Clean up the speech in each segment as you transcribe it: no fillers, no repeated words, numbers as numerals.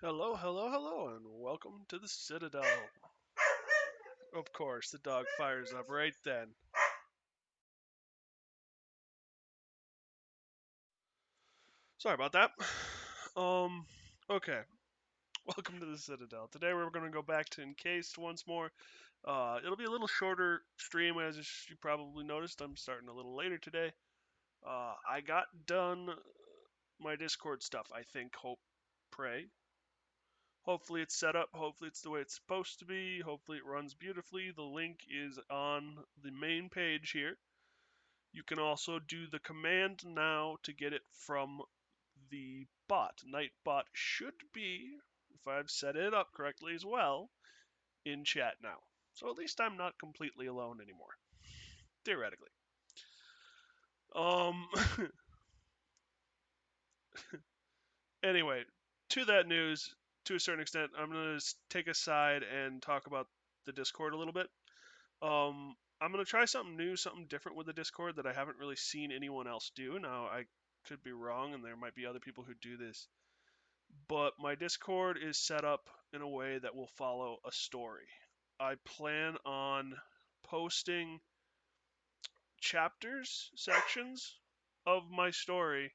Hello, hello, hello, and welcome to the Citadel. Of course, the dog fires up right then. Sorry about that. Um, okay. Welcome to the Citadel. Today we're going to go back to Encased once more. It'll be a little shorter stream, as you probably noticed. I'm starting a little later today. I got done my Discord stuff, I think, hope, pray. Hopefully it's set up. Hopefully it's the way it's supposed to be. Hopefully it runs beautifully. The link is on the main page here. You can also do the command now to get it from the bot. Nightbot should be, if I've set it up correctly as well, in chat now. So at least I'm not completely alone anymore, theoretically. Um. Anyway, to that news, to a certain extent, I'm gonna take a side and talk about the Discord a little bit. I'm gonna try something new, something different with the Discord that I haven't really seen anyone else do. Now I could be wrong, and there might be other people who do this, but my Discord is set up in a way that will follow a story. I plan on posting chapters, sections of my story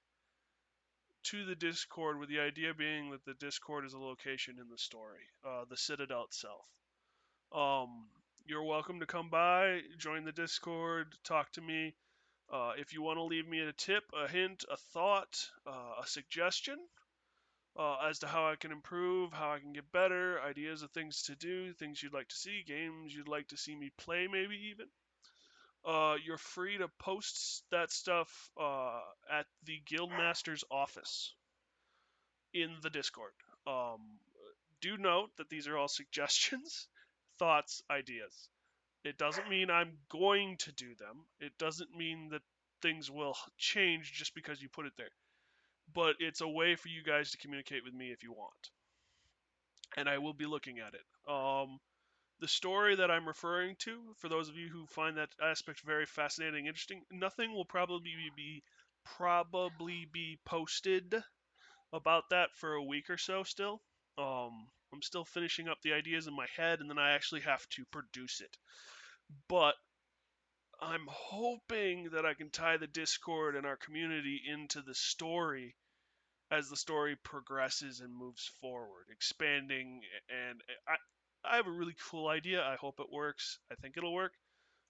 to the Discord, with the idea being that the Discord is a location in the story, the Citadel itself. Um, you're welcome to come by, join the Discord, talk to me. If you want to leave me a tip, a hint, a thought, a suggestion as to how I can improve, how I can get better, ideas of things to do, things you'd like to see, games you'd like to see me play, maybe even. You're free to post that stuff at the Guildmaster's office in the Discord. Um, do note that these are all suggestions, thoughts, ideas. It doesn't mean I'm going to do them. It doesn't mean that things will change just because you put it there. But it's a way for you guys to communicate with me if you want. And I will be looking at it. The story that I'm referring to, for those of you who find that aspect very fascinating and interesting, nothing will probably be posted about that for a week or so still. I'm still finishing up the ideas in my head, and then I actually have to produce it. But I'm hoping that I can tie the Discord and our community into the story as the story progresses and moves forward, expanding. And I have a really cool idea. I hope it works. I think it'll work.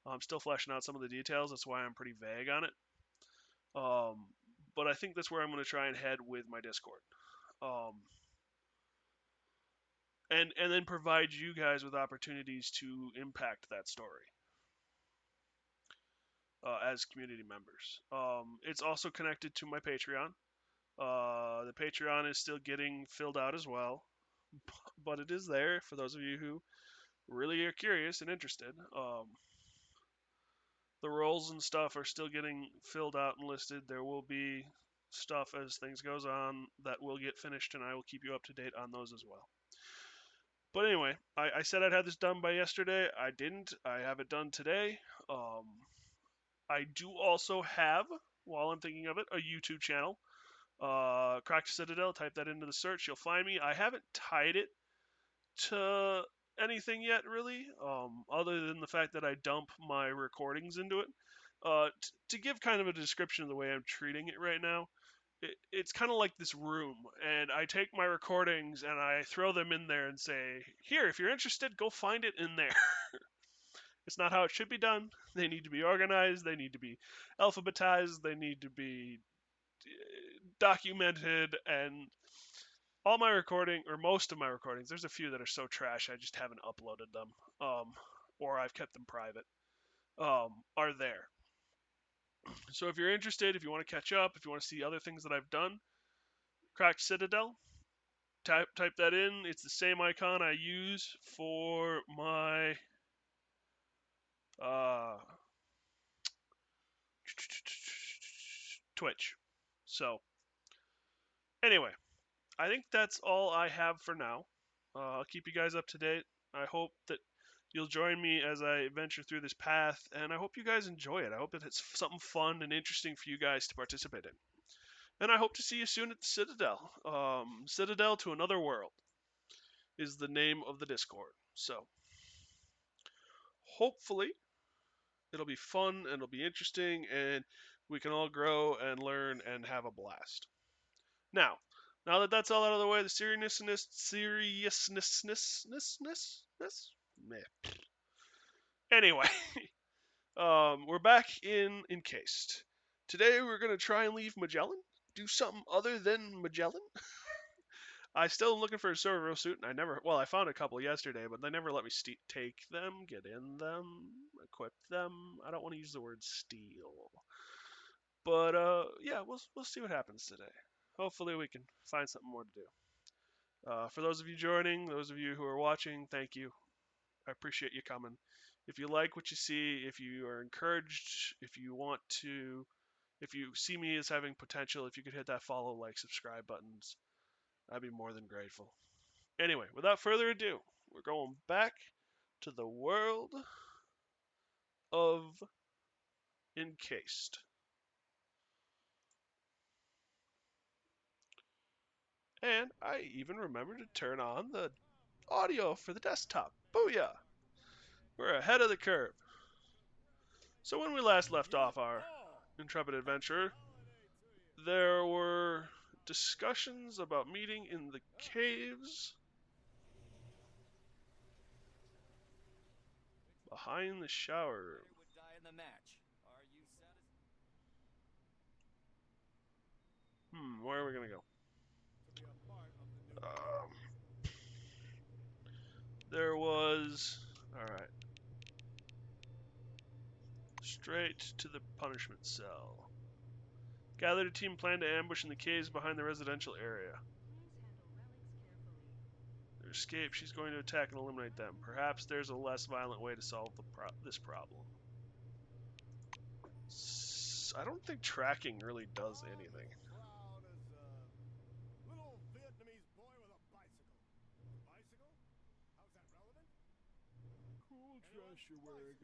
I'm still fleshing out some of the details. That's why I'm pretty vague on it. Um, but I think that's where I'm going to try and head with my Discord. Um, and then provide you guys with opportunities to impact that story as community members. It's also connected to my Patreon. The Patreon is still getting filled out as well, but it is there for those of you who really are curious and interested. The roles and stuff are still getting filled out and listed. There will be stuff as things goes on that will get finished, and I will keep you up to date on those as well. But anyway, I said I'd have this done by yesterday. I didn't. I have it done today. Um, I do also have, while I'm thinking of it, a YouTube channel. Cracked Citadel. Type that into the search. You'll find me. I haven't tied it to anything yet, really, other than the fact that I dump my recordings into it. To give kind of a description of the way I'm treating it right now, it's kind of like this room, and I take my recordings and I throw them in there and say, "Here, if you're interested, go find it in there." It's not how it should be done. They need to be organized. They need to be alphabetized. They need to be documented. And all my recording, or most of my recordings, there's a few that are so trash I just haven't uploaded them, or I've kept them private, are there. So if you're interested, if you want to catch up, if you want to see other things that I've done, Cracked Citadel, type that in. It's the same icon I use for my uh, Twitch. So anyway, I think that's all I have for now. I'll keep you guys up to date. I hope that you'll join me as I venture through this path, and I hope you guys enjoy it. I hope that it's something fun and interesting for you guys to participate in. And I hope to see you soon at the Citadel. Citadel to another world. is the name of the Discord. So hopefully it'll be fun and it'll be interesting and we can all grow and learn and have a blast. Now that that's all out of the way, the Anyway, we're back in Encased. Today we're gonna try and leave Magellan. Do something other than Magellan. I still am looking for a servo suit, and I found a couple yesterday, but they never let me take them, get in them, equip them. I don't want to use the word steal. But, yeah, we'll see what happens today. Hopefully we can find something more to do. For those of you joining, those of you who are watching, thank you. I appreciate you coming. If you like what you see, if you are encouraged, if you see me as having potential, if you could hit that follow, like, subscribe buttons, I'd be more than grateful. Anyway, without further ado, we're going back to the world of Encased. And I even remember to turn on the audio for the desktop. Booyah! We're ahead of the curve. So when we last left off our intrepid adventurer, there were discussions about meeting in the caves behind the shower room. Where are we gonna go? There was... Alright. Straight to the punishment cell. Gathered a team plan to ambush in the caves behind the residential area. Their escape, she's going to attack and eliminate them. Perhaps there's a less violent way to solve this problem. I don't think tracking really does anything. Cool dress you're wearing.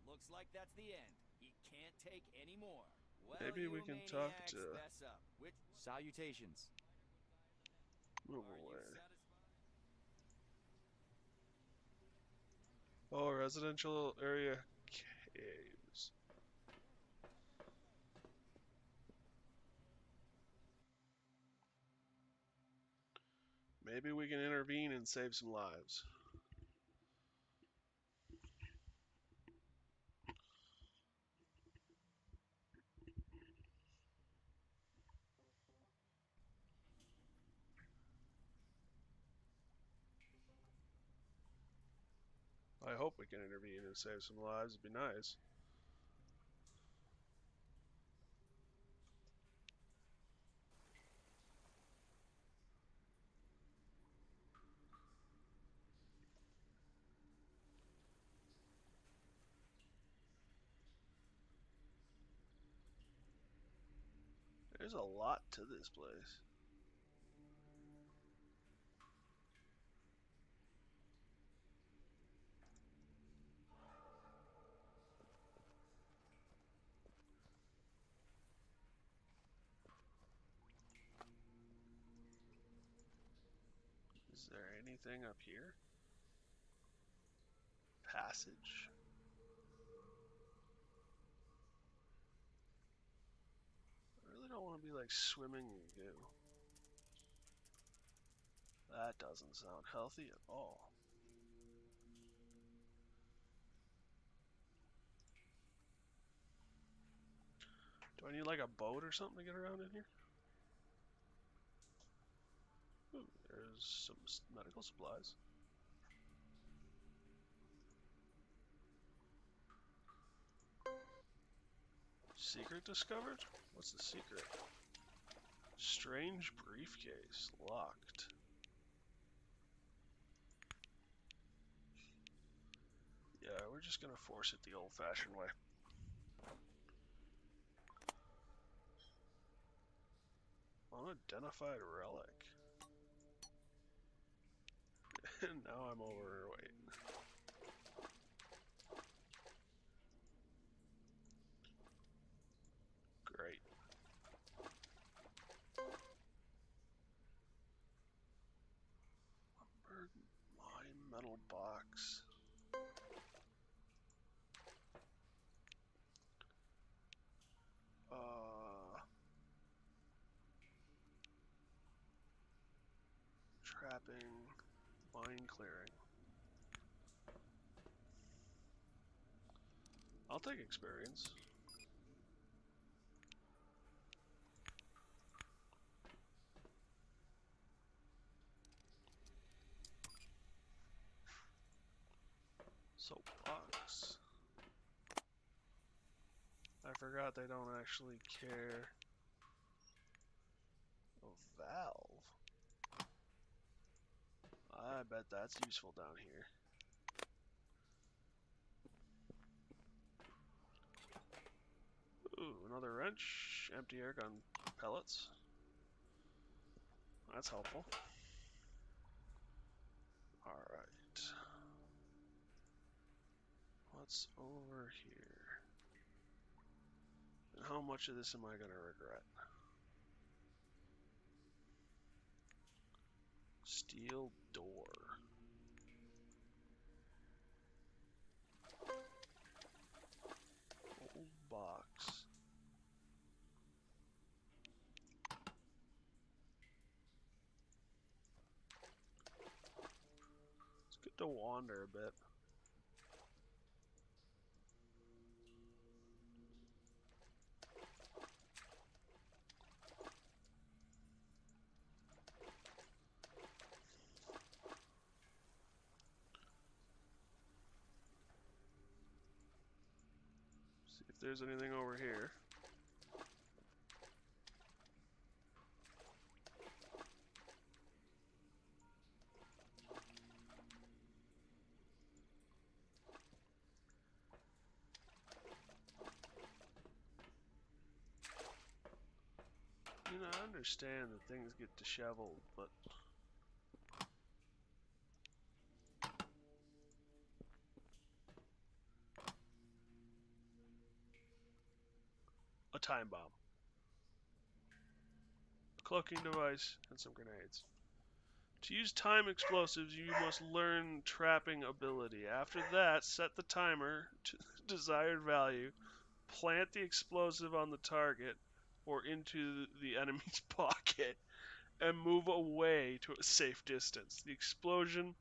Looks like that's the end. He can't take any more. Well, maybe we can talk to... Salutations. Move away. Oh, residential area caves. Maybe we can intervene and save some lives. I hope we can intervene and save some lives. It'd be nice. There's a lot to this place. Is there anything up here? Passage. I really don't want to be like swimming in goo. That doesn't sound healthy at all. Do I need like a boat or something to get around in here? Ooh, there's some medical supplies. Secret discovered? What's the secret? Strange briefcase. Locked. Yeah, we're just gonna force it the old-fashioned way. Unidentified relic. And now I'm overweight. Trapping, mine clearing. I'll take experience. Soapbox. I forgot they don't actually care. A valve. I bet that's useful down here. Ooh, another wrench. Empty air gun pellets. That's helpful. Alright. What's over here? And how much of this am I going to regret? Steel door. Old box. It's good to wander a bit. See if there's anything over here. You know, I understand that things get disheveled, but a time bomb, a cloaking device, and some grenades. To use time explosives, you must learn trapping ability. After that, set the timer to the desired value, plant the explosive on the target or into the enemy's pocket, and move away to a safe distance. The explosion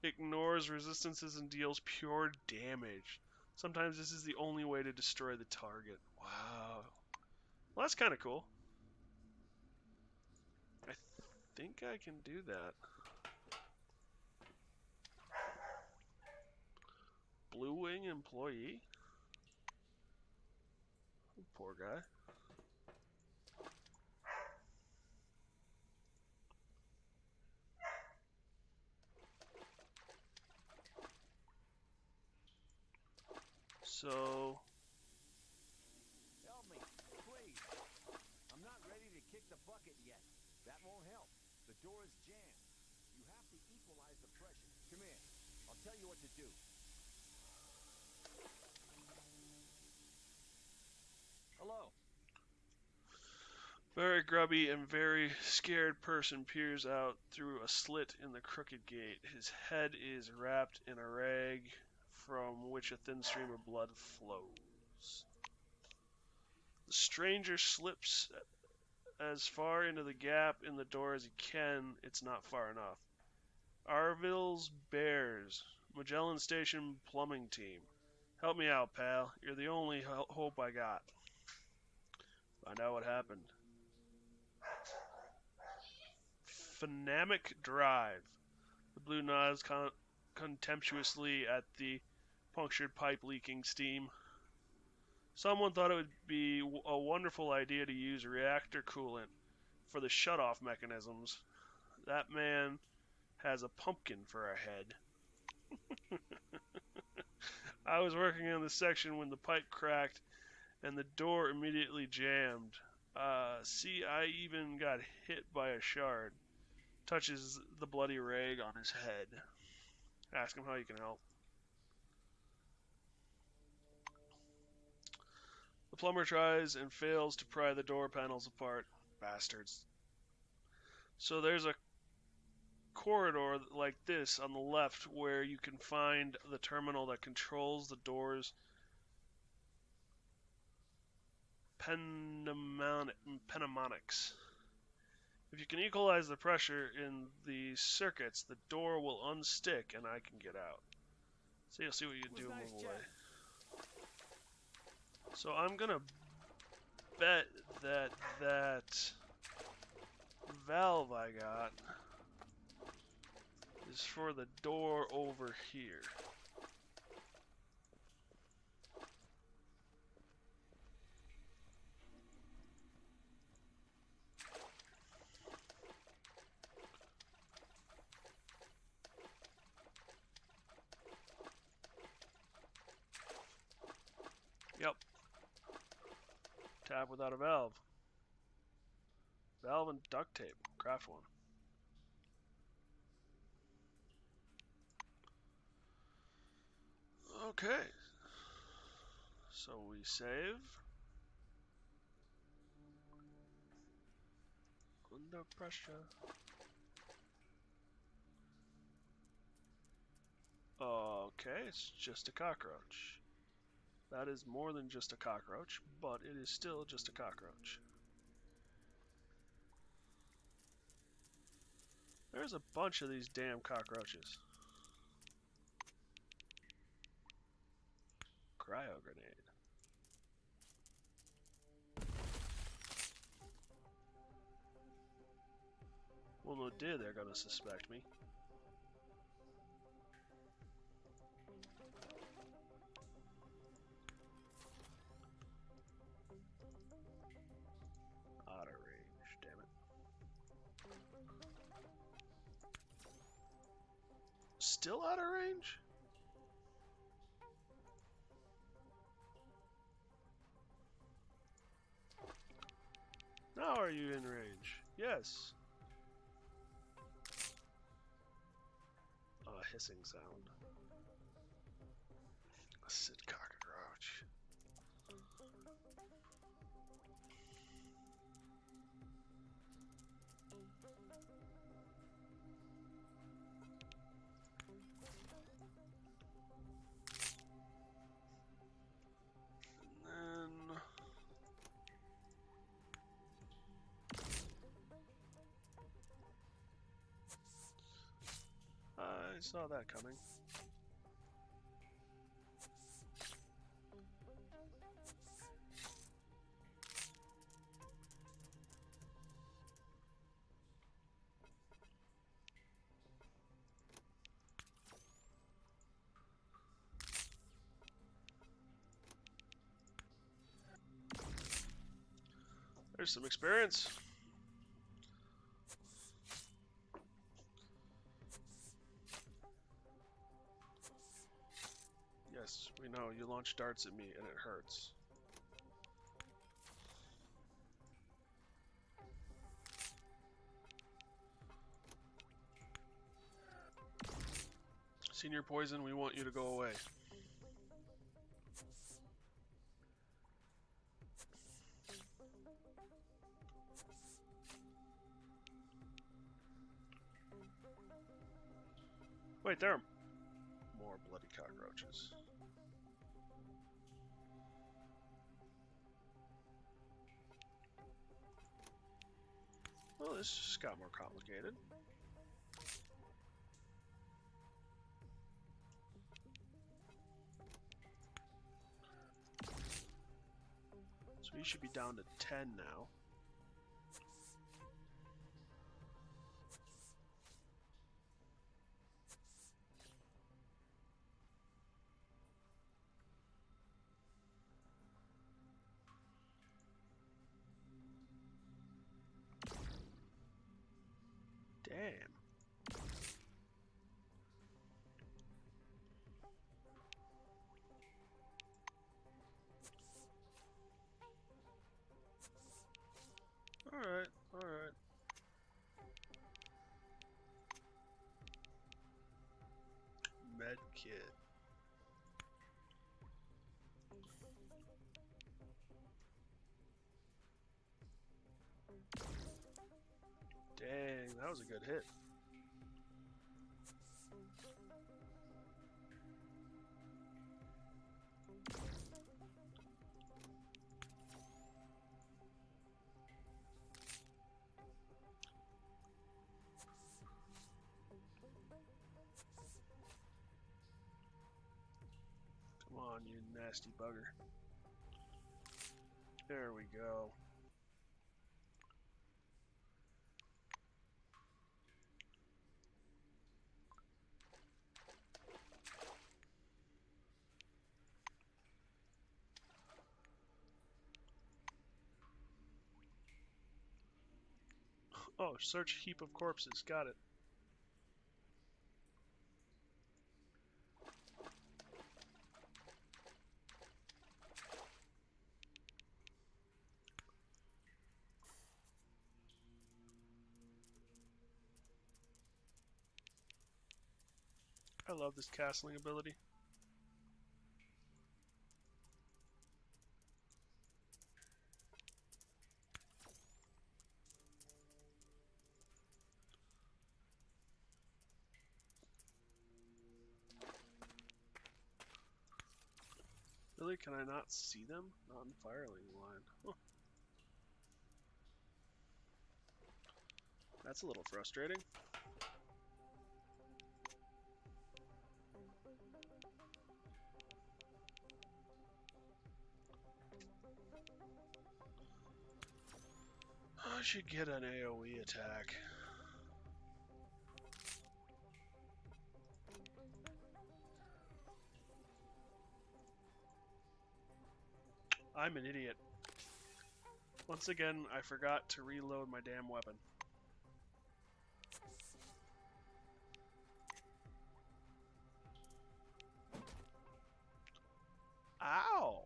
ignores resistances and deals pure damage. Sometimes this is the only way to destroy the target. Wow. Well, that's kind of cool. I think I can do that. Blue Wing employee? Poor guy. So, Help me, please. I'm not ready to kick the bucket yet. That won't help. The door is jammed. You have to equalize the pressure. Come in. I'll tell you what to do. Hello. very grubby and very scared person peers out through a slit in the crooked gate. His head is wrapped in a rag from which a thin stream of blood flows. The stranger slips as far into the gap in the door as he can. It's not far enough. Arville's Bears, Magellan Station plumbing team. Help me out, pal. You're the only hope I got. Find out what happened. Phonemic Drive. The blue nods contemptuously at the punctured pipe leaking steam. Someone thought it would be a wonderful idea to use reactor coolant for the shut-off mechanisms. That man has a pumpkin for a head. I was working in the section when the pipe cracked and the door immediately jammed. See, I even got hit by a shard. Touches the bloody rag on his head. Ask him how you can help. The plumber tries and fails to pry the door panels apart. Bastards. So there's a corridor like this on the left where you can find the terminal that controls the door's pneumatics. If you can equalize the pressure in the circuits, the door will unstick and I can get out. So you'll see what you It was do, nice move away. chatting. So I'm gonna bet that that valve I got is for the door over here. Yep. Tab without a valve. Valve and duct tape. Craft one. Okay. So we save. Under pressure. Okay, it's just a cockroach. That is more than just a cockroach, but it is still just a cockroach. There's a bunch of these damn cockroaches. Cryo grenade. Well, no did they're gonna suspect me. Out of range, damn it. Still out of range? Now are you in range? Yes. A hissing sound. A Sid cockroach. And then I saw that coming. There's some experience. Yes, we know you launch darts at me and it hurts. Senior Poison, we want you to go away. Wait, there are more bloody cockroaches. Well, this just got more complicated. So we should be down to 10 now. Damn. Alright, alright. Med kit. Dang, that was a good hit. nasty bugger. There we go. Oh, search heap of corpses. Got it. I love this castling ability. Really? Can I not see them? Not in firing line. Huh. That's a little frustrating. I should get an AoE attack. I'm an idiot. Once again, I forgot to reload my damn weapon. Ow!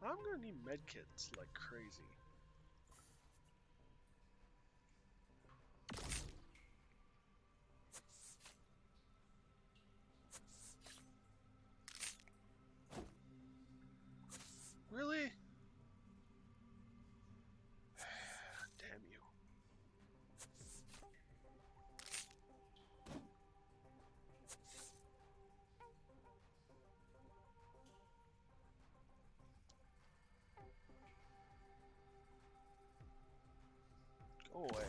I'm gonna need medkits like crazy. Really? Damn you. Go away.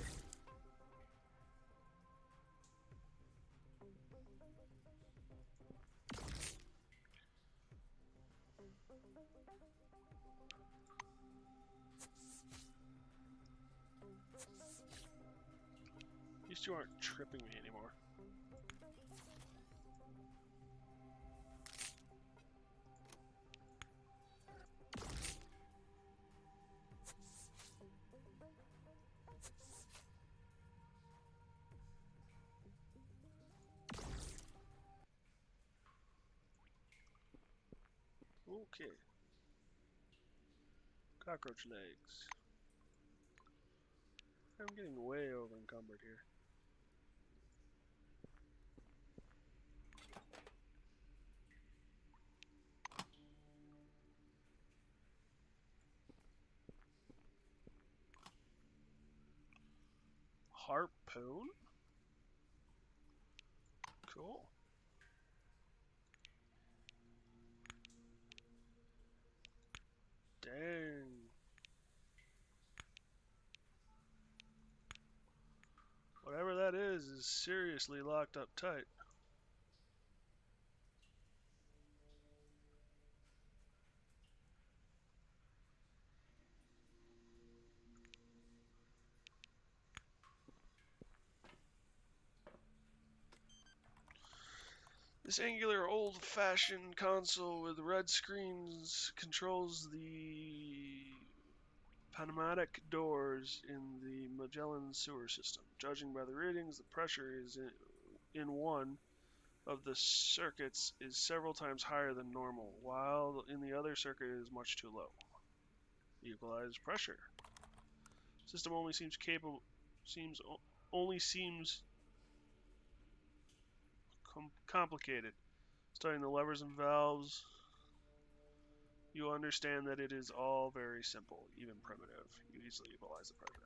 These two aren't tripping me anymore. Okay. Cockroach legs. I'm getting way over encumbered here. Harpoon? Cool. Dang. Whatever that is seriously locked up tight. This angular old-fashioned console with red screens controls the pneumatic doors in the Magellan sewer system. Judging by the readings, the pressure is in one of the circuits is several times higher than normal, while in the other circuit it is much too low. Equalize pressure. System only seems only seems complicated. Studying the levers and valves, you understand that it is all very simple, even primitive. You easily equalize the pressure.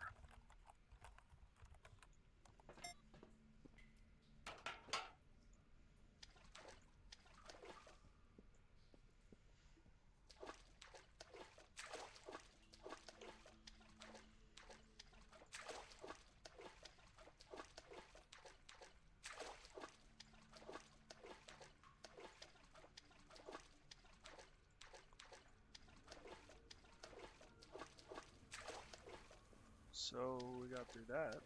So we got through that.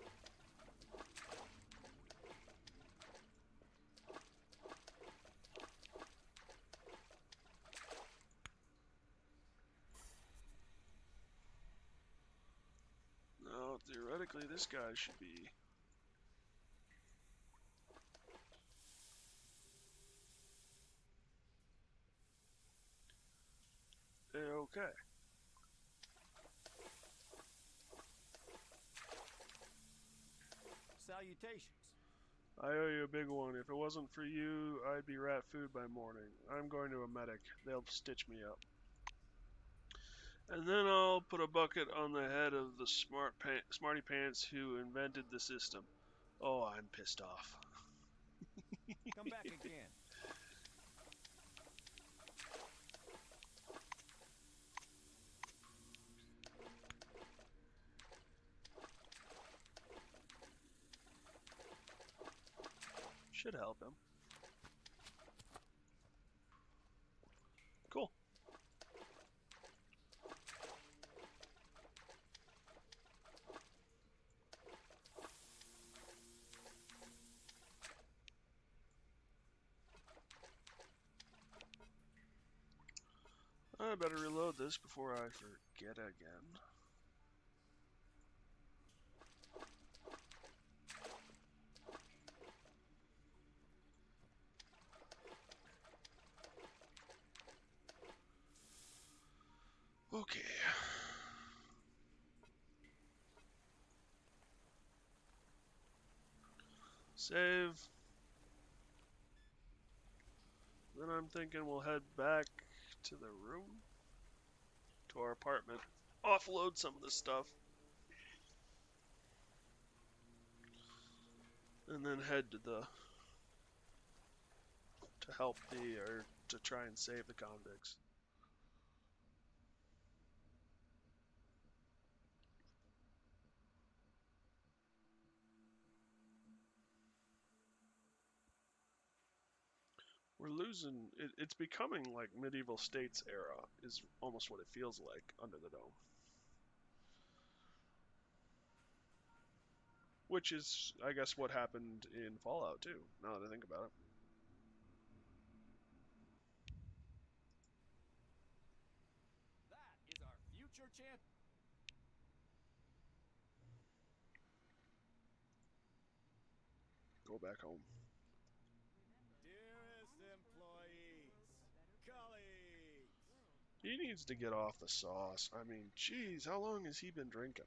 Now, theoretically, this guy should be okay. Salutations. I owe you a big one. If it wasn't for you, I'd be rat food by morning. I'm going to a medic. They'll stitch me up. And then I'll put a bucket on the head of the smarty pants who invented the system. Oh, I'm pissed off. Come back again. Should help him. Cool. I better reload this before I forget again. Okay. Save. Then I'm thinking we'll head back to the room, to our apartment, offload some of this stuff, and then head to help or to try and save the convicts. We're losing. It's becoming like medieval states era is almost what it feels like under the dome. Which is, I guess, what happened in Fallout too, now that I think about it. That is our future champ. Go back home. Dearest employees, colleagues. He needs to get off the sauce. I mean, geez, how long has he been drinking?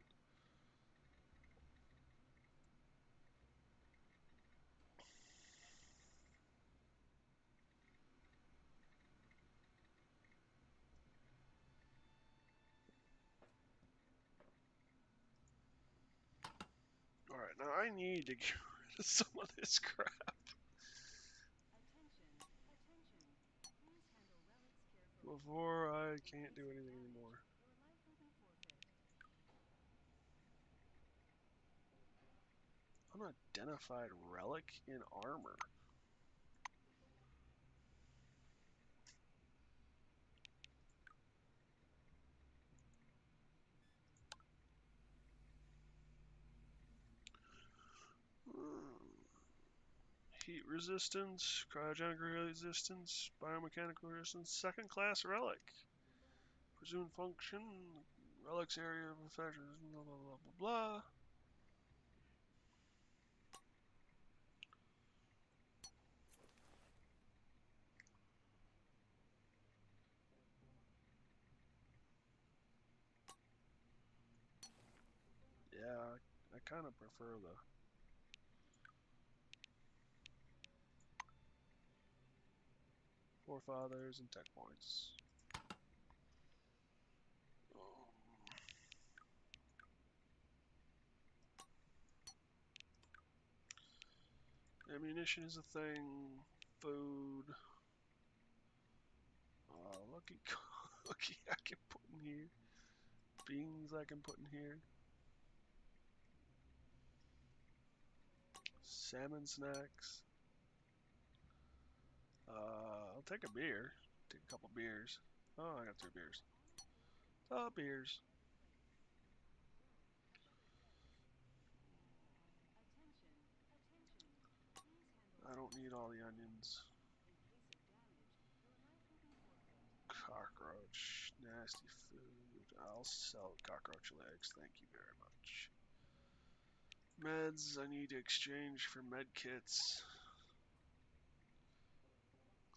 Alright, now I need to get rid of some of this crap. Before I can't do anything anymore. Unidentified relic in armor. Heat resistance, cryogenic resistance, biomechanical resistance, second class relic. Presumed function, relics area of effect, blah blah blah blah blah. Yeah, I kind of prefer the forefathers and tech points. Ammunition is a thing. Food. Lucky, lucky I can put in here. Beans I can put in here. Salmon snacks. I'll take a beer. Take a couple beers. Oh, I got 3 beers. Beers. I don't need all the onions. Cockroach. Nasty food. I'll sell cockroach legs. Thank you very much. Meds I need to exchange for med kits.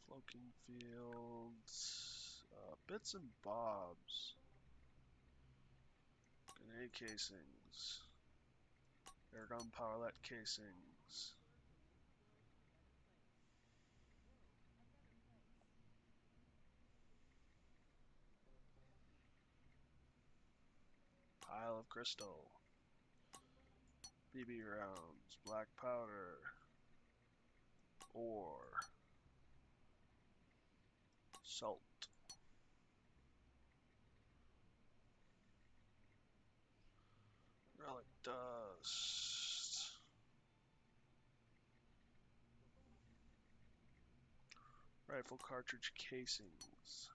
Cloaking fields. Bits and bobs. Grenade casings. Airgun powerlet casings. Pile of crystal. BB rounds. Black powder. Ore. Salt. Relic dust. Rifle cartridge casings.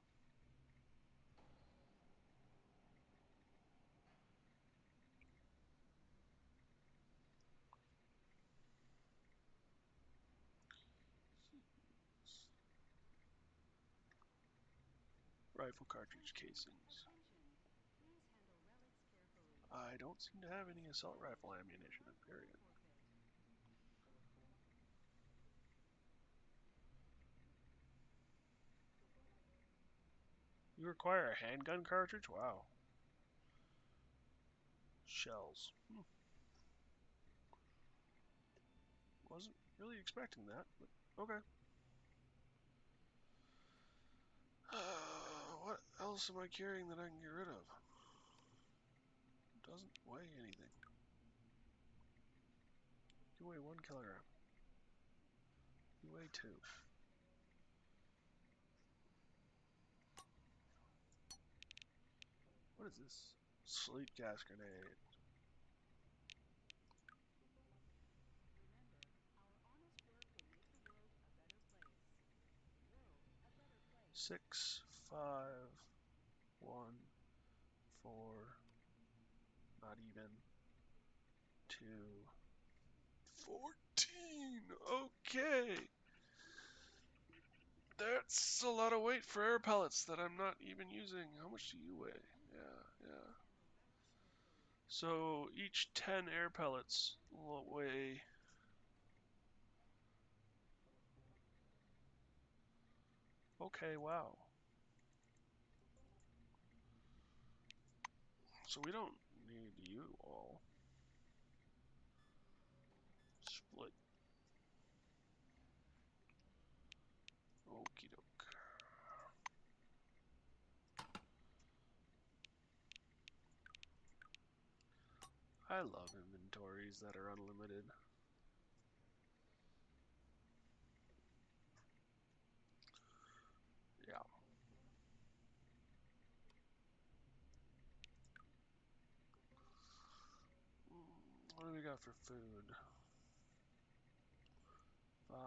Rifle cartridge casings. I don't seem to have any assault rifle ammunition, period. You require a handgun cartridge? Wow. Shells. Wasn't really expecting that, but okay. What else am I carrying that I can get rid of? Doesn't weigh anything. You weigh 1 kilogram. You weigh 2. What is this? Sleep gas grenade. Six, 5, 1, 4, not even, 2, 14. Okay. That's a lot of weight for air pellets that I'm not even using. How much do you weigh? Yeah. So each 10 air pellets will weigh. Okay, wow. So we don't need you all. Split. Okie doke. I love inventories that are unlimited. Yeah. What do we got for food? 5,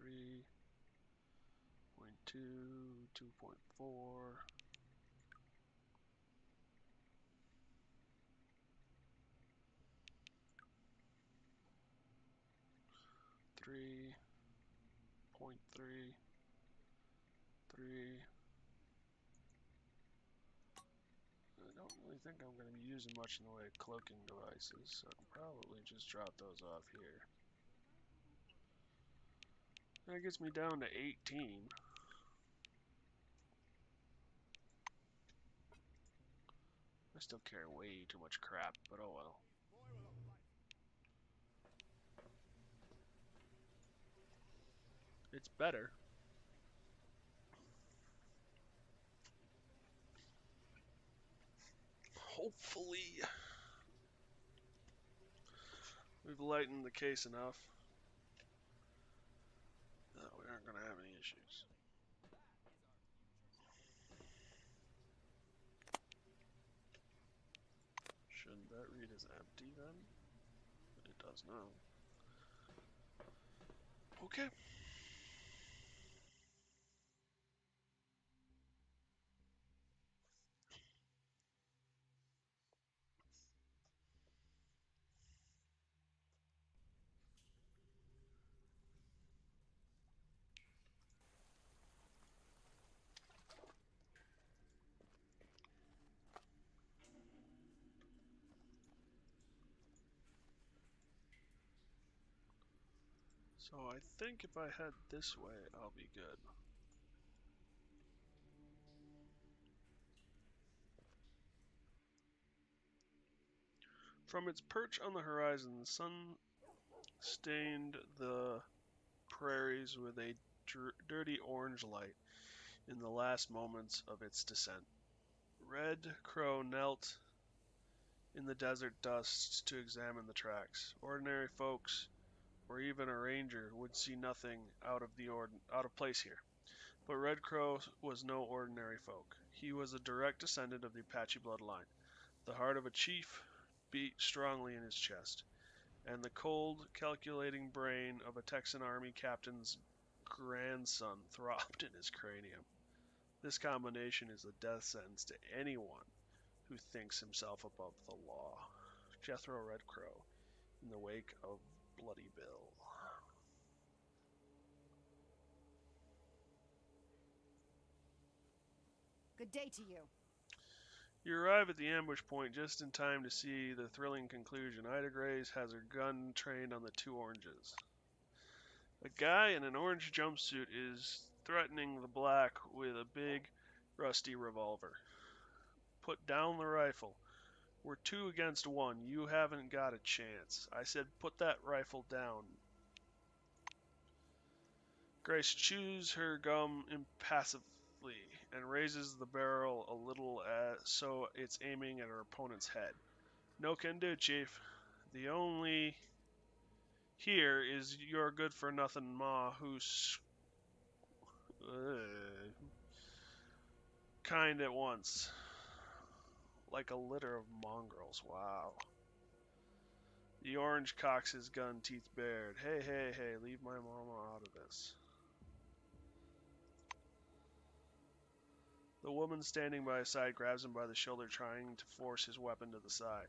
3.2, 2.4. 3.3, 3. I don't really think I'm going to be using much in the way of cloaking devices, so I can probably just drop those off here. That gets me down to 18. I still carry way too much crap, but oh well. It's better. Hopefully, we've lightened the case enough that we aren't going to have any issues. Shouldn't that read as empty then? It does now. Okay. So I think if I head this way, I'll be good. From its perch on the horizon, the sun stained the prairies with a dirty orange light in the last moments of its descent. Red Crow knelt in the desert dust to examine the tracks. Ordinary folks, or even a ranger, would see nothing out of place here. But Red Crow was no ordinary folk. He was a direct descendant of the Apache bloodline. The heart of a chief beat strongly in his chest, and the cold, calculating brain of a Texan Army captain's grandson throbbed in his cranium. This combination is a death sentence to anyone who thinks himself above the law. Jethro Red Crow, in the wake of Bloody Bill. Good day to you. You arrive at the ambush point just in time to see the thrilling conclusion. Ida Grace has her gun trained on the two oranges. A guy in an orange jumpsuit is threatening the black with a big, rusty revolver. Put down the rifle. We're 2 against 1. You haven't got a chance. I said put that rifle down. Grace chews her gum impassively and raises the barrel a little so it's aiming at her opponent's head. No can do, Chief. The only here is your good-for-nothing ma who's kind at once. Like a litter of mongrels. Wow. The orange cocks his gun, teeth bared. Hey, hey, hey, leave my mama out of this. The woman standing by his side grabs him by the shoulder, trying to force his weapon to the side.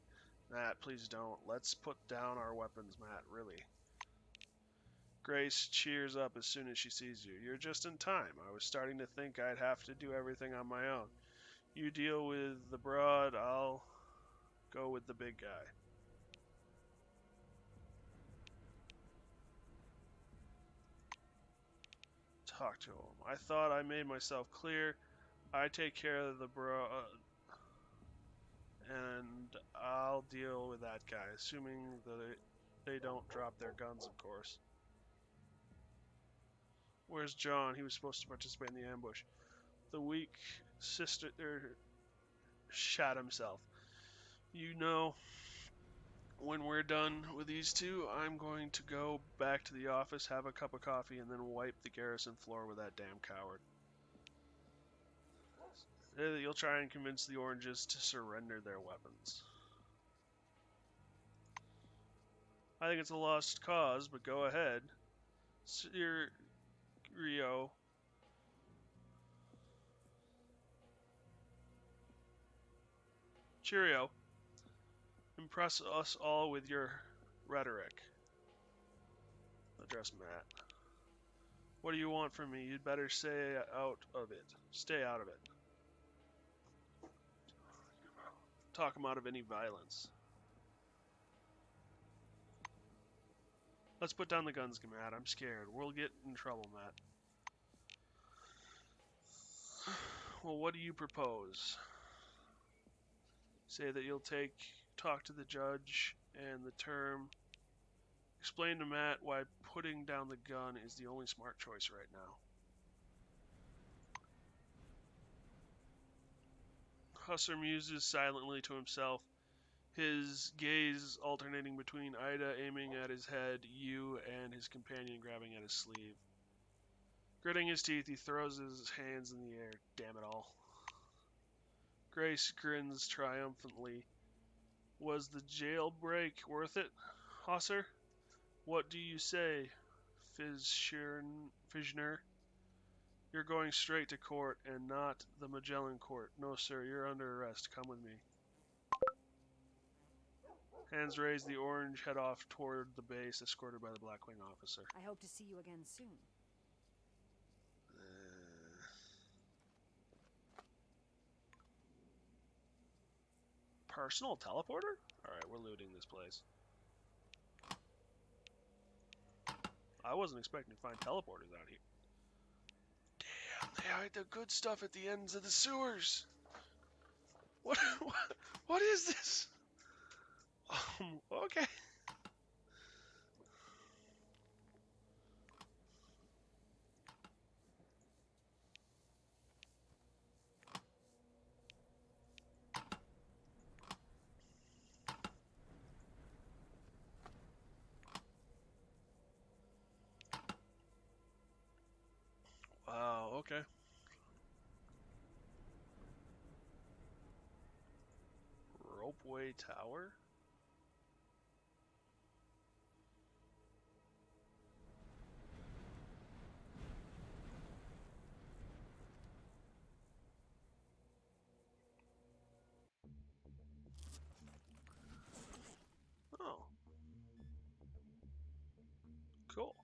Matt, please don't. Let's put down our weapons, Matt, really. Grace cheers up as soon as she sees you. You're just in time. I was starting to think I'd have to do everything on my own. You deal with the broad, I'll go with the big guy. Talk to him. I thought I made myself clear. I take care of the broad, and I'll deal with that guy, assuming that they don't drop their guns, of course. Where's John? He was supposed to participate in the ambush. The weak sister shot himself. You know, when we're done with these two, I'm going to go back to the office, have a cup of coffee, and then wipe the garrison floor with that damn coward. You'll try and convince the oranges to surrender their weapons. I think it's a lost cause, but go ahead. Rio. Cheerio. Impress us all with your rhetoric. Address Matt. What do you want from me? You'd better stay out of it. Stay out of it. Talk him out of any violence. Let's put down the guns, Matt. I'm scared. We'll get in trouble, Matt. Well, what do you propose? Say that you'll talk to the judge and the term. Explain to Matt why putting down the gun is the only smart choice right now. Husser muses silently to himself, his gaze alternating between Ida aiming at his head, you, and his companion grabbing at his sleeve. Gritting his teeth, he throws his hands in the air. Damn it all. Grace grins triumphantly. Was the jailbreak worth it, Hosser? What do you say, Fishner? You're going straight to court, and not the Magellan court. No, sir, you're under arrest. Come with me. Hands raised, the orange head off toward the base, escorted by the Blackwing officer. I hope to see you again soon. Personal teleporter? Alright, we're looting this place. I wasn't expecting to find teleporters out here. Damn, they hide the good stuff at the ends of the sewers. What is this? Okay. Wow, okay. Ropeway Tower? Oh. Cool.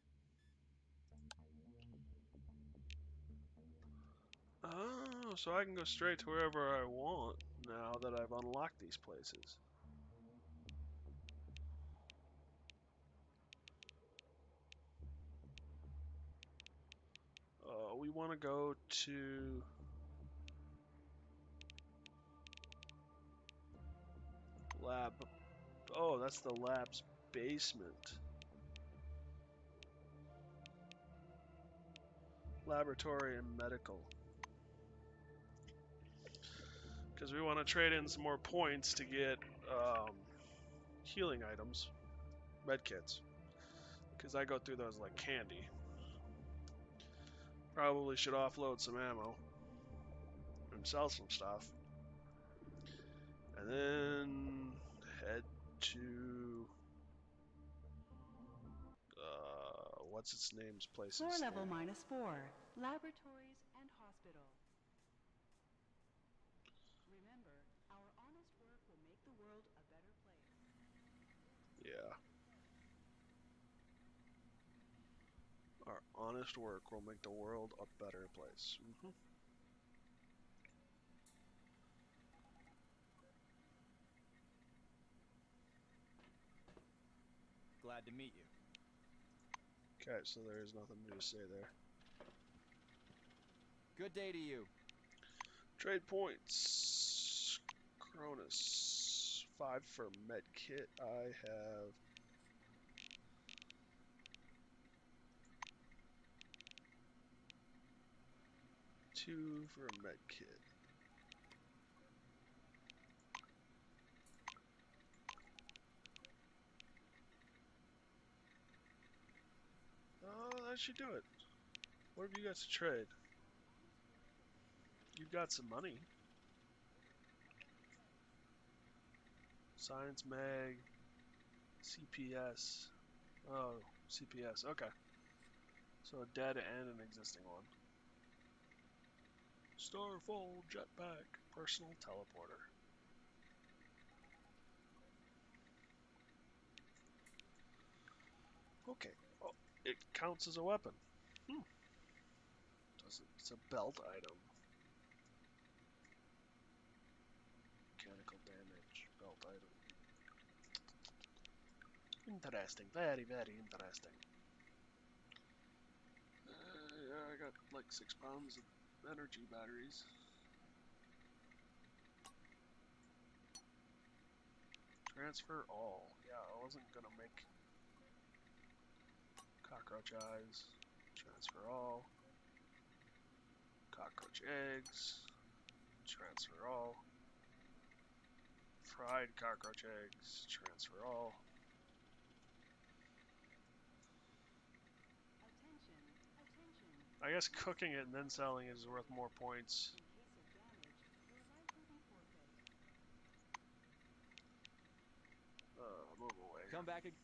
Oh, so I can go straight to wherever I want now that I've unlocked these places. We want to go to lab. Oh, that's the lab's basement. Laboratory and medical. Because we want to trade in some more points to get healing items, medkits. Because I go through those like candy. Probably should offload some ammo and sell some stuff. And then head to what's its name's places. Floor level -4, laboratories and hospital. Remember, our honest work will make the world a better place. Yeah. Our honest work will make the world a better place. Glad to meet you. Okay, so there's nothing new to say there. Good day to you. Trade points. Cronus. 5 for medkit. I have 2 for medkit. Oh, that should do it. What have you got to trade? You've got some money. Science Mag. CPS. Oh, CPS. Okay. So a dead and an existing one. Starfall jetpack. Personal teleporter. Okay. Oh, it counts as a weapon. It's a belt item. Mechanical damage. Belt item. Interesting. Very, very interesting. Yeah, I got like 6 pounds of energy batteries. Transfer all. Yeah, I wasn't gonna make cockroach eyes. Transfer all. Cockroach eggs. Transfer all. Fried cockroach eggs. Transfer all. Attention, attention. I guess cooking it and then selling it is worth more points. In case of damage, your life will be forfeit. Move away. Come back again.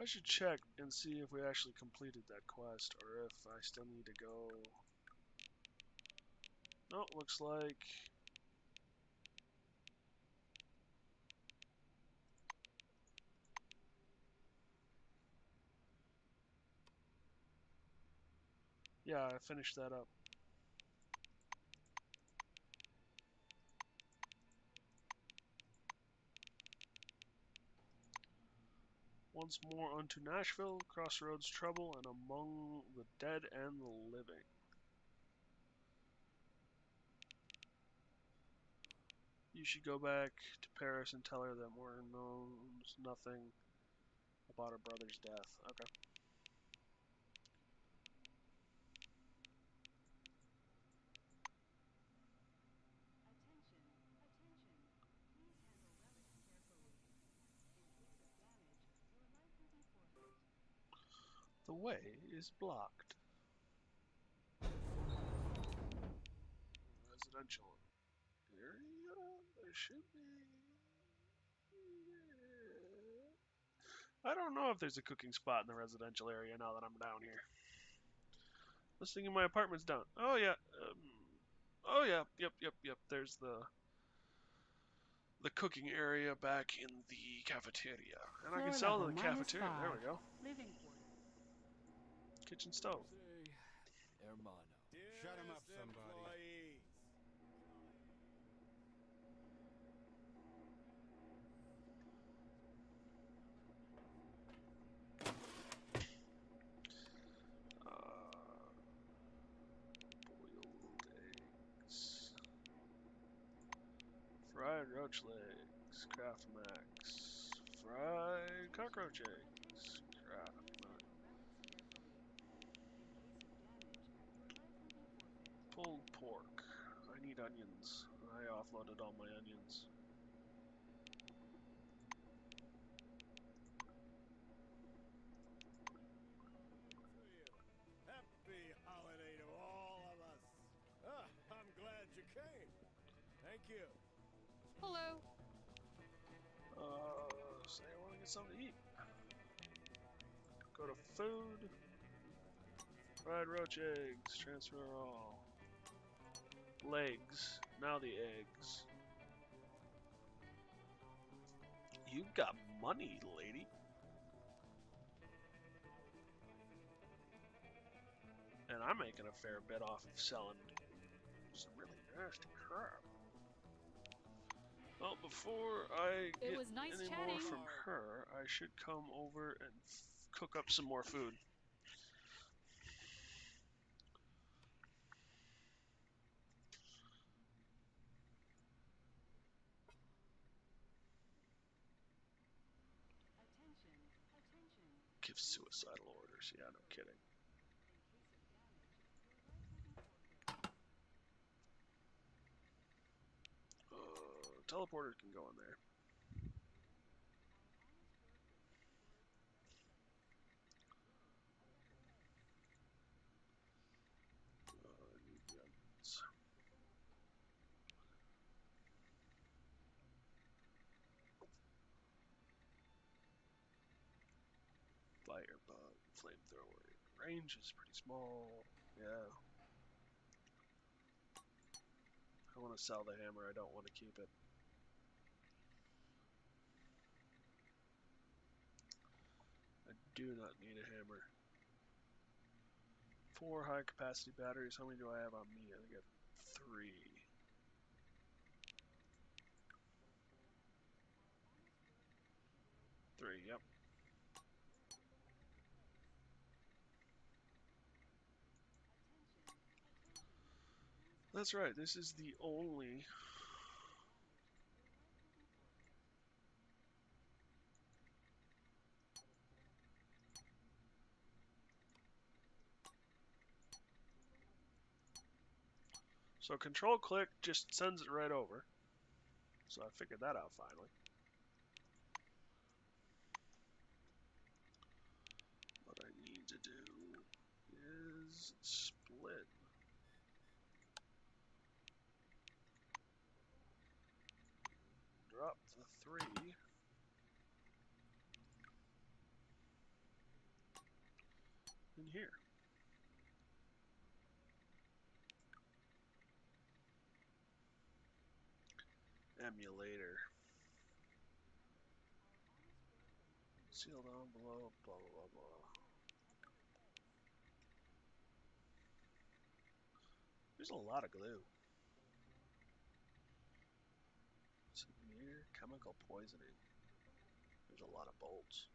I should check and see if we actually completed that quest or if I still need to go. No, looks like. Yeah, I finished that up. Once more unto Nashville, crossroads trouble, and among the dead and the living. You should go back to Paris and tell her that Moore knows nothing about her brother's death. Okay. Attention, attention. Please handle relics carefully. In case of damage, your life will be forfeit. The way is blocked. Residential area? There should be. I don't know if there's a cooking spot in the residential area now that I'm down here. Listing in my apartment's down. Oh yeah. Oh yeah. Yep. There's the cooking area back in the cafeteria, and I can Floor sell to level the cafeteria. -5. There we go. Living quarters. Kitchen stove. Say, hermano. Shut him up, somebody. Employees. Boiled eggs. Fried roach legs. Kraft Max. Fried cockroach eggs. Kraft Please Max. handle relics carefully. In case of damage, your life will be forfeit. Pulled pork. I need onions. I offloaded all my onions. To you. Happy holiday to all of us. I'm glad you came. Thank you. Hello. Say I want to get something to eat. Go to food. Fried roach eggs. Transfer all. Legs. Now the eggs. You got money, lady. And I'm making a fair bit off of selling some really nasty crap. Well, before I It get was nice any chatting. more from her, I should come over and cook up some more food. Attention, attention. Give suicidal orders. Yeah, no kidding. In case of damage, your life will be forfeit. Teleporter can go in there. Our honest work will make the world a better place. I need the onions. Firebug, flamethrower. Range is pretty small. Yeah. I want to sell the hammer. I don't want to keep it. I do not need a hammer. 4 high capacity batteries. How many do I have on me? I think I have 3. Three, yep. Attention, attention. Please That's right. This is the only. your life will be forfeit. So control click just sends it right over. So I figured that out finally. What I need to do is split. Drop the 3 in here. Emulator. Seal down below, blah, blah, blah, blah. There's a lot of glue. Severe chemical poisoning. There's a lot of bolts.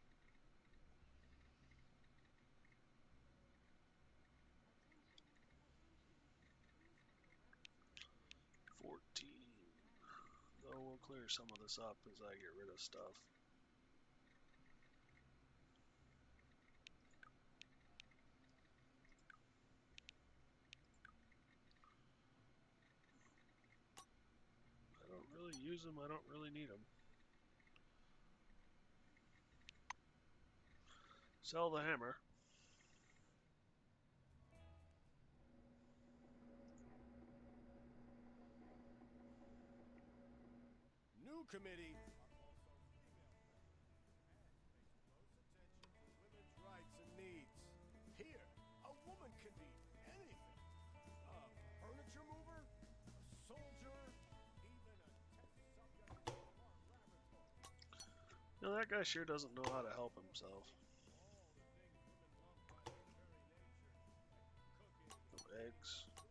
14. Though we'll clear some of this up as I get rid of stuff. I don't really use them, I don't really need them. Sell the hammer. New committee are also female-friendly and pays close attention to women's rights and needs. Here, a woman can be anything. A furniture mover, a soldier, even a test subject in a farm laboratory. Now that guy sure doesn't know how to help himself. All the things women love by their very nature, like cooking, No eggs. food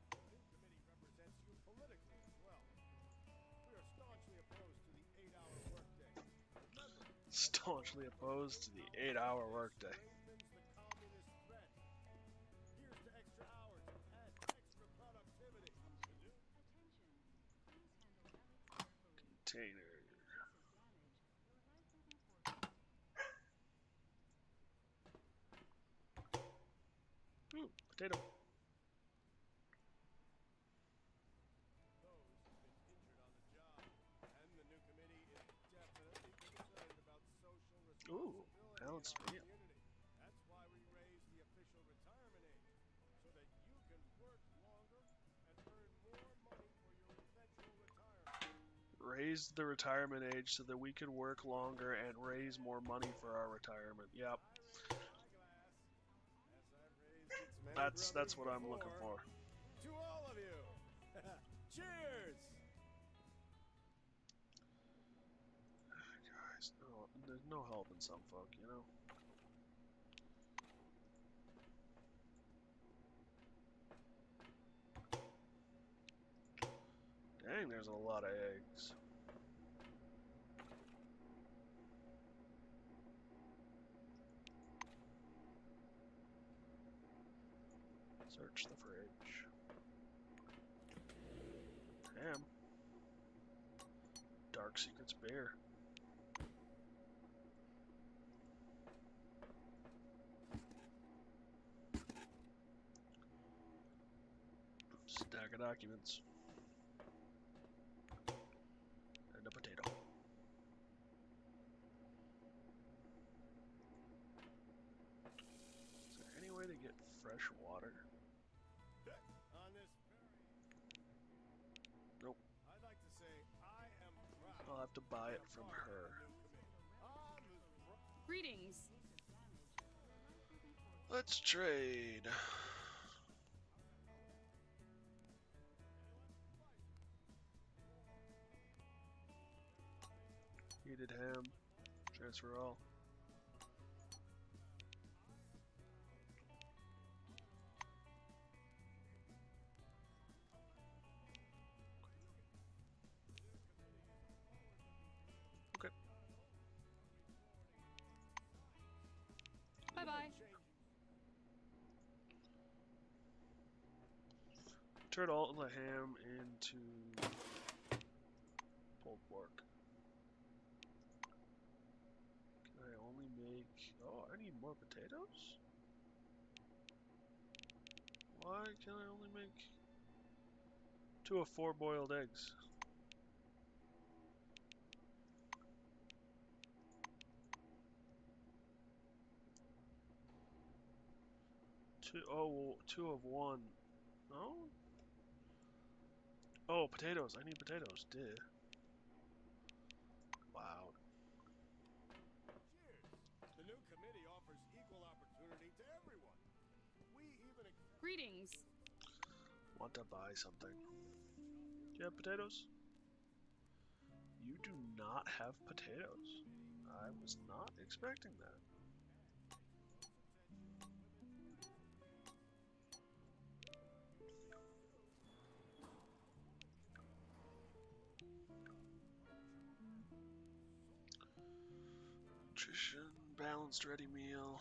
services. The new committee represents you politically as well. We are staunchly opposed to the 8-hour workday. Remember, Staunchly opposed to the 8-hour workday. strengthens the communist threat. Here's to extra hours and extra productivity. Container. Ooh, potato. Those have been injured on the job, and the new committee is definitely concerned about social Ooh, responsibility balanced in our meal. community. That's why we raised the official retirement age, so that you can work longer and earn more money for your eventual retirement. Raised the retirement age so that we could work longer and raise more money for our retirement. Yep, I raise my glass, as I've raised its many brothers that's what I'm looking before, for. to all of you. Cheers! Guys, no, there's no helping some folk, you know. Dang, there's a lot of eggs. Search the fridge. Ham. Dark Secrets beer. Stack of documents. And a potato. Is there any way to get fresh water? On this very... Nope. I'd like to say I am proud. I'll have to buy it from her. Greetings. Let's trade. Heated ham. Transfer all. Okay. Bye-bye. Turn all the ham into pulled pork. Can I only make... Oh, I need more potatoes? Why can I only make 2 of 4 boiled eggs? Two of 1. No? Oh, potatoes. I need potatoes. Duh. Wow. Cheers. The new committee offers equal opportunity to everyone. We even accept... Greetings. Want to buy something. Do you have potatoes? You do not have potatoes. I was not expecting that. Nutrition, balanced ready meal.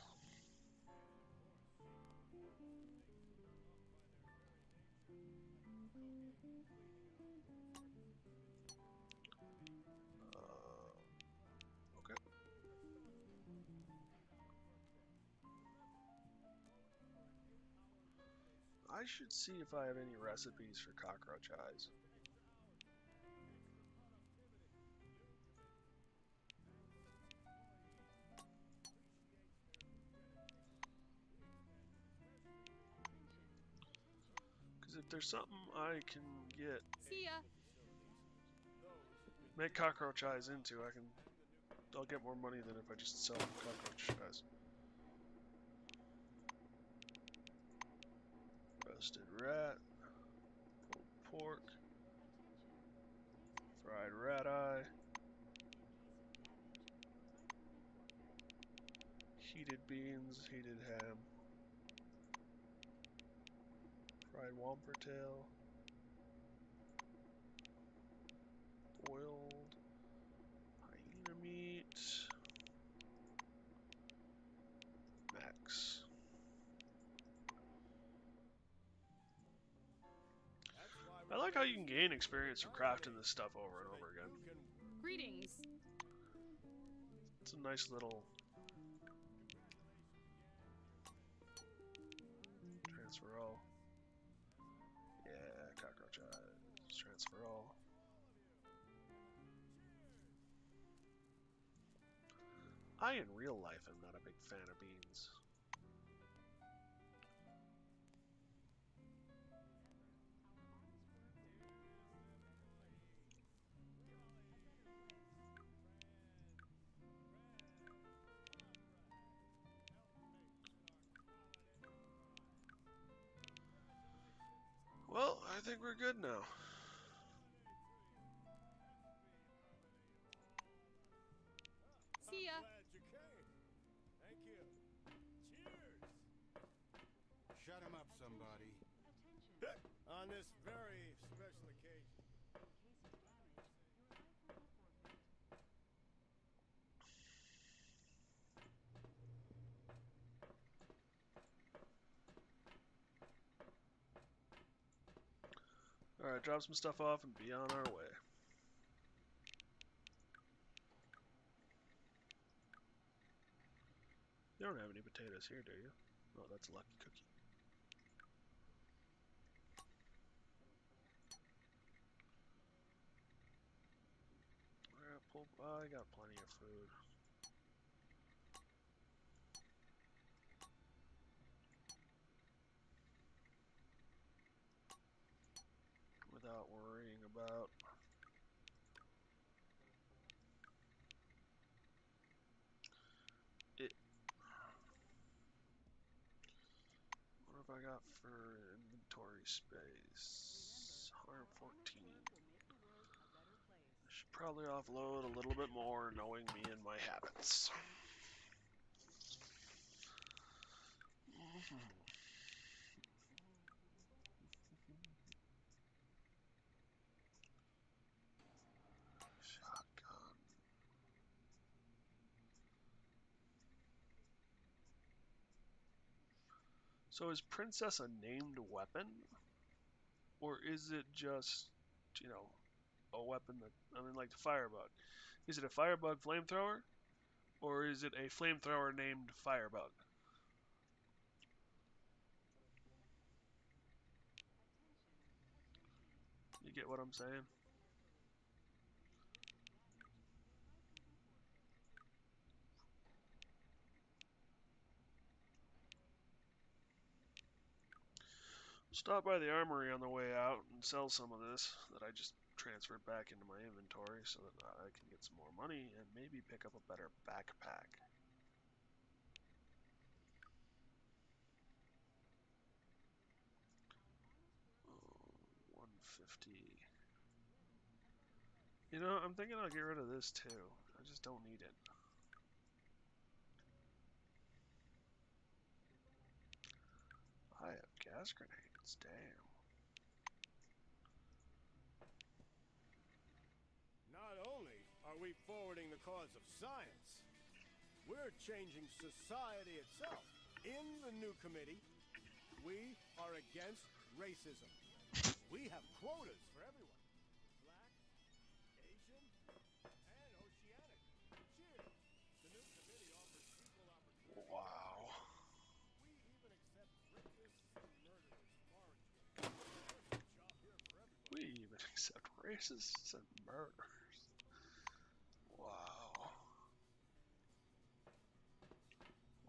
Okay. I should see if I have any recipes for cockroach eyes. Because if there's something I can get, See ya. make cockroach eyes into, I'll get more money than if I just sell cockroach eyes. Roasted rat, pulled pork, fried rat eye, heated beans, heated ham, fried wamper tail, boiled hyena meat, max. I like how you can gain experience from crafting this stuff over and over again. Greetings. It's a nice little transfer all. Yeah, cockroach eyes. Transfer all. I, in real life, am not a big fan of beans. Well, I think we're good now. See ya. Glad you came. Thank you. Cheers. Shut him up, somebody. On this very special occasion. Alright, drop some stuff off and be on our way. You don't have any potatoes here, do you? Oh, that's a lucky cookie. I got plenty of food. Without worrying about it. What have I got for inventory space? 114. I should probably offload a little bit more, knowing me and my habits. Shotgun. So is Princess a named weapon? Or is it just, you know, a weapon that, I mean, like the Firebug? Is it a Firebug flamethrower? Or is it a flamethrower named Firebug? get what I'm saying? Stop by the armory on the way out and sell some of this that I just transferred back into my inventory so that I can get some more money and maybe pick up a better backpack. Oh, 150. You know, I'm thinking I'll get rid of this too. I just don't need it. I have gas grenades, damn. Not only are we forwarding the cause of science, we're changing society itself. In the new committee, we are against racism. We have quotas for everyone. Black, Asian, and Oceanic. Cheers! The new committee offers equal opportunity. Wow. We even accept rapists and murderers far and away. There's a job here for everybody. We even accept racists and murderers. Wow.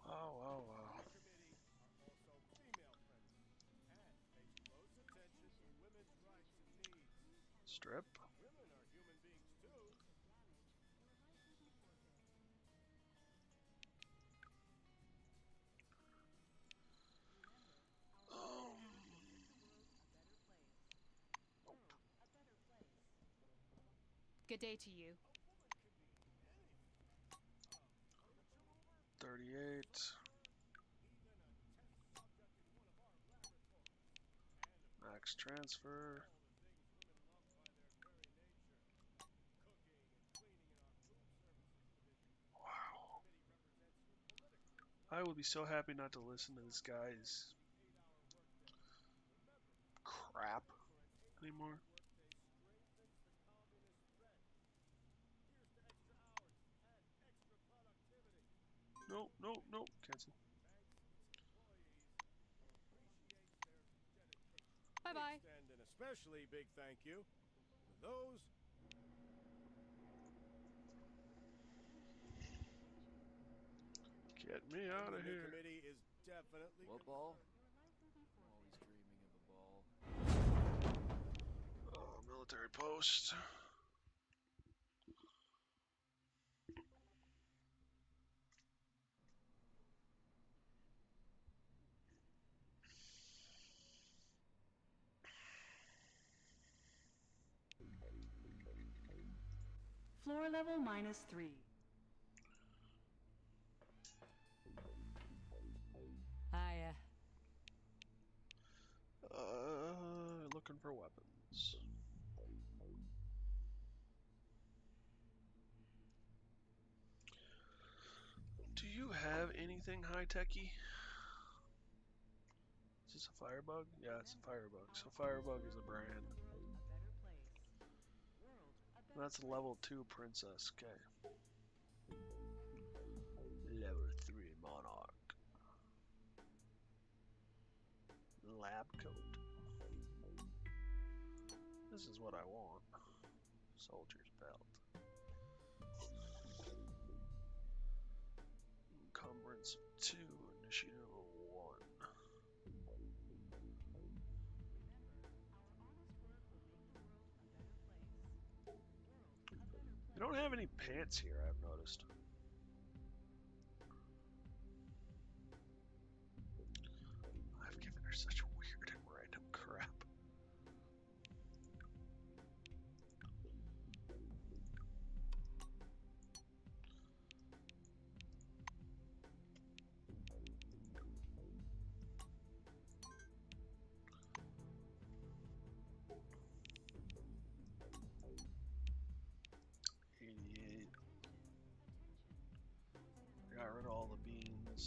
Wow, wow, wow. The committee are also female-friendly and pays close attention to women's rights and needs. Strip? Women are human beings too. Um. Good day to you. A woman could be anything. Furniture mover, 38. even a test subject in one of our laboratories. And of Max transfer. all the things women love by their very nature. Cooking and cleaning in our food services division. Wow. The committee represents you politically. I would be so happy not to listen to this guy's 8-hour workday. Remember, crap for an 8-hour anymore. workday strengthens the communist threat. Here's to extra hours and extra productivity. Nope, nope, nope. Cancel. Thanks its employees appreciates their dedication. Bye-bye. Extend an especially big thank you to those Get me out the of new here. committee is definitely What ball? Your life will be Always forfeit. dreaming of a ball. Oh, military post. Floor level -3. Hiya. Looking for weapons. Do you have anything high-techy? Is this a firebug? Yeah, it's a firebug. So firebug is a brand. A better place. World, a better That's a place. level 2 princess. Okay. Level 3 monarch. Lab coat. This is what I want. Soldier's belt. Encumbrance 2, initiative 1. They don't have any pants here, I've noticed. I've given her such weird and random crap. Got rid of all the beans.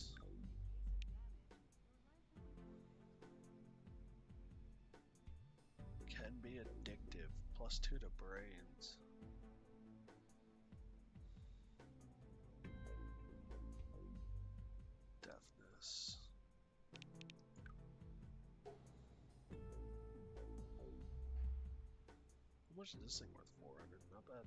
Can be addictive. +2 to brains. Deafness. much is this thing worth? 400. Not bad.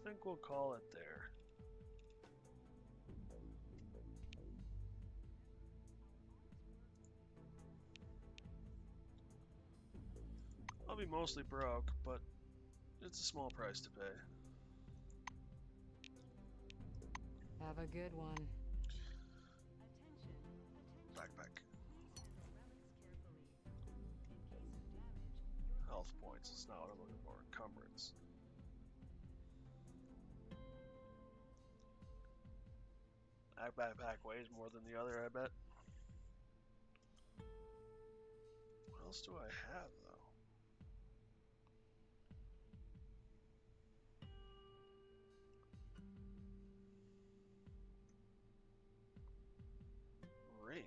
I think we'll call it there. I'll be mostly broke, but it's a small price to pay. Have a good one. Attention, attention. Backpack. Please handle relics carefully. In case of damage, your Health points. It's not what I'm looking for. Encumbrance. That backpack weighs more than the other, I bet. What else do I have, though? Ring.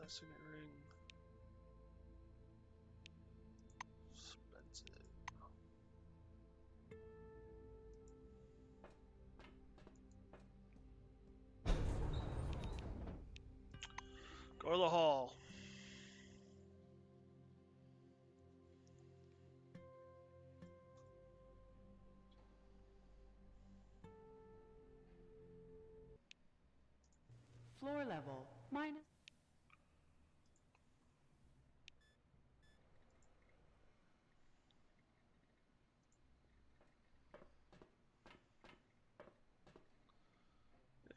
Last unit ring. Expensive. Go to the hall. floor level minus.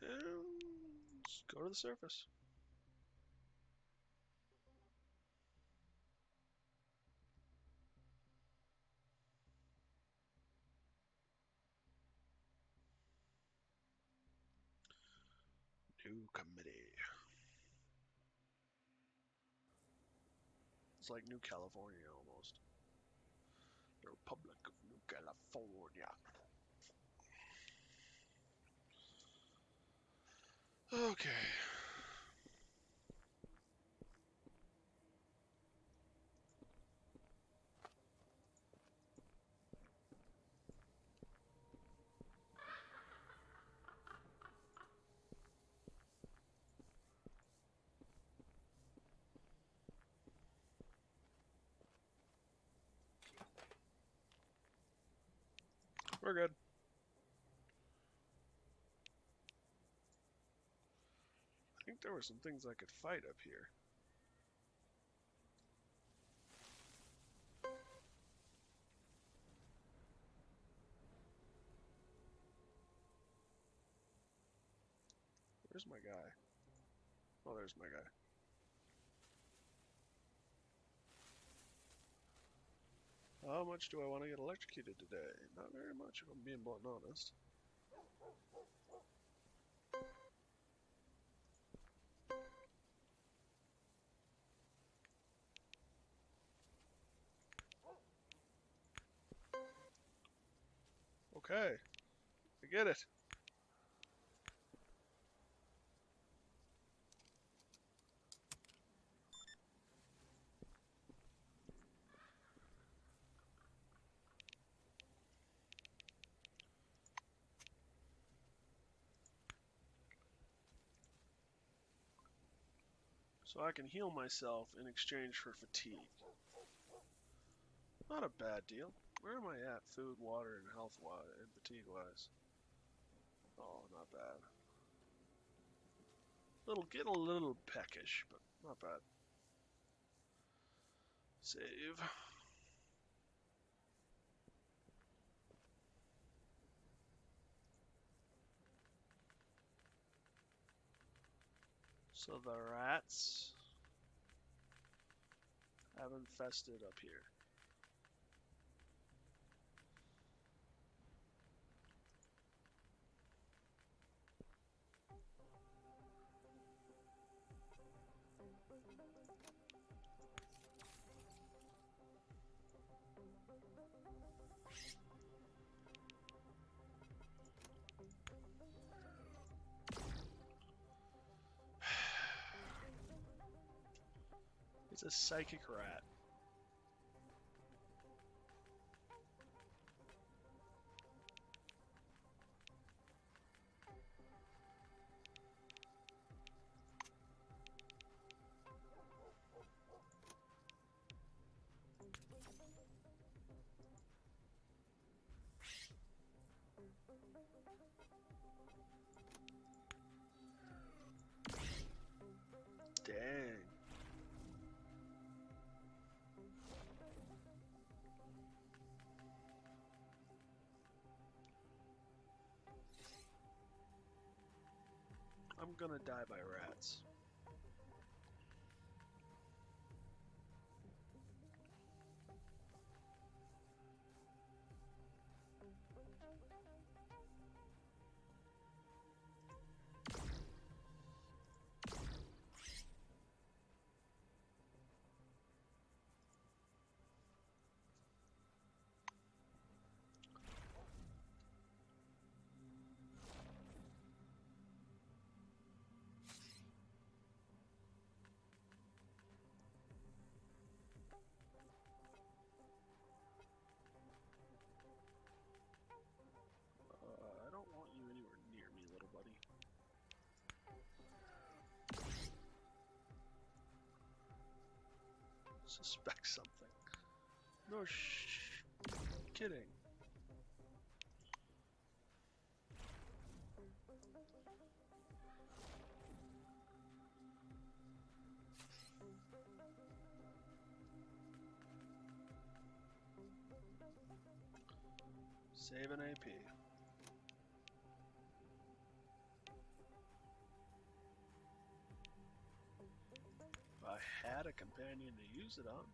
And just go to the surface. New committee. It's like New California almost. The Republic of New California. Okay. We're good. I think there were some things I could fight up here. Where's my guy? Oh, there's my guy. How much do I want to get electrocuted today? Not very much, if I'm being blunt and honest. Okay, I get it. So I can heal myself in exchange for fatigue. Not a bad deal. Where am I at? Food, water, and health wise, and fatigue wise. Oh, not bad. Getting a little peckish, but not bad. Save. So the rats have infested up here. It's a psychic rat. I'm gonna die by rats. I don't want you anywhere near me, little buddy. Suspect something. No kidding. Save an AP. If I had a companion to use it on.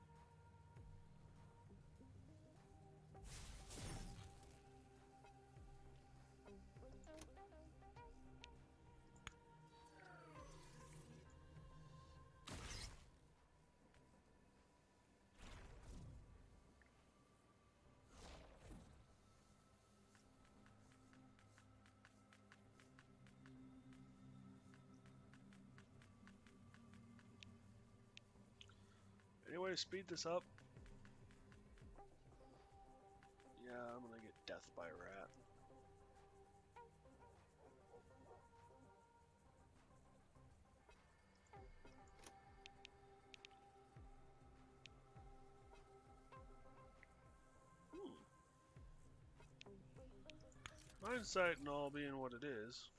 Any way to speed this up? Yeah, I'm gonna get death by rat. Hindsight and all being what it is.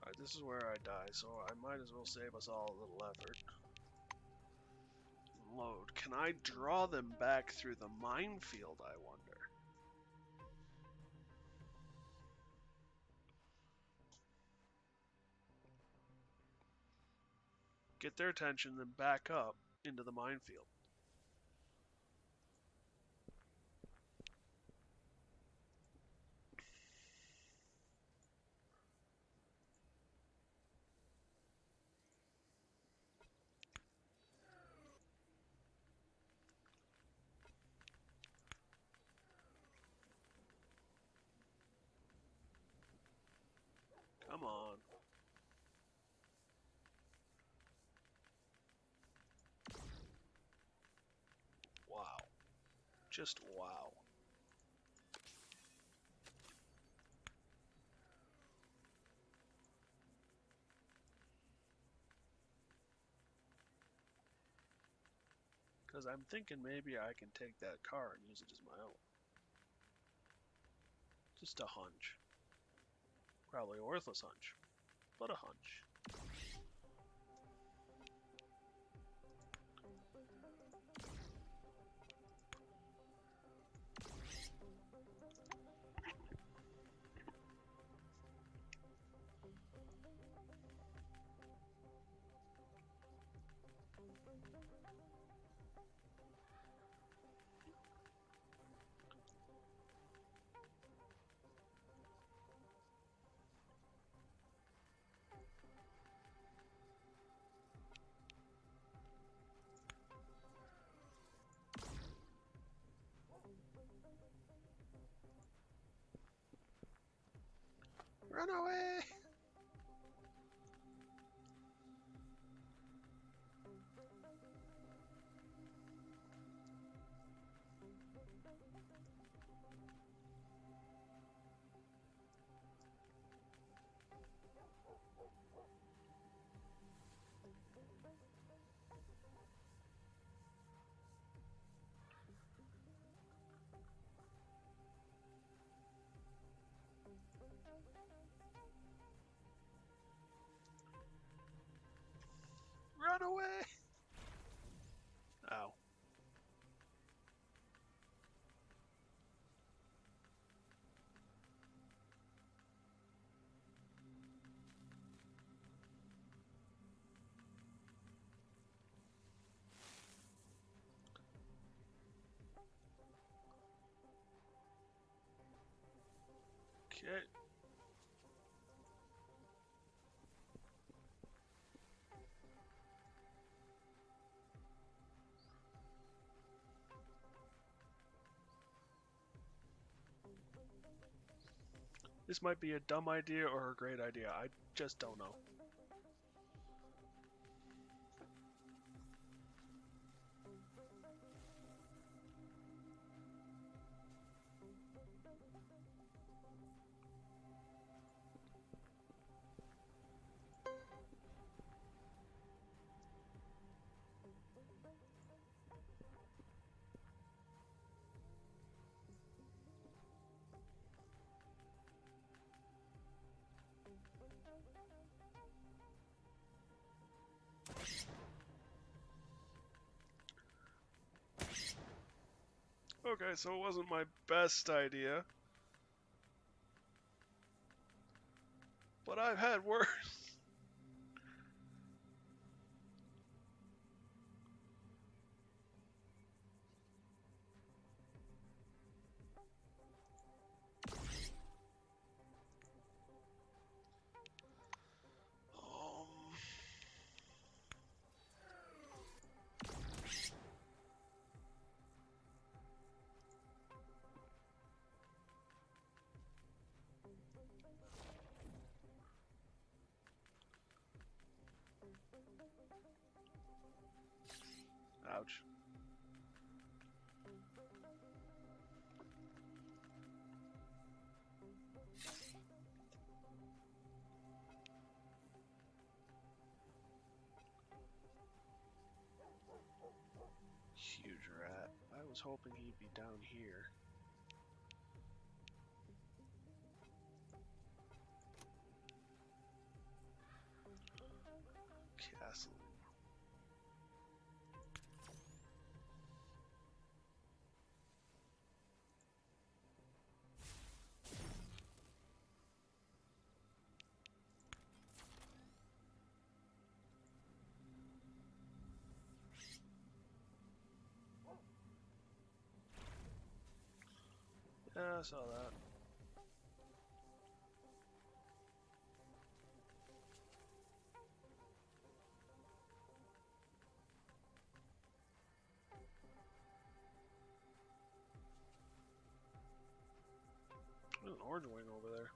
Alright, this is where I die, so I might as well save us all a little effort. Load. Can I draw them back through the minefield, I wonder? Get their attention, then back up into the minefield. Come on. Wow. Just wow. Because I'm thinking maybe I can take that car and use it as my own. Just a hunch. Probably a worthless hunch, but a hunch. Run away! Okay. This might be a dumb idea or a great idea. I just don't know. Okay, so it wasn't my best idea. But I've had worse. Ouch. Huge rat. I was hoping he'd be down here. Castle. Yeah, I saw that. There's an orange wing over there.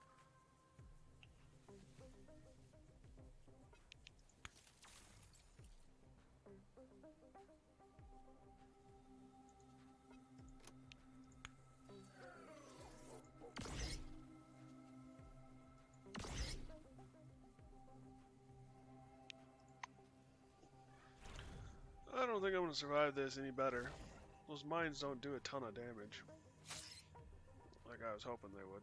I don't think I'm going to survive this any better. Those mines don't do a ton of damage. Like I was hoping they would.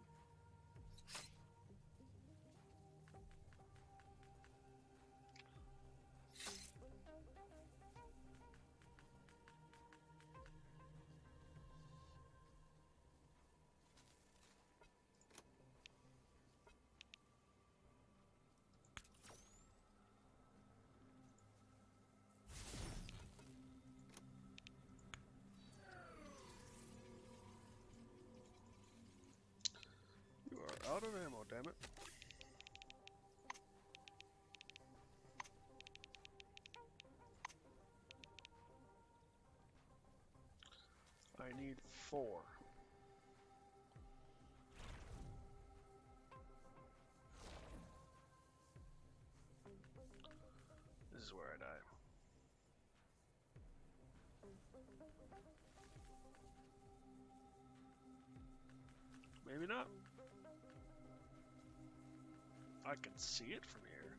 You are out of ammo, damn it. I need 4. This is where I die. Maybe not. I can see it from here.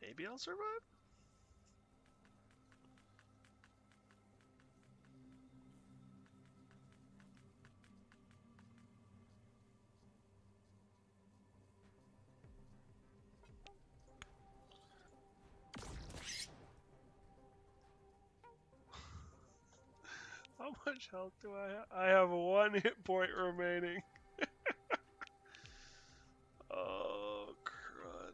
Maybe I'll survive? How much health do I have? I have 1 hit point remaining. Oh, crud.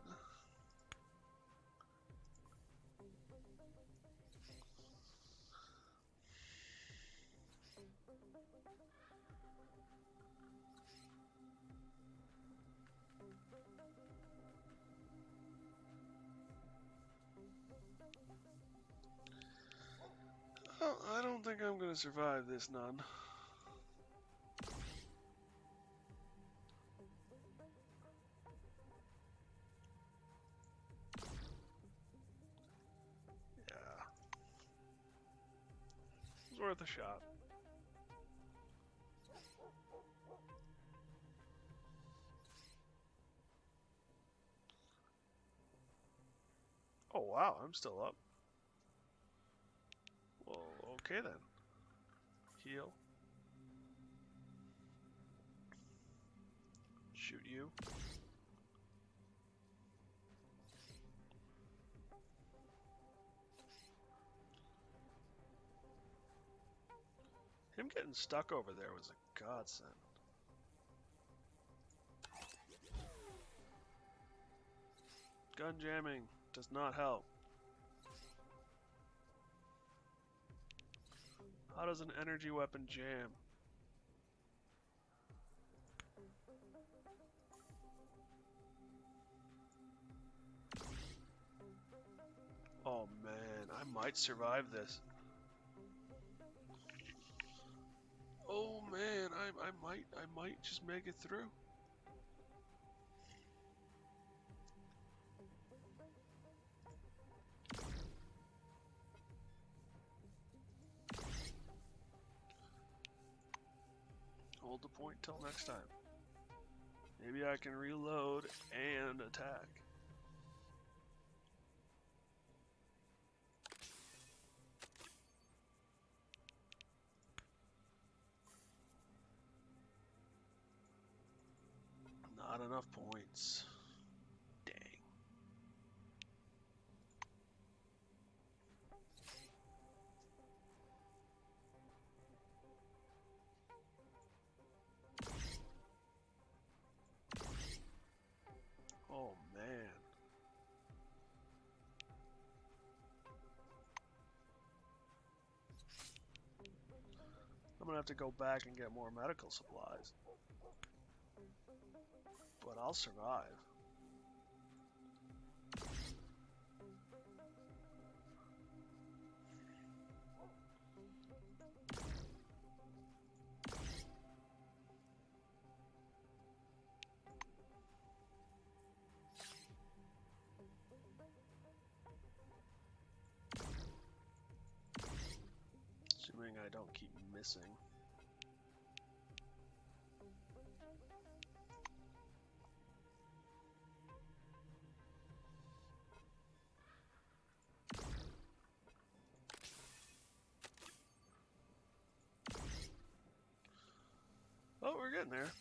Oh, I don't think I'm gonna survive this none. Yeah. It's worth a shot. Oh wow, I'm still up. Well, okay then. Heal. Shoot you. Him getting stuck over there was a godsend. Gun jamming does not help. How does an energy weapon jam? Oh man, I might survive this. Oh man, I might just make it through. Hold the point till next time. Maybe I can reload and attack. Not enough points. Dang. Oh man. I'm gonna have to go back and get more medical supplies. But I'll survive. Assuming I don't keep missing. Oh, we're getting there.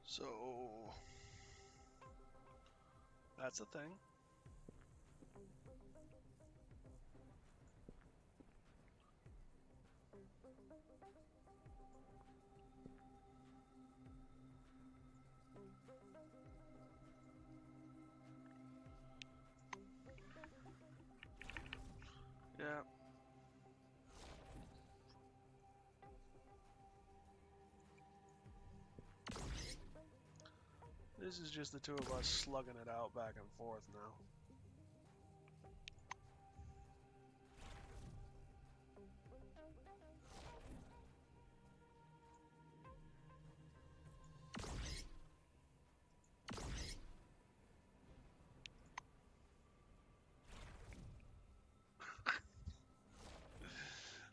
So that's a thing. Yeah. This is just the two of us slugging it out back and forth now.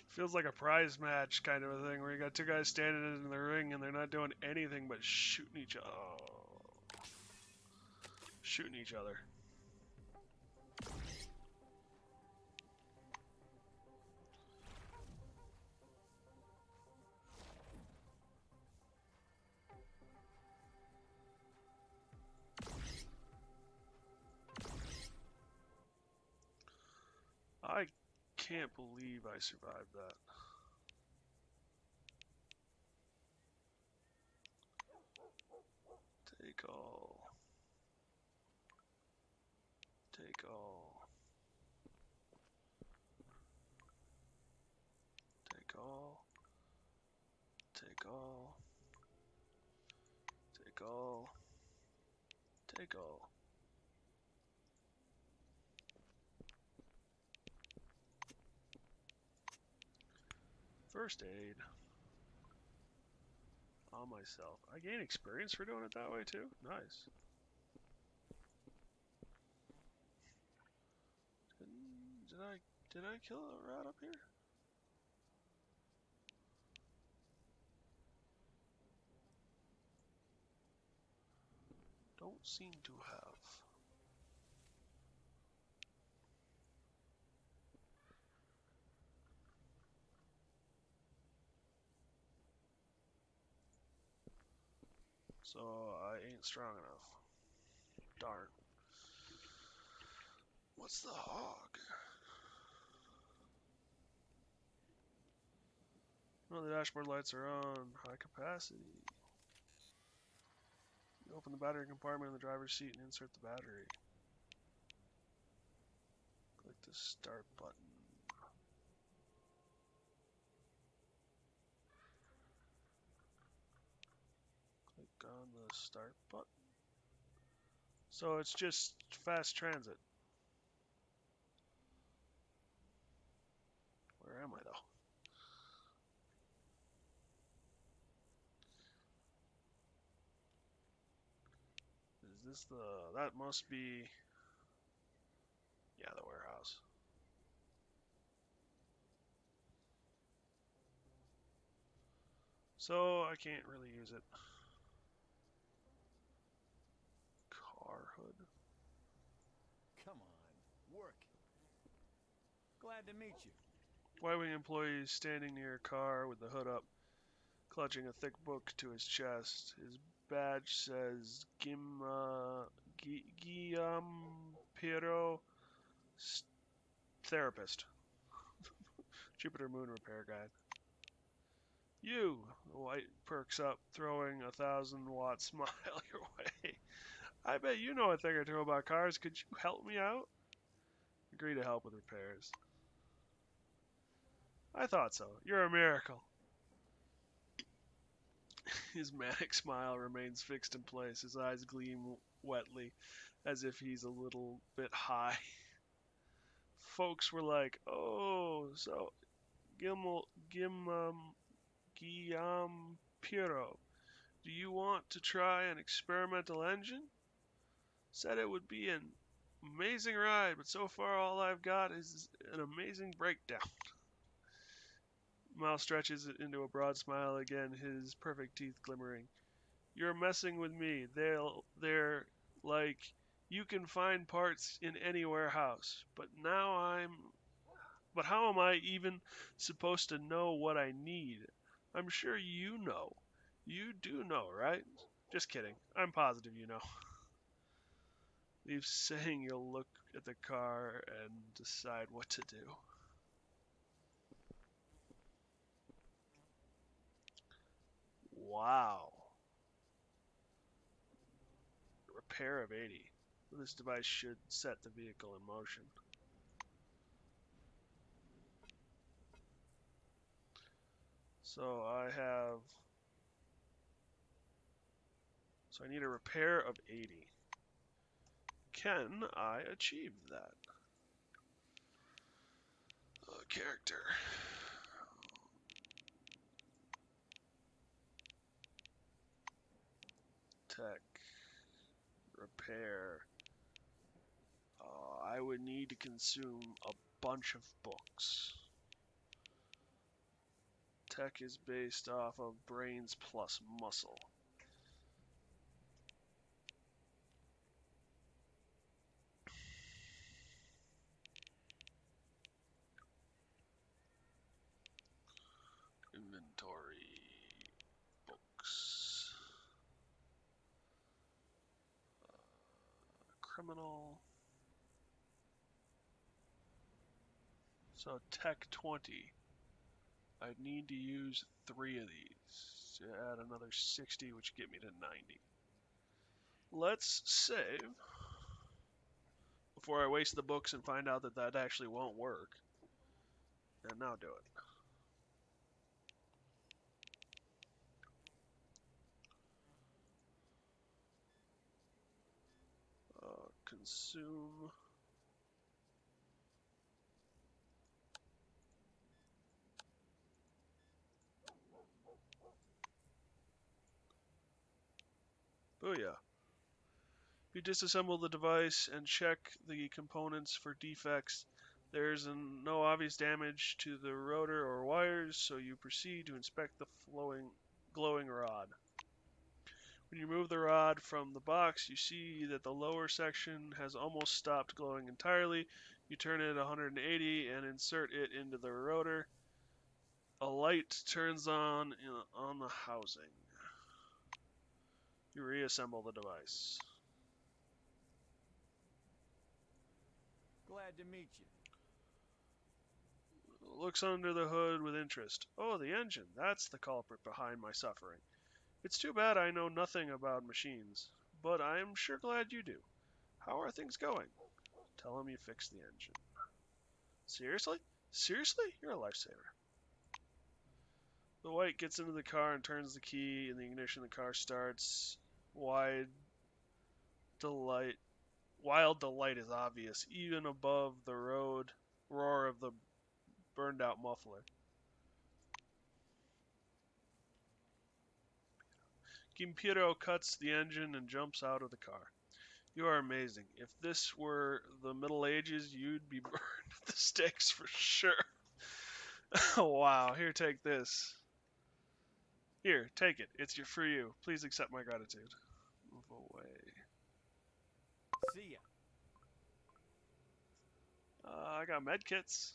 Feels like a prize match kind of a thing where you got two guys standing in the ring and they're not doing anything but shooting each other. Oh. Shooting each other. can't believe I survived that. Take all. Take all. Take all. Take all. Take all. Take all. First aid. On myself. I gain experience for doing it that way too? Nice. Did I kill a rat up here? Don't seem to have. So I ain't strong enough. Darn. What's the hog? No, the dashboard lights are on. High capacity. You open the battery compartment in the driver's seat and insert the battery. Click the start button. Click on the start button. So it's just fast transit. Where am I though? Is this the... that must be... yeah, the warehouse. So I can't really use it. Car hood. Come on, work. Glad to meet you. Y-wing employee standing near a car with the hood up, clutching a thick book to his chest. His badge says Guillaume Piero, therapist. Jupiter Moon repair guide. You, the white perks up, throwing 1,000-watt smile your way. I bet you know a thing or two about cars. Could you help me out? Agree to help with repairs. I thought so. You're a miracle. His manic smile remains fixed in place. His eyes gleam wetly, as if he's a little bit high. Folks were like, "Oh, so Guillaume Piero, do you want to try an experimental engine? Said it would be an amazing ride, but so far all I've got is an amazing breakdown." Miles stretches it into a broad smile again, his perfect teeth glimmering. You're messing with me. They're like, you can find parts in any warehouse. But how am I even supposed to know what I need? I'm sure you know. You do know, right? Just kidding. I'm positive you know. Leave saying you'll look at the car and decide what to do. Wow. Repair of 80. This device should set the vehicle in motion. So I need a repair of 80. Can I achieve that? Character. Tech. Repair. I would need to consume a bunch of books. Tech is based off of brains plus muscle. Inventory. Books. Criminal. So Tech 20. I need to use 3 of these to add another 60, which get me to 90. Let's save before I waste the books and find out that that actually won't work. And now do it. Consume. Booyah. If you disassemble the device and check the components for defects, there's no obvious damage to the rotor or wires, so you proceed to inspect the glowing rod. When you remove the rod from the box, you see that the lower section has almost stopped glowing entirely. You turn it 180 and insert it into the rotor. A light turns on the housing. You reassemble the device. Glad to meet you. Looks under the hood with interest. Oh, the engine. That's the culprit behind my suffering. It's too bad I know nothing about machines, but I'm sure glad you do. How are things going? Tell him you fixed the engine. Seriously? Seriously? You're a lifesaver. The white gets into the car and turns the key in the ignition. The car starts. Wild delight is obvious, even above the roar of the burned out muffler. Gimpiro cuts the engine and jumps out of the car. You are amazing. If this were the Middle Ages, you'd be burned at the stakes for sure. Wow, here, take this. Here, take it. It's for you. Please accept my gratitude. Move away. See ya. I got medkits.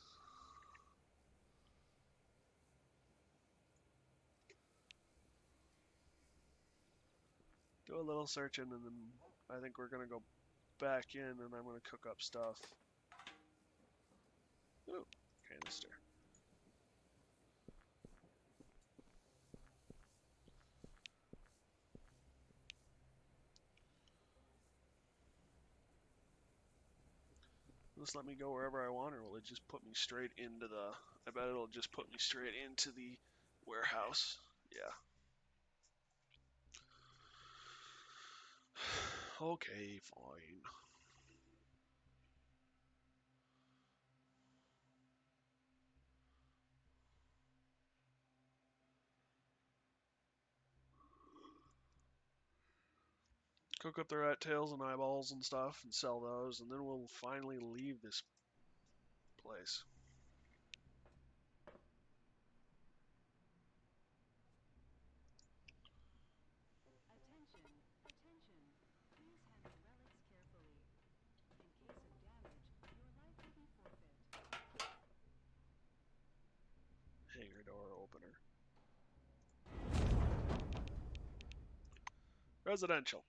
Do a little searching, and then I think we're gonna go back in, and I'm gonna cook up stuff. Ooh, canister. Just let me go wherever I want, or will it just put me straight into the... I bet it'll just put me straight into the warehouse. Yeah. Okay, fine. Cook up the rat tails and eyeballs and stuff and sell those, and then we'll finally leave this place. Attention, attention. Please handle relics carefully. In case of damage, your life will be forfeit. Hangar door opener. Residential.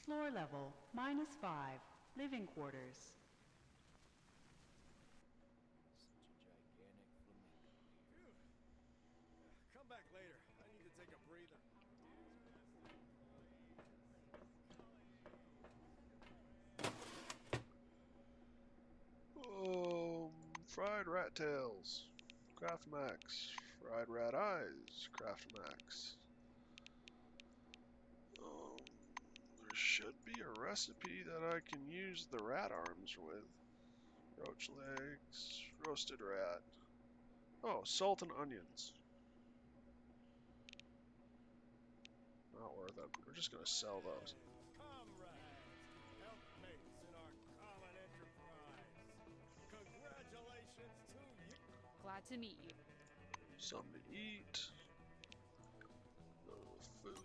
Floor level, -5. Living quarters. Such a gigantic flamingo here. Come back later. I need to take a breather. Fried rat tails. Craft Max. Fried rat eyes. Craft Max. There should be a recipe that I can use the rat arms with. Roach legs. Roasted rat. Oh, salt and onions. Not worth it. We're just gonna sell those. Comrades, helpmates in our common enterprise. Congratulations to you. Glad to meet you. Something to eat. Food.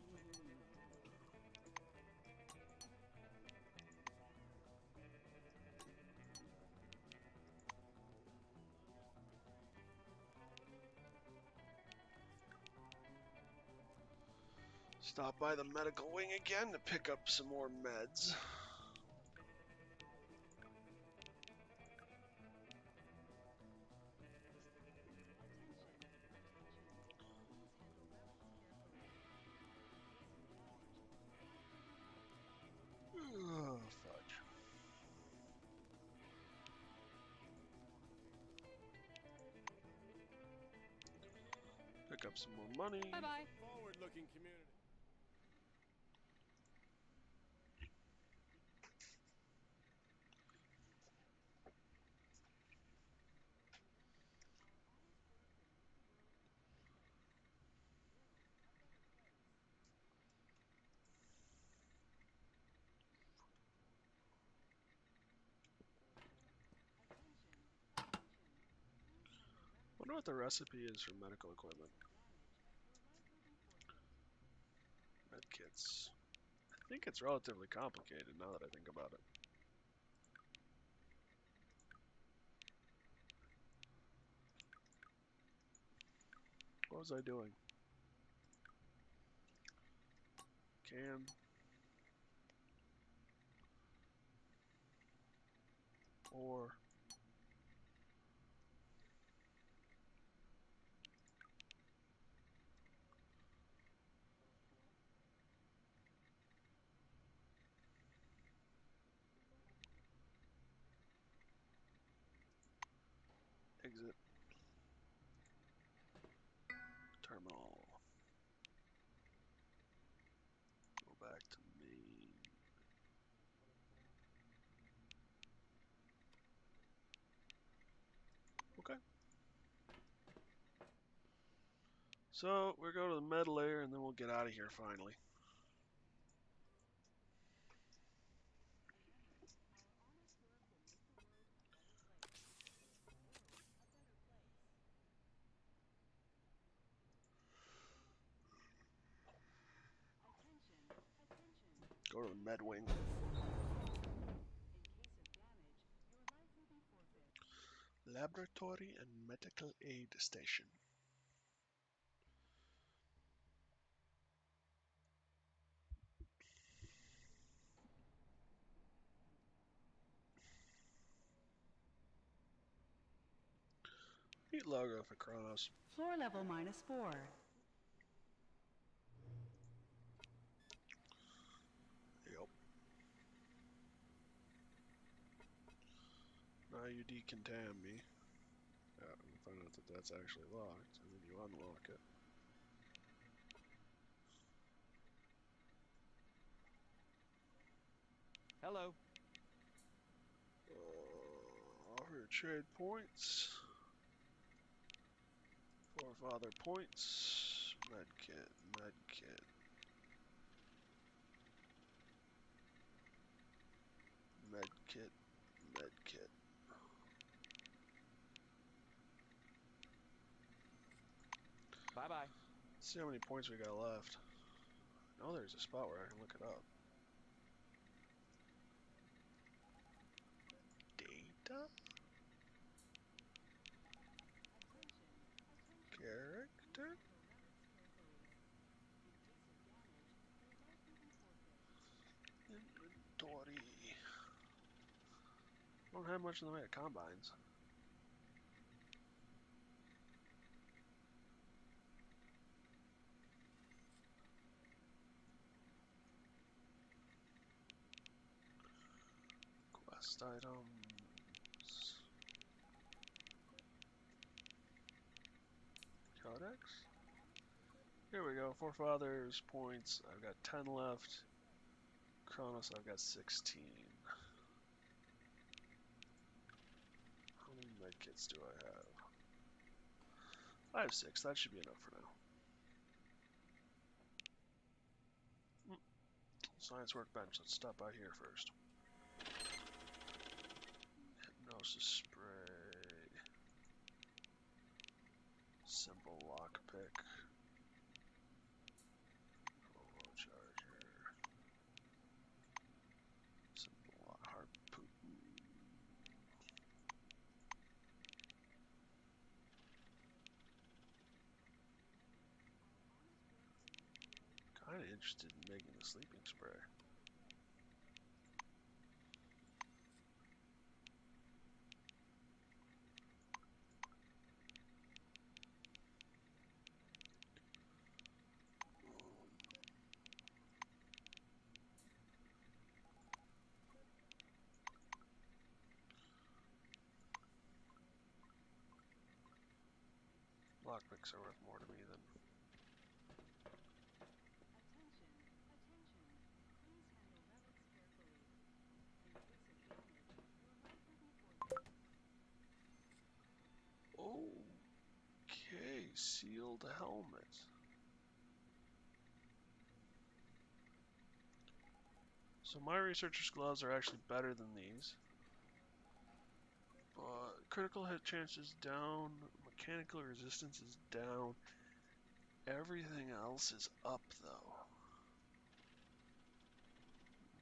Stop by the medical wing again to pick up some more meds. Oh, fudge. Pick up some more money. Bye-bye. Forward-looking community. Wonder what the recipe is for medical equipment. Med kits. I think it's relatively complicated now that I think about it. What was I doing? Can. Or. Exit. Terminal. Go back to main. Okay. So we'll go to the med layer and then we'll get out of here finally. Go to the med wing. Laboratory and medical aid station. Neat logo for Kronos. Floor level -4. Yep. Now you decontam me. Yeah, and find out that that's actually locked, and then you unlock it. Hello. Offer trade points. Forefather points. Medkit, medkit. Medkit, medkit. Bye-bye. Let's see how many points we got left. I know there's a spot where I can look it up. Data? Character? Inventory. Don't have much in the way of combines. Quest items. Codex? Here we go. Forefathers points. I've got 10 left. Kronos, I've got 16. How many medkits do I have? I have 6. That should be enough for now. Science workbench. Let's stop by here first. Hypnosis spray. Simple lockpick. Holo charger. Simple lock harpoon. kind of interested in making the sleeping spray. Lockpicks are worth more to me than... Attention, attention. Please handle relics carefully. In case of damage, your life will be forfeit. Okay, sealed helmet. So my researcher's gloves are actually better than these. But critical hit chance is down, mechanical resistance is down. Everything else is up though.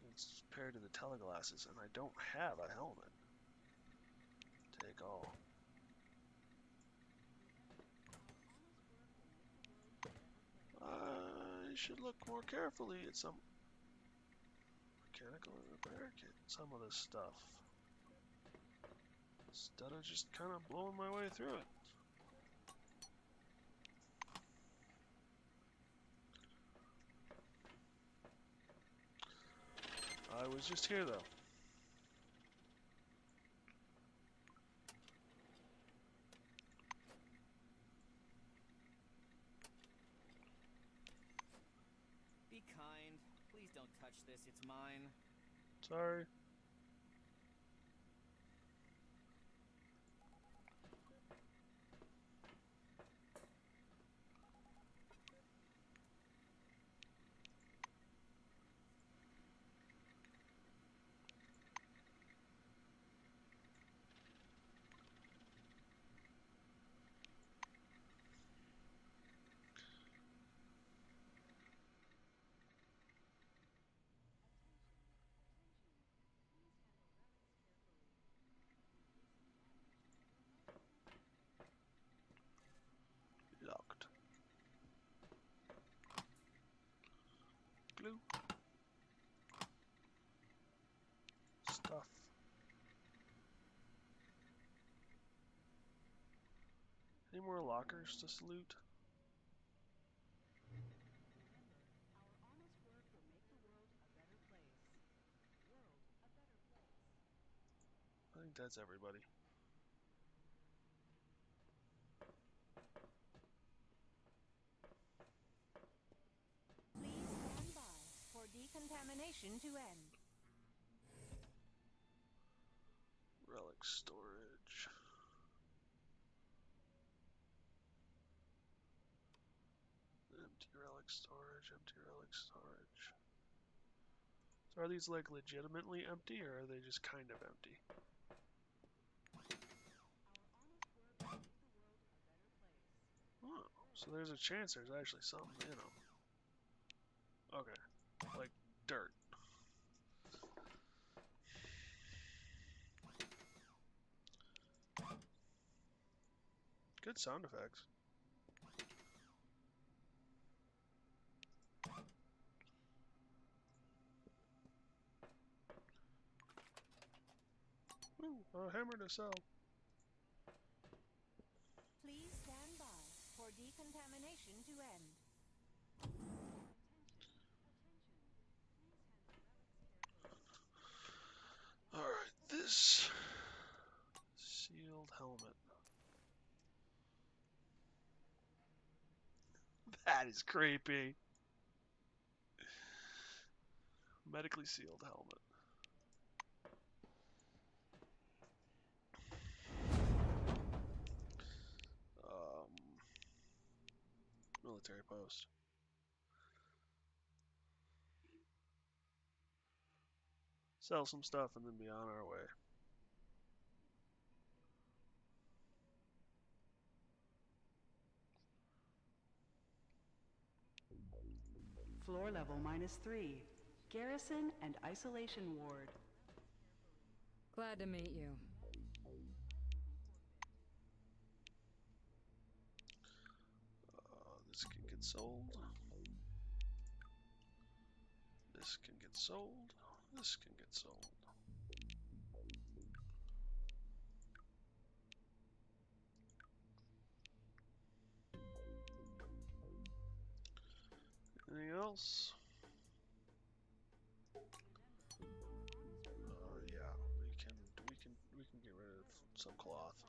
It's paired to the teleglasses, and I don't have a helmet. Take all. I should look more carefully at some mechanical and repair kit, some of this stuff, instead of just kind of blowing my way through it. I was just here though. Be kind. Please don't touch this. It's mine. Sorry. Locked. Glue. Stuff. Any more lockers to salute? Our honest work will make the world a better place. World a better place. I think that's everybody. Please stand by for decontamination to end. Relic storage. Empty relic storage, empty relic storage. So are these like legitimately empty, or are they just kind of empty? Oh, so there's a chance there's actually something in them. Okay, like dirt. Good sound effects. Ooh, a hammer to sell. Please stand by for decontamination to end. Alright, this sealed helmet. That is creepy. Medically sealed helmet. Military post. Sell some stuff and then be on our way. Floor level -3. Garrison and isolation ward. Glad to meet you. This can get sold. This can get sold. This can get sold. Anything else? Yeah, we can get rid of some cloth.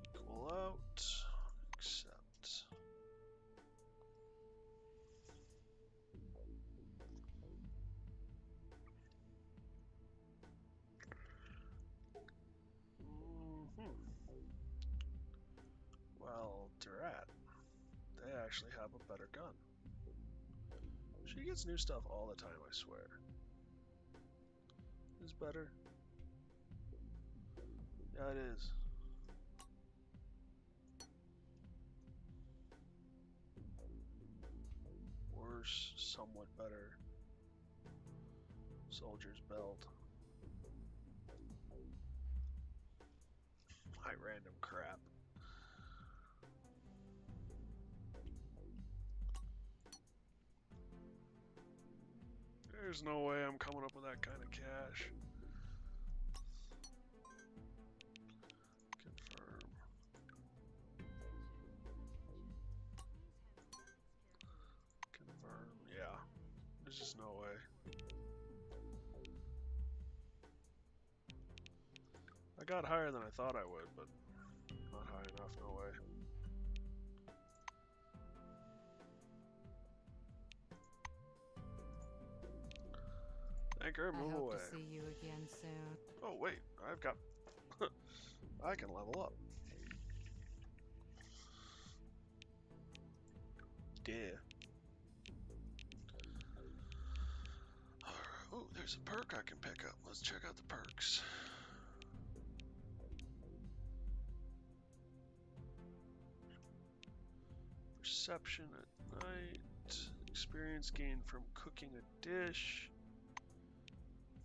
Equal out. Accept. Well, Durat, they actually have a better gun. She gets new stuff all the time, I swear. Is better? Yeah, it is. Worse, somewhat better. Soldier's belt. High random crap. There's no way I'm coming up with that kind of cash. Confirm. Confirm. Yeah. There's just no way. I got higher than I thought I would, but not high enough, no way. Anchor, move I hope away. to see you again soon. Oh wait, I've got I can level up. Yeah. Oh, there's a perk I can pick up. Let's check out the perks. Perception at night. Experience gained from cooking a dish.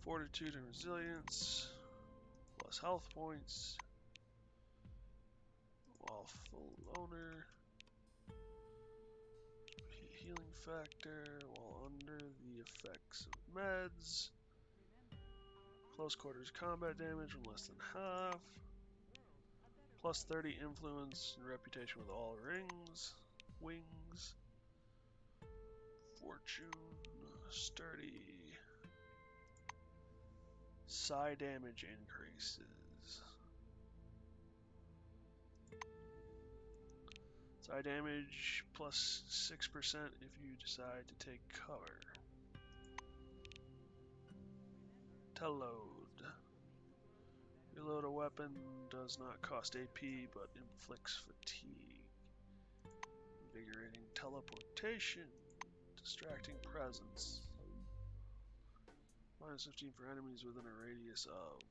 Fortitude and resilience. Plus health points. While full owner. Healing factor while under the effects of meds. Close quarters combat damage when less than half. Plus 30 influence and reputation with all wings. Fortune, sturdy. Psi damage increases. Psi damage plus 6% if you decide to take cover. Reload. Reload a weapon does not cost AP but inflicts fatigue. Invigorating teleportation. Distracting presence. Minus 15 for enemies within a radius of.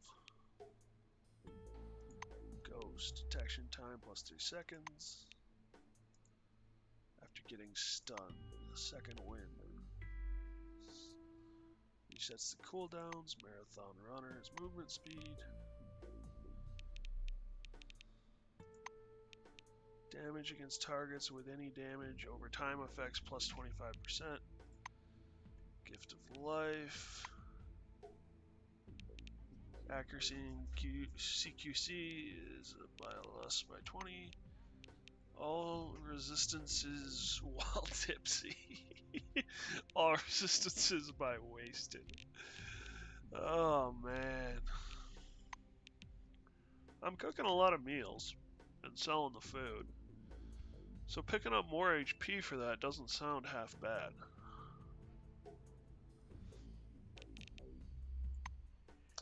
Ghost. Detection time plus 3 seconds. After getting stunned. Second wind. Resets the cooldowns. Marathon runner's movement speed. Damage against targets with any damage over time effects plus 25%. Gift of life. Accuracy in CQC is by less by 20. All resistances while tipsy. All resistances by wasted. Oh man. I'm cooking a lot of meals and selling the food. So picking up more HP for that doesn't sound half bad.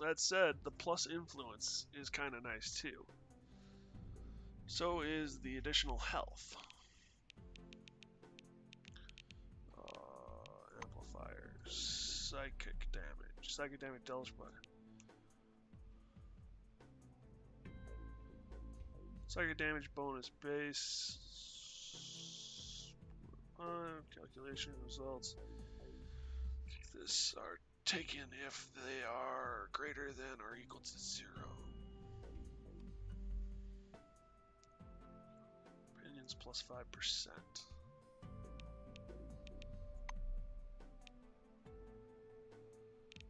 That said, the plus influence is kind of nice too. So is the additional health. Amplifier. Psychic damage. Psychic damage dealt by. Psychic damage bonus base. Calculation results. This are taken if they are greater than or equal to 0. Experience plus 5%.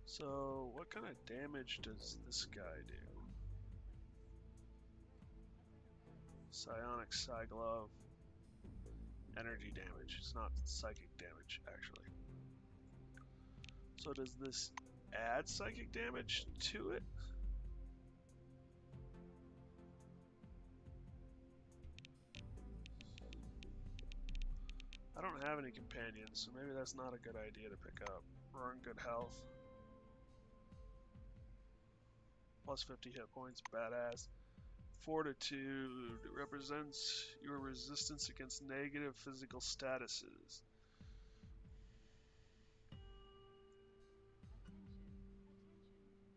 So, what kind of damage does this guy do? Psionic Psy Glove. Energy damage. It's not psychic damage, actually. So, does this add psychic damage to it? I don't have any companions, so maybe that's not a good idea to pick up. We're in good health. Plus 50 hit points, badass. Fortitude represents your resistance against negative physical statuses.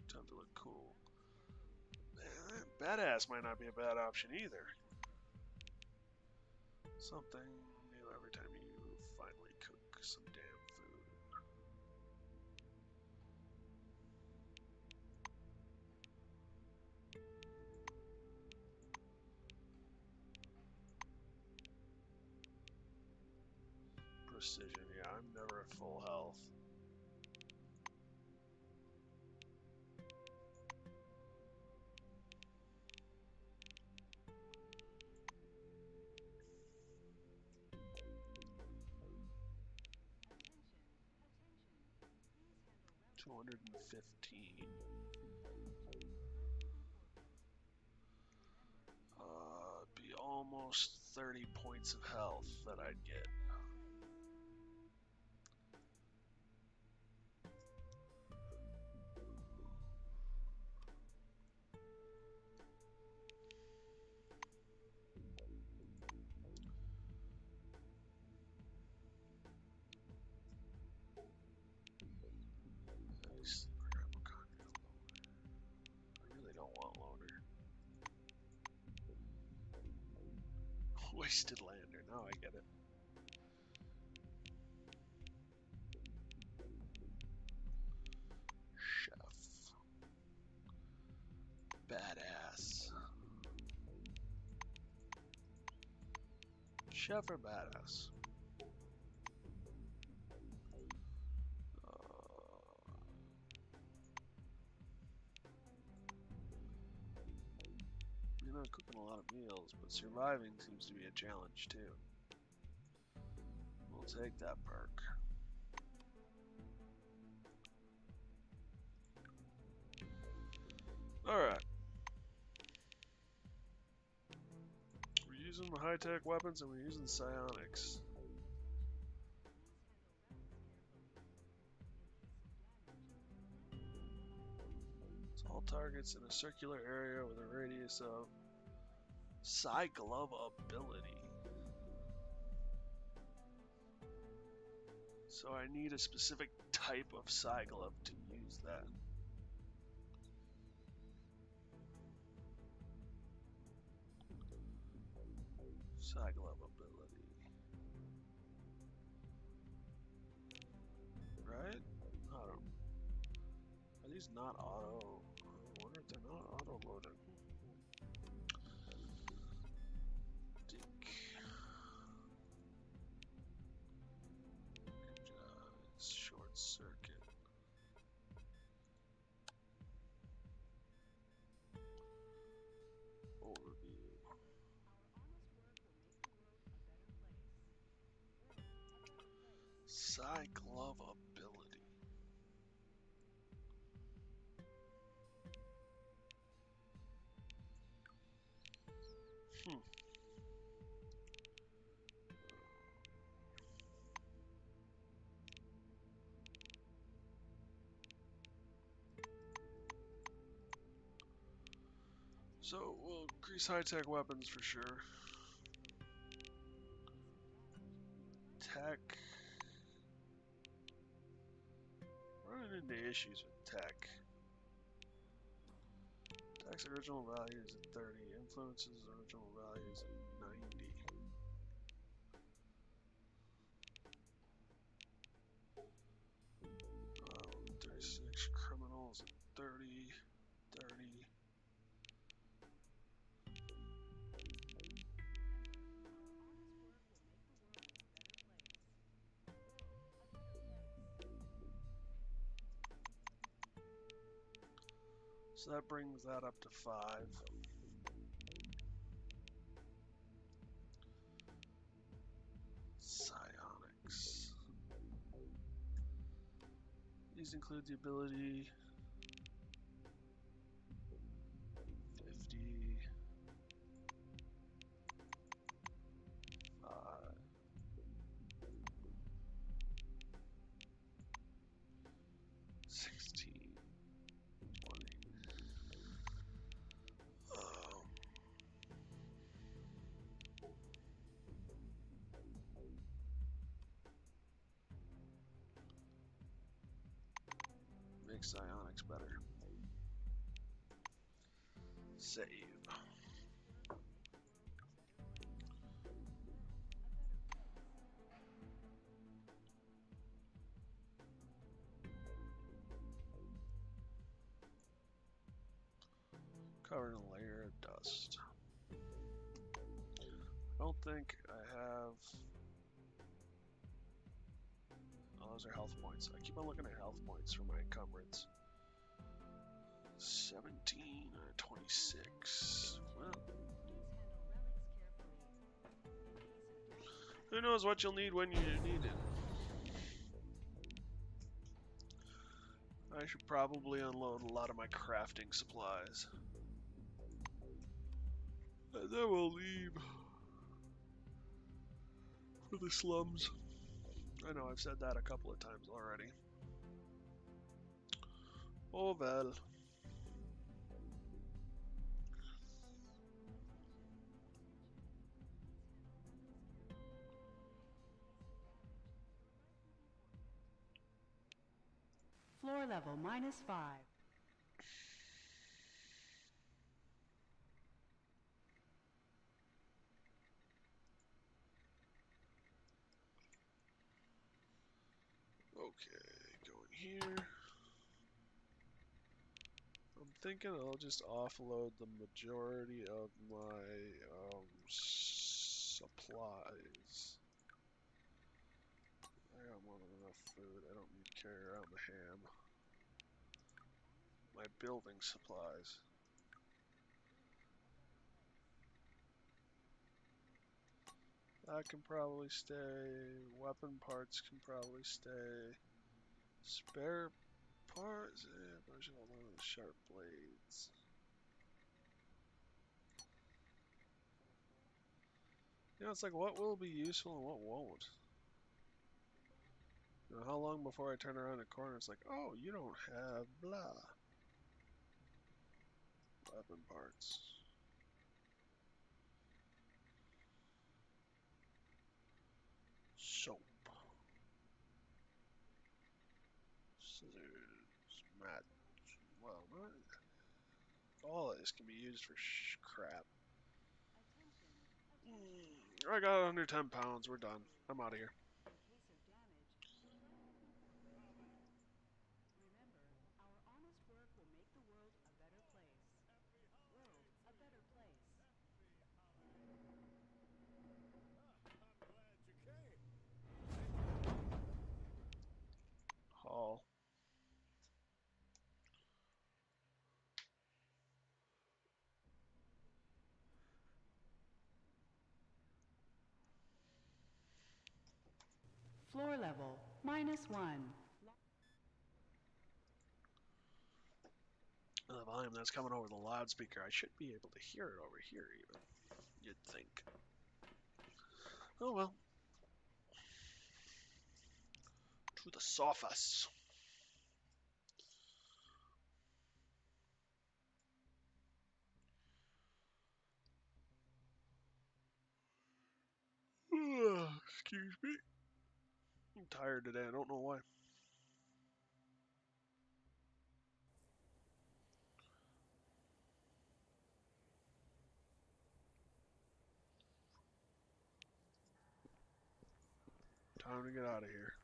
Time to look cool. Badass might not be a bad option either. Something new every time you finally cook some damn food. Precision, yeah, I'm never at full health. Attention, attention. Please handle relics carefully. 215. Be almost 30 points of health that I'd get. Nice. I really don't want loaner. Wasted lander. Now I get it. Chef. Badass. Chef or badass? You're not cooking a lot of meals, but surviving seems to be a challenge too. We'll take that perk. Alright. We're using the high-tech weapons and we're using psionics. It's all targets in a circular area with a radius of Psi Glove ability. So I need a specific type of Psi Glove to use that. Psi Glove ability. Right? I don't. Are these not auto? I wonder if they're not auto loaded. Short circuit. Overview. Psi Glove ability. So we'll increase high-tech weapons for sure. Tech. Running into issues with tech. Tech's original value is at 30. Influence's original value is at 90. 36. Criminals at 30. 30. So that brings that up to 5. Psionics. These include the ability 50, 16, 20. Make psionics better. Save. Covered in a layer of dust. I don't think I have. Oh, those are health points. I keep on looking at health points for my encumbrance. 17 or 26. Well, who knows what you'll need when you need it. I should probably unload a lot of my crafting supplies. And then we'll leave for the slums. I know I've said that a couple of times already. Oh well. Floor level -5. Okay, going here. I'm thinking I'll just offload the majority of my supplies. I got more than enough food. I don't need to carry around the ham. My building supplies. That can probably stay. Weapon parts can probably stay. Spare parts. Version of one of the sharp blades. You know, it's like what will be useful and what won't. You know, how long before I turn around a corner, it's like, oh, you don't have blah. Weapon parts. Soap. Scissors. Mat. Well, all of this can be used for crap. I got under 10 pounds. We're done. I'm out of here. In case of damage, your life will be forfeit. Remember, our honest work will make the world a better place. World a better place. I'm glad you came. Haul. Floor level -1. The volume that's coming over the loudspeaker, I should be able to hear it over here even. You'd think. Oh well. To the surface. Excuse me. I'm tired today. I don't know why. Time to get out of here.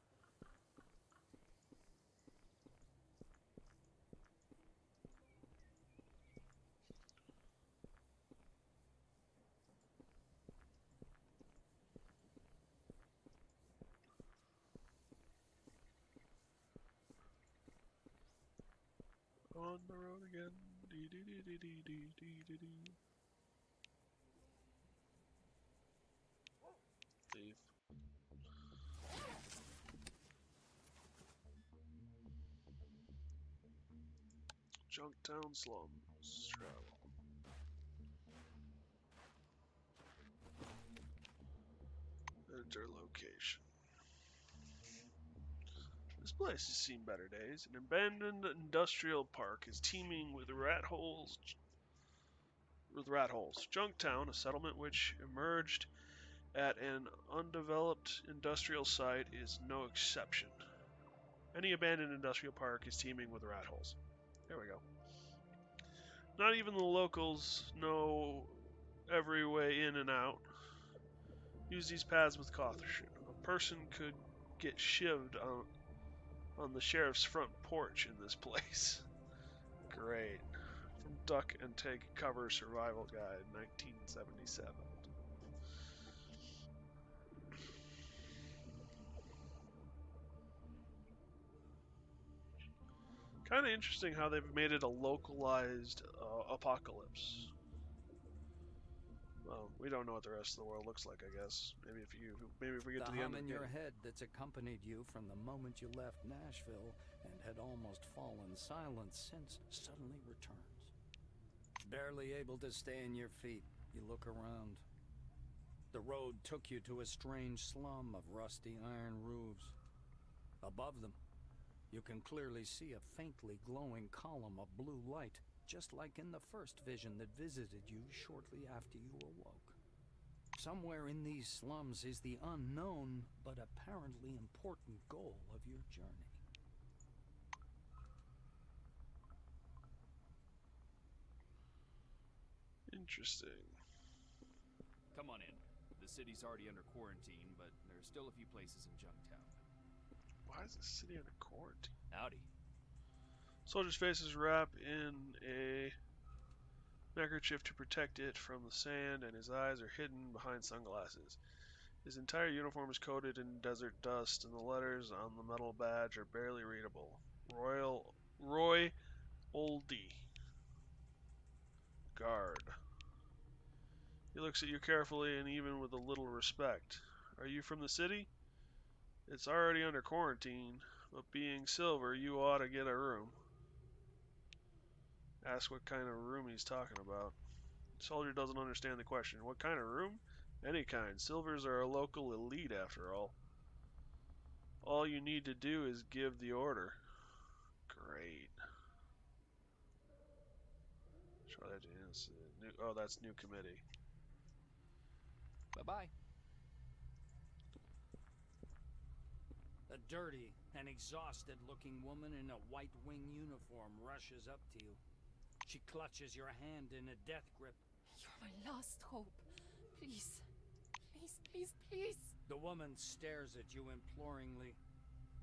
On the road again. Thief. Junktown slums. Travel. Enter location. This place has seen better days. An abandoned industrial park is teeming with rat holes. Junktown, a settlement which emerged at an undeveloped industrial site, is no exception. Any abandoned industrial park is teeming with rat holes. There we go. Not even the locals know every way in and out. Use these paths with caution. A person could get shivved on the sheriff's front porch in this place. Great. From Duck and Take Cover Survival Guide, 1977. Kind of interesting how they've made it a localized apocalypse. Well, we don't know what the rest of the world looks like, I guess. Maybe if we get The to the end hum of in the your game. head that's accompanied you from the moment you left Nashville and had almost fallen silent since suddenly returns. Barely able to stay on your feet, you look around. The road took you to a strange slum of rusty iron roofs. Above them, you can clearly see a faintly glowing column of blue light, just like in the first vision that visited you shortly after you awoke. Somewhere in these slums is the unknown, but apparently important goal of your journey. Interesting. Come on in. The city's already under quarantine, but there are still a few places in Junktown. Why is the city under quarantine? Howdy. Soldier's face is wrapped in a neckerchief to protect it from the sand, and his eyes are hidden behind sunglasses. His entire uniform is coated in desert dust, and the letters on the metal badge are barely readable. Roy Oldie. Guard. He looks at you carefully and even with a little respect. Are you from the city? It's already under quarantine, but being silver, you ought to get a room. Ask what kind of room he's talking about. The soldier doesn't understand the question. What kind of room? Any kind. Silvers are a local elite, after all. All you need to do is give the order. Great. Try that new. Oh, that's new committee. Bye-bye. A dirty and exhausted-looking woman in a white wing uniform rushes up to you. She clutches your hand in a death grip. You're my last hope. Please. Please, please, please. The woman stares at you imploringly.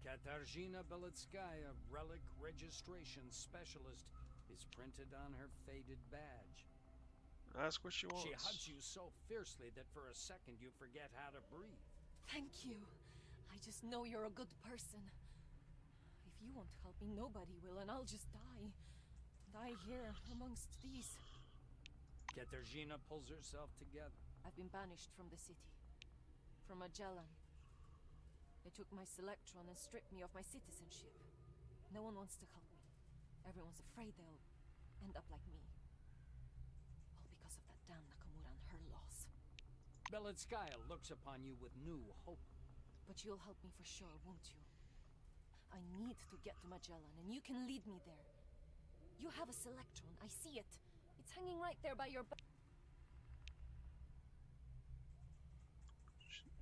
Katarzyna Belitskaya, relic registration specialist, is printed on her faded badge. Ask what she wants. She hugs you so fiercely that for a second you forget how to breathe. Thank you. I just know you're a good person. If you won't help me, nobody will, and I'll just die. Die here, amongst these. Katarzyna pulls herself together. I've been banished from the city. From Magellan. They took my selectron and stripped me of my citizenship. No one wants to help me. Everyone's afraid they'll end up like me. All because of that damn Nakamura and her laws. Belitskaya looks upon you with new hope. But you'll help me for sure, won't you? I need to get to Magellan, and you can lead me there. You have a selectron, I see it. It's hanging right there by your back.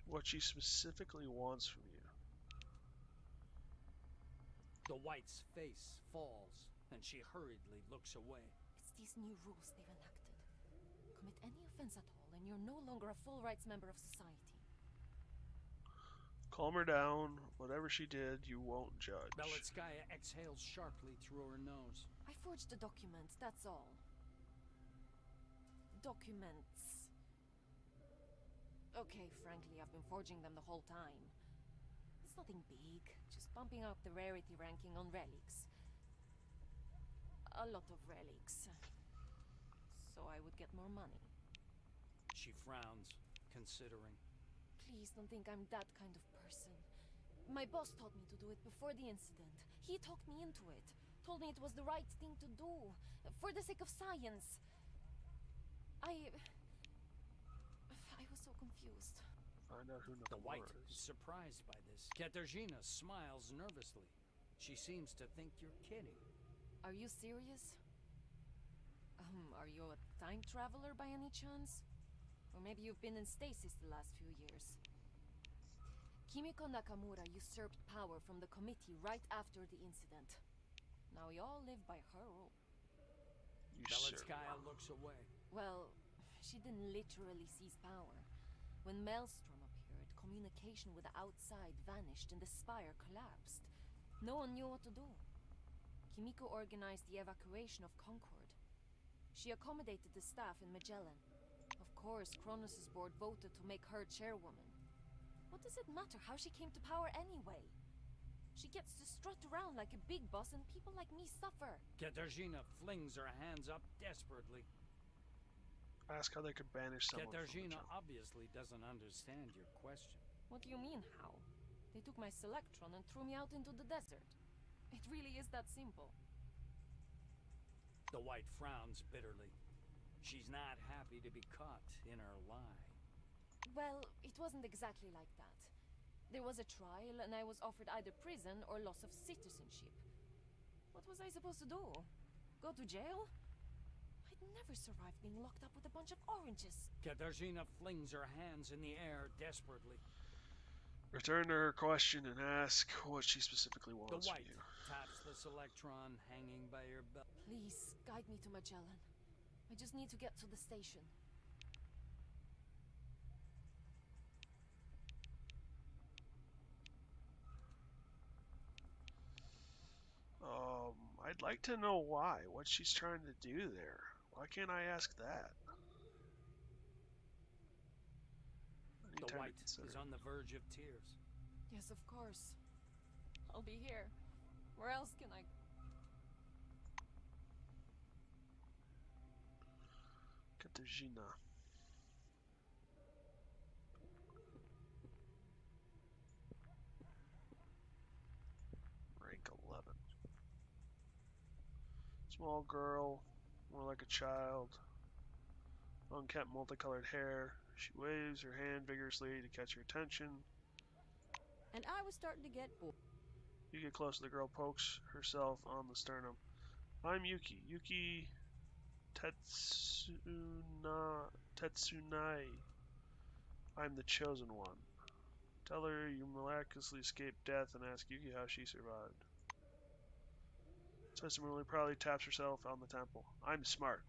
What she specifically wants from you. The white's face falls, and she hurriedly looks away. It's these new rules they've enacted. Commit any offense at all, and you're no longer a full rights member of society. Calm her down. Whatever she did, you won't judge. Belitskaya exhales sharply through her nose. I forged a document, that's all. Documents. Okay, frankly, I've been forging them the whole time. It's nothing big, just bumping up the rarity ranking on relics. a lot of relics. So I would get more money. She frowns, considering. Please don't think I'm that kind of person. My boss taught me to do it before the incident. He talked me into it. Told me it was the right thing to do. For the sake of science. I was so confused. Find out who The White Nakamura is is. surprised by this. Katarzyna smiles nervously. She seems to think you're kidding. Are you serious? Are you a time traveler by any chance? Or maybe you've been in stasis the last few years. Kimiko Nakamura usurped power from the committee right after the incident. Now we all live by her rule. Beletskaya looks away. Well, she didn't literally seize power. When Maelstrom appeared, communication with the outside vanished and the spire collapsed. No one knew what to do. Kimiko organized the evacuation of Concord. She accommodated the staff in Magellan. Of course, Kronos' board voted to make her chairwoman. What does it matter how she came to power anyway? She gets to strut around like a big boss and people like me suffer. Katarzyna flings her hands up desperately. Ask how they could banish someone from the Katarzyna job. obviously doesn't understand your question. What do you mean, how? They took my Selectron and threw me out into the desert. It really is that simple. The White frowns bitterly. She's not happy to be caught in her lie. Well, it wasn't exactly like that. There was a trial and I was offered either prison or loss of citizenship. What was I supposed to do? Go to jail? I'd never survive being locked up with a bunch of oranges. Katarzyna flings her hands in the air desperately. Return to her question and ask what she specifically The wants from White you. taps the Selectron hanging by her belt. Please, guide me to Magellan. I just need to get to the station. I'd like to know why. What she's trying to do there. Why can't I ask that? I need The time to White consider. is on the verge of tears. Yes, of course. I'll be here. Where else can I... Katarzyna. Rank 11. Small girl, more like a child. Unkempt multicolored hair. She waves her hand vigorously to catch your attention. And I was starting to get bored. You get close, the girl pokes herself on the sternum. I'm Yuki. Yuki Tetsunai. I'm the chosen one. Tell her you miraculously escaped death and ask Yuki how she survived. Testimony proudly taps herself on the temple. I'm smart.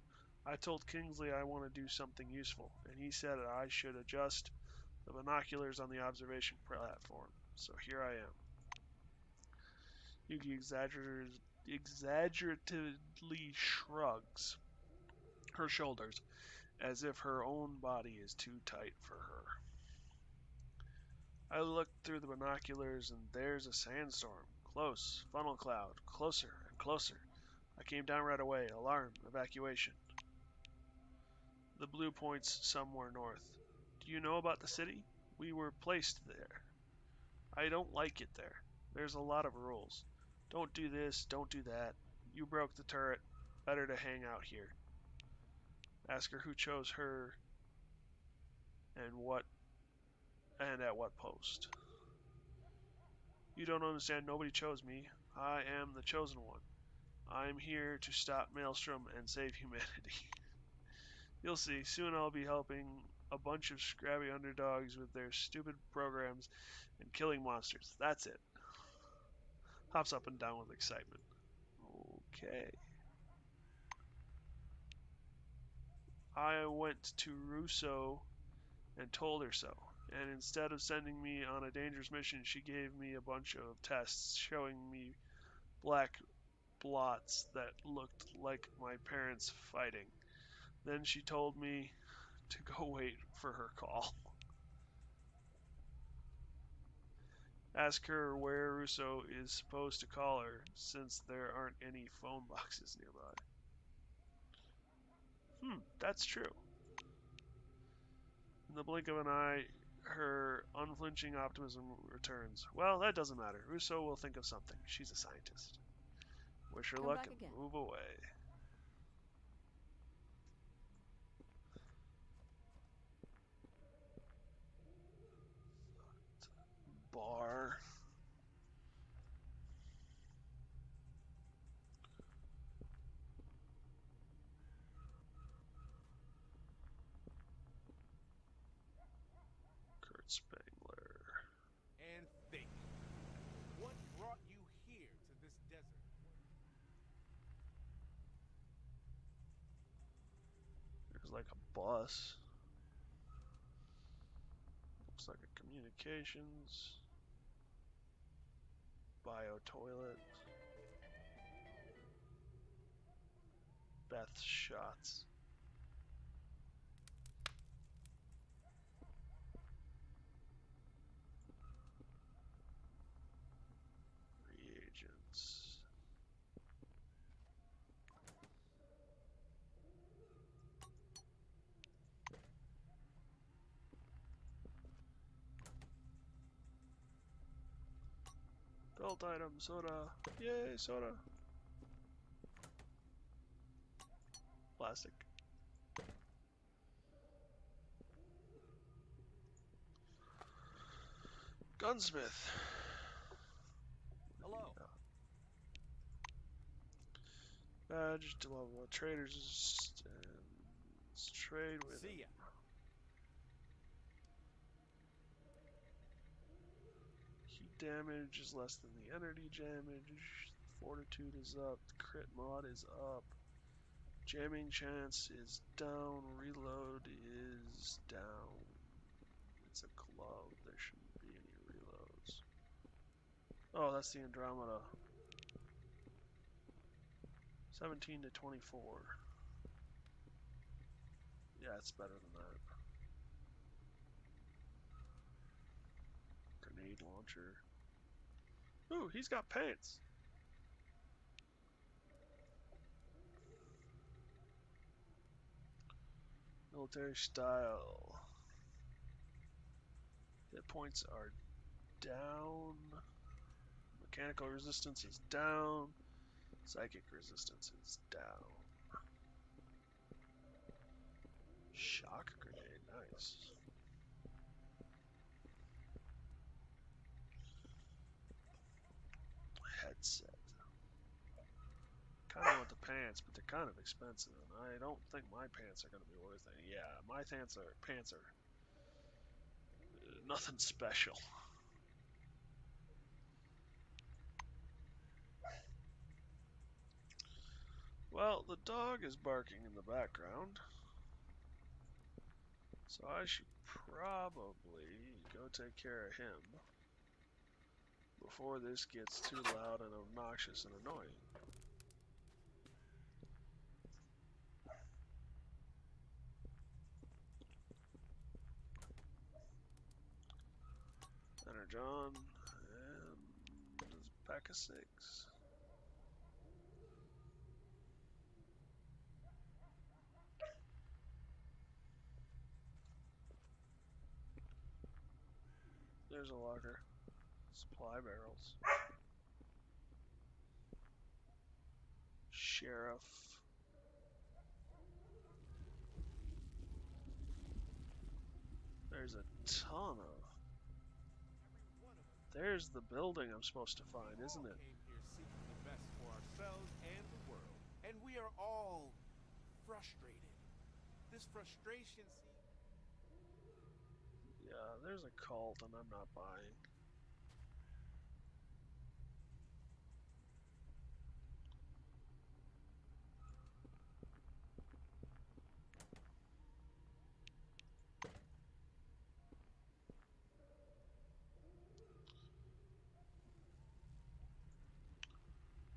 I told Kingsley I want to do something useful, and he said I should adjust the binoculars on the observation platform. So here I am. Yuki exaggeratively shrugs her shoulders as if her own body is too tight for her. I look through the binoculars and there's a sandstorm. Close. Funnel cloud. Closer and closer. I came down right away. Alarm. Evacuation. The blue points somewhere north. Do you know about the city? We were placed there. I don't like it there. There's a lot of rules. Don't do this, don't do that. You broke the turret. Better to hang out here. Ask her who chose her and at what post. You don't understand. Nobody chose me. I am the chosen one. I'm here to stop Maelstrom and save humanity. You'll see. Soon I'll be helping a bunch of scrappy underdogs with their stupid programs and killing monsters. That's it. Hops up and down with excitement. Okay. I went to Russo and told her so. And instead of sending me on a dangerous mission, she gave me a bunch of tests showing me black blots that looked like my parents fighting. Then she told me to go wait for her call. Ask her where Russo is supposed to call her, since there aren't any phone boxes nearby. That's true. In the blink of an eye, her unflinching optimism returns. Well, that doesn't matter. Russo will think of something. She's a scientist. Wish her Come luck back and again. move away. Bar. Kurt Spangler. And think. What brought you here to this desert? There's like a bus. Looks like a communications. Bio toilet. Beth's shots. Reagents. Belt item, soda. Yay, soda. Plastic. Gunsmith. Hello. Badge, level traders, let's trade with See ya. Heat damage is less than the energy damage. Fortitude is up. Crit mod is up. Jamming chance is down. Reload is down. It's a glove. There shouldn't be any reloads. Oh, that's the Andromeda. 17 to 24. Yeah, it's better than that. Grenade launcher. Ooh, he's got pants. Military style. Hit points are down. Mechanical resistance is down. Psychic resistance is down. Shock grenade, nice. Headset. Kind of want the pants, but they're kind of expensive, and I don't think my pants are going to be worth it. Yeah, my pants are nothing special. Well, the dog is barking in the background, so I should probably go take care of him before this gets too loud and obnoxious and annoying. Energon, and a pack of 6. There's a locker. Supply barrels. Sheriff. There's a ton of... There's the building I'm supposed to find, isn't it? Came here seeking the best for ourselves and the world, and we are all frustrated. This frustration, see. Yeah, there's a cult and I'm not buying.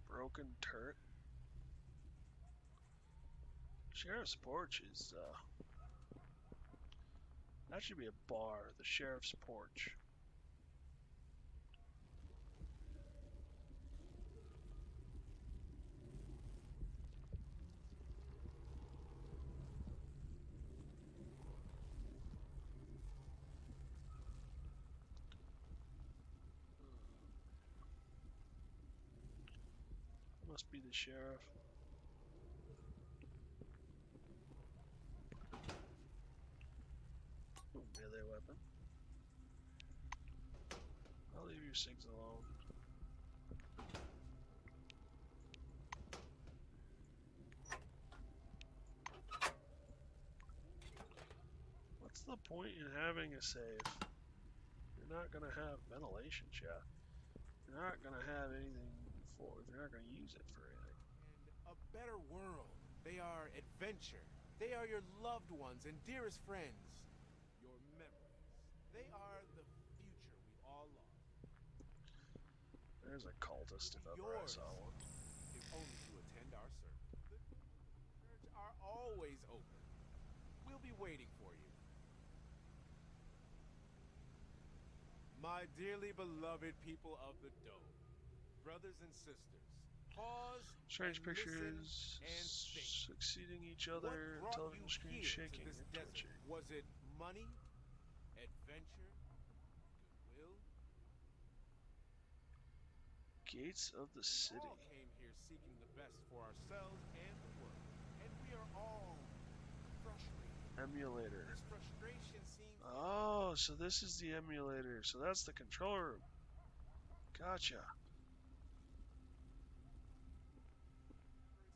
Broken turret. Sheriff's porch is, that should be a bar, the sheriff's porch. Must be the sheriff. Ooh, melee weapon. I'll leave your SIGs alone. What's the point in having a save? You're not gonna have ventilation shaft. You're not gonna have anything for it. You're not gonna use it for anything. And a better world. They are adventure. They are your loved ones and dearest friends. Your memories. They are the future we all long. There's a cultist if ever I saw one. If only to attend our service. The church are always open. We'll be waiting for you. My dearly beloved people of the Dome, brothers and sisters, pause. Strange and pictures and think. succeeding each What other, brought television you screen here shaking to this and desert? twitching. Was it money, adventure, goodwill? Gates of the We city. all came here seeking the best for ourselves and the world, and we are all frustrated. Emulator. This frustration seems Oh, so this is the emulator. So that's the control room. Gotcha.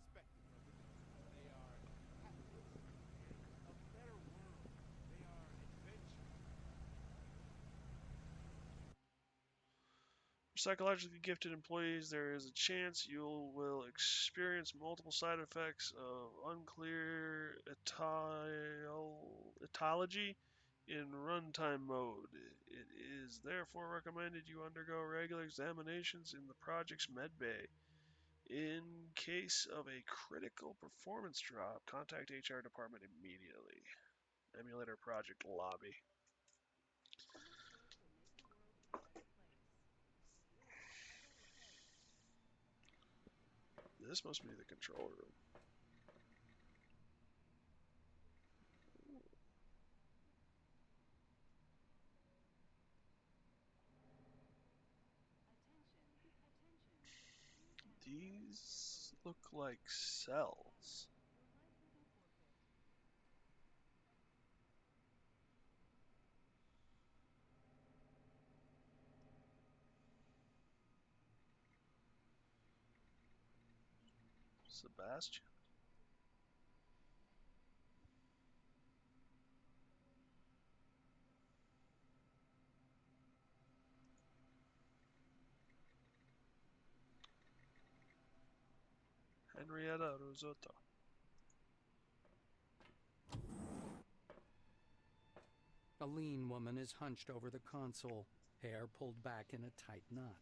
expected from the Dome. They are happiness and a better world. They are adventure. For psychologically gifted employees, there is a chance you will experience multiple side effects of unclear etiology in runtime mode. It is therefore recommended you undergo regular examinations in the project's medbay. In case of a critical performance drop, contact HR department immediately. Emulator project lobby. This must be the control room. These look like cells. Sebastian. Henrietta Risotto. A lean woman is hunched over the console, hair pulled back in a tight knot.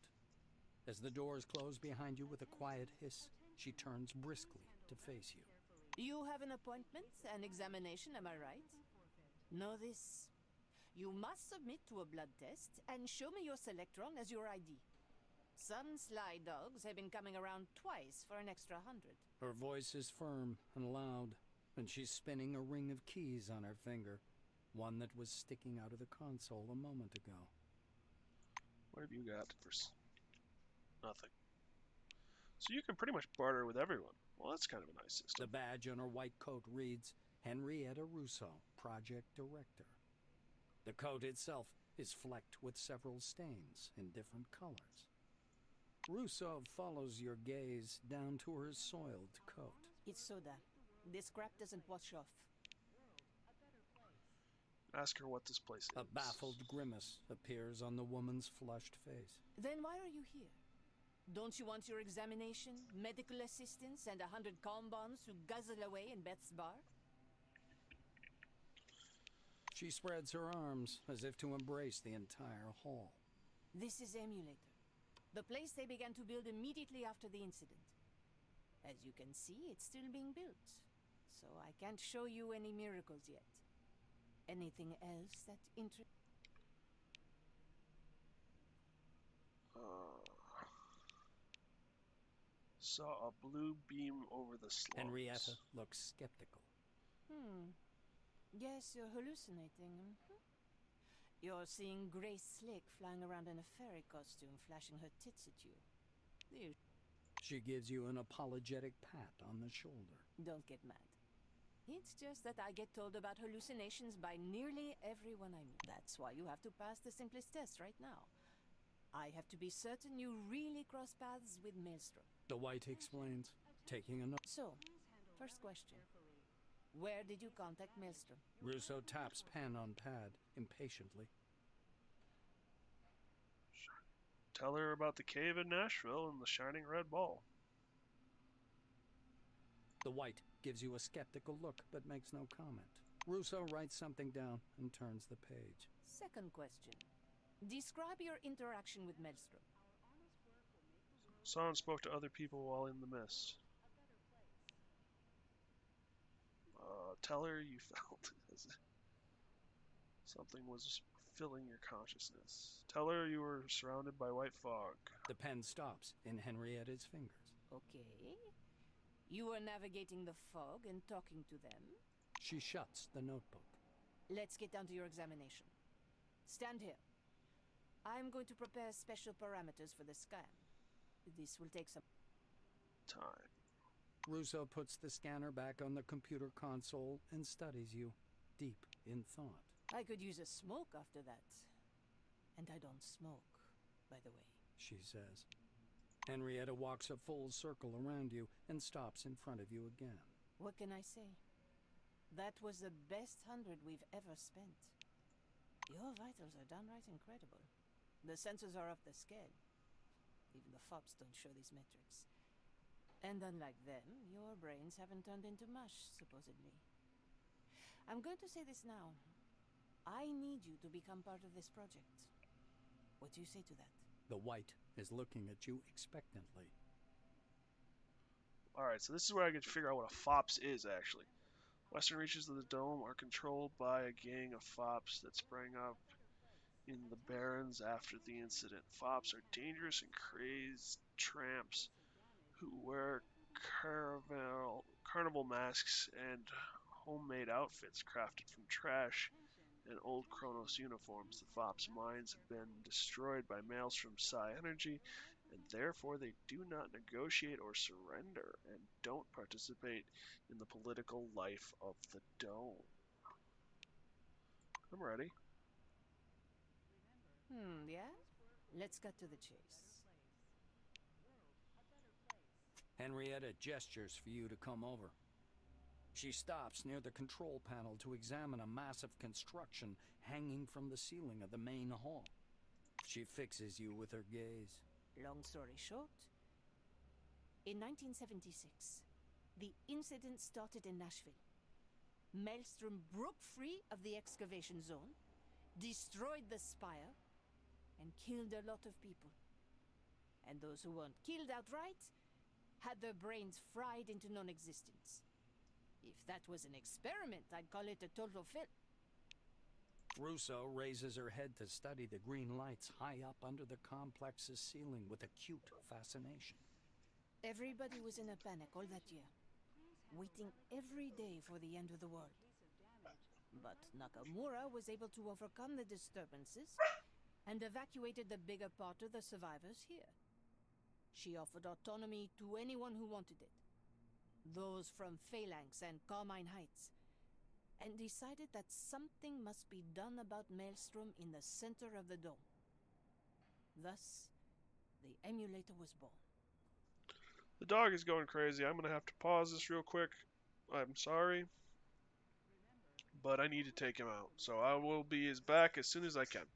As the doors close behind you with a quiet hiss, she turns briskly to face you. You have an appointment, an examination, am I right? Know this. You must submit to a blood test and show me your Selectron as your ID. Some sly dogs have been coming around twice for an extra 100. Her voice is firm and loud, and she's spinning a ring of keys on her finger, one that was sticking out of the console a moment ago. What have you got for nothing? So you can pretty much barter with everyone. Well, that's kind of a nice system. The badge on her white coat reads, Henrietta Russo, Project Director. The coat itself is flecked with several stains in different colors. Russo follows your gaze down to her soiled coat. It's soda. This crap doesn't wash off. Ask her what this place is. A baffled grimace appears on the woman's flushed face. Then why are you here? Don't you want your examination, medical assistance, and 100 calm bombs to guzzle away in Beth's bar? She spreads her arms as if to embrace the entire hall. This is Emulator, the place they began to build immediately after the incident. As you can see, it's still being built, so I can't show you any miracles yet. Anything else that interests? Saw a blue beam over the slums. Henrietta looks skeptical. Yes, you're hallucinating. You're seeing Grace Slick flying around in a fairy costume, flashing her tits at you. She gives you an apologetic pat on the shoulder. Don't get mad. It's just that I get told about hallucinations by nearly everyone I meet. That's why you have to pass the simplest test right now. I have to be certain you really cross paths with Maelstrom. The White explains, taking a note. So, first question. Where did you contact Maelstrom? Russo taps pen on pad impatiently. Tell her about the cave in Nashville and the shining red ball. The White gives you a skeptical look but makes no comment. Russo writes something down and turns the page. Second question. Describe your interaction with Maelstrom. Saw and spoke to other people while in the mist. Tell her you felt as if something was filling your consciousness. Tell her you were surrounded by white fog. The pen stops in Henrietta's fingers. Okay. You were navigating the fog and talking to them. She shuts the notebook. Let's get down to your examination. Stand here. I'm going to prepare special parameters for the scan. This will take some time. Russo puts the scanner back on the computer console and studies you, deep in thought. I could use a smoke after that. And I don't smoke, by the way. She says. Henrietta walks a full circle around you and stops in front of you again. What can I say? That was the best 100 we've ever spent. Your vitals are downright incredible. The sensors are off the scale. Even the FOBs don't show these metrics. And unlike them, your brains haven't turned into mush, supposedly. I'm going to say this now. I need you to become part of this project. What do you say to that? The White is looking at you expectantly. Alright, so this is where I get to figure out what a FOPS is, actually. Western reaches of the dome are controlled by a gang of FOPs that sprang up in the Barrens after the incident. FOPs are dangerous and crazed tramps who wear carnival masks and homemade outfits crafted from trash and old Kronos uniforms. The FOPs' minds have been destroyed by Maelstrom's psi energy, and therefore they do not negotiate or surrender, and don't participate in the political life of the Dome. I'm ready. Yeah? Let's cut to the chase. Henrietta gestures for you to come over. She stops near the control panel to examine a massive construction hanging from the ceiling of the main hall. She fixes you with her gaze. Long story short, in 1976, the incident started in Nashville. Maelstrom broke free of the excavation zone, destroyed the spire, and killed a lot of people. And those who weren't killed outright had their brains fried into non-existence. If that was an experiment, I'd call it a total fail. Russo raises her head to study the green lights high up under the complex's ceiling with acute fascination. Everybody was in a panic all that year, waiting every day for the end of the world. But Nakamura was able to overcome the disturbances and evacuated the bigger part of the survivors here. She offered autonomy to anyone who wanted it, those from Phalanx and Carmine Heights, and decided that something must be done about Maelstrom in the center of the dome. Thus, the emulator was born. The dog is going crazy. I'm going to have to pause this real quick. I'm sorry, but I need to take him out. So I will be back as soon as I can.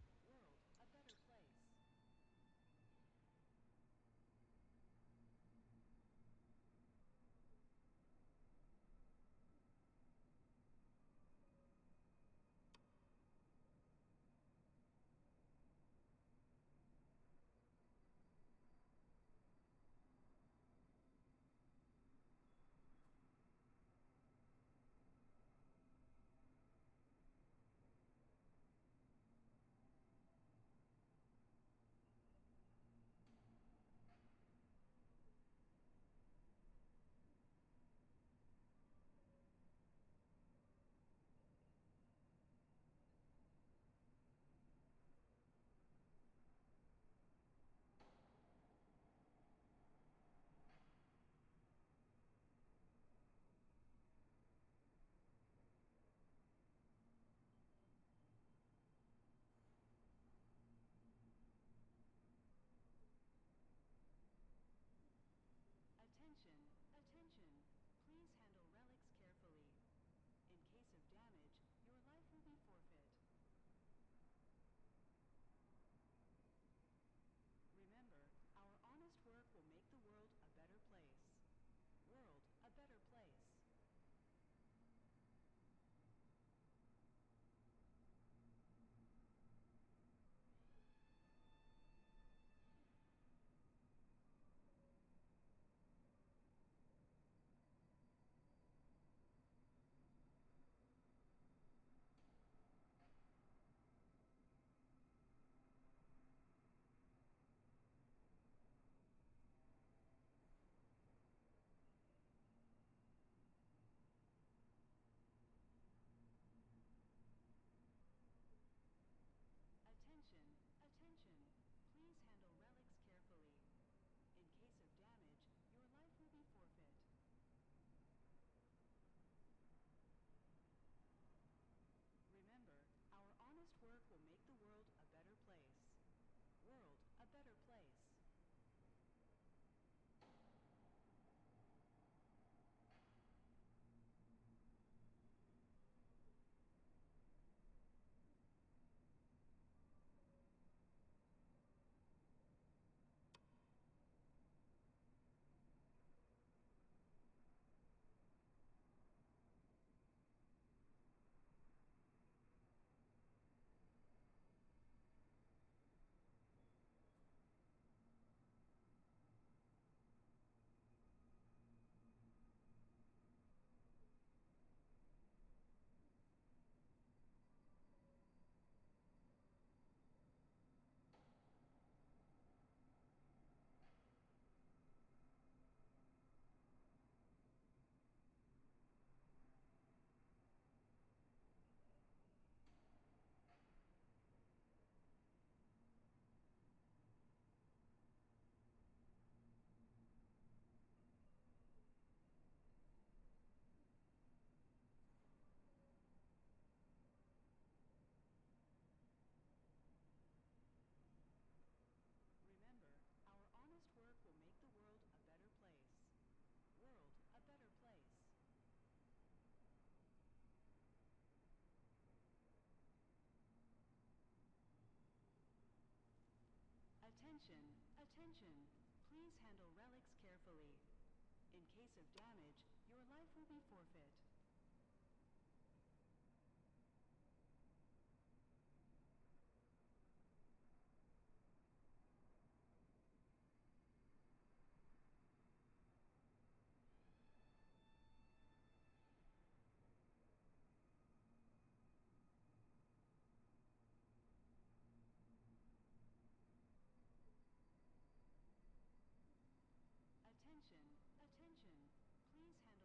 Attention, attention. Please handle relics carefully. In case of damage, your life will be forfeit. Attention, attention. Please handle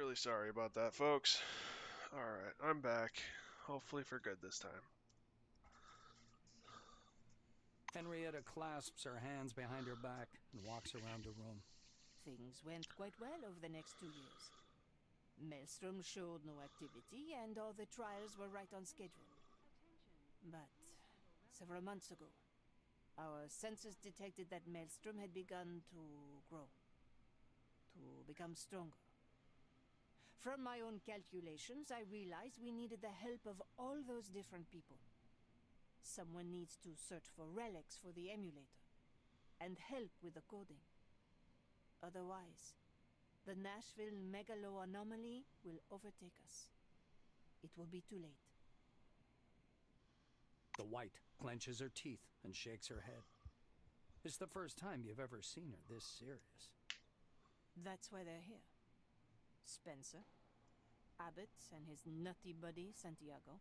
Really sorry about that, folks. Alright, I'm back. Hopefully for good this time. Henrietta clasps her hands behind her back and walks around the room. Things went quite well over the next 2 years. Maelstrom showed no activity, and all the trials were right on schedule. But several months ago, our sensors detected that Maelstrom had begun to grow, to become stronger. From my own calculations, I realized we needed the help of all those different people. Someone needs to search for relics for the emulator, and help with the coding. Otherwise, the Nashville Megalo anomaly will overtake us. It will be too late. The White clenches her teeth and shakes her head. It's the first time you've ever seen her this serious. That's why they're here. Spencer, Abbott and his nutty buddy Santiago,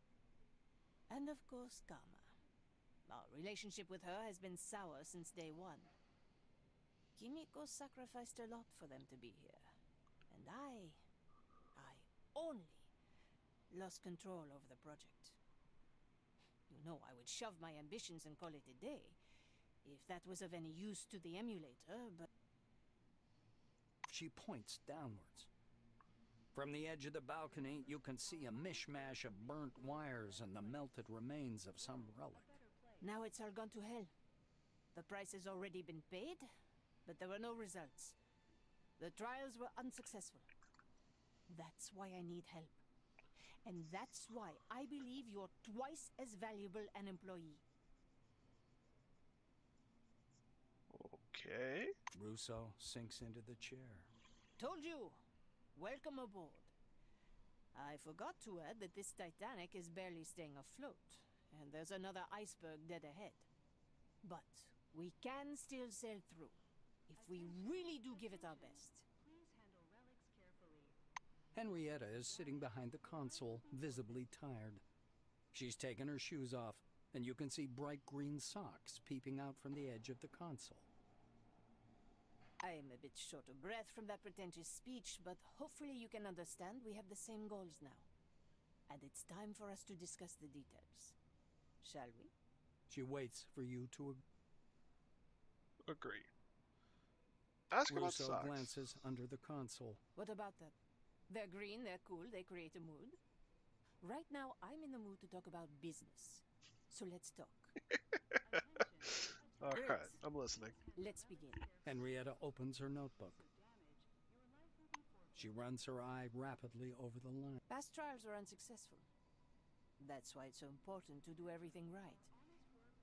and of course Karma. Our relationship with her has been sour since day one. Kimiko sacrificed a lot for them to be here. And I only lost control over the project. You know, I would shove my ambitions and call it a day, if that was of any use to the emulator, but... She points downwards. From the edge of the balcony, you can see a mishmash of burnt wires and the melted remains of some relic. Now it's all gone to hell. The price has already been paid, but there were no results. The trials were unsuccessful. That's why I need help. And that's why I believe you're twice as valuable an employee. Okay. Russo sinks into the chair. Told you! Welcome aboard. I forgot to add that this Titanic is barely staying afloat, and there's another iceberg dead ahead. But we can still sail through, if we really do give it our best. Please handle relics carefully. Henrietta is sitting behind the console, visibly tired. She's taken her shoes off, and you can see bright green socks peeping out from the edge of the console. I am a bit short of breath from that pretentious speech, but hopefully you can understand we have the same goals now. And it's time for us to discuss the details. Shall we? She waits for you to agree. Ask about Russo socks. glances under the console. What about them? They're green, they're cool, they create a mood. Right now, I'm in the mood to talk about business. So let's talk. Alright, I'm listening. Let's begin. Henrietta opens her notebook. She runs her eye rapidly over the line. Past trials were unsuccessful. That's why it's so important to do everything right.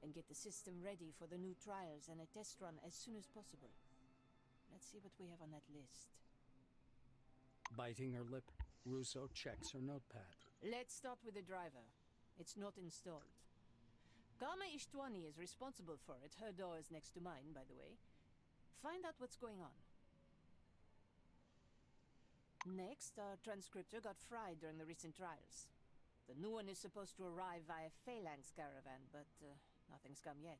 And get the system ready for the new trials and a test run as soon as possible. Let's see what we have on that list. Biting her lip, Russo checks her notepad. Let's start with the driver. It's not installed. Karma Ishtwani is responsible for it. Her door is next to mine, by the way. Find out what's going on. Next, our transcriptor got fried during the recent trials. The new one is supposed to arrive via Phalanx caravan, but nothing's come yet.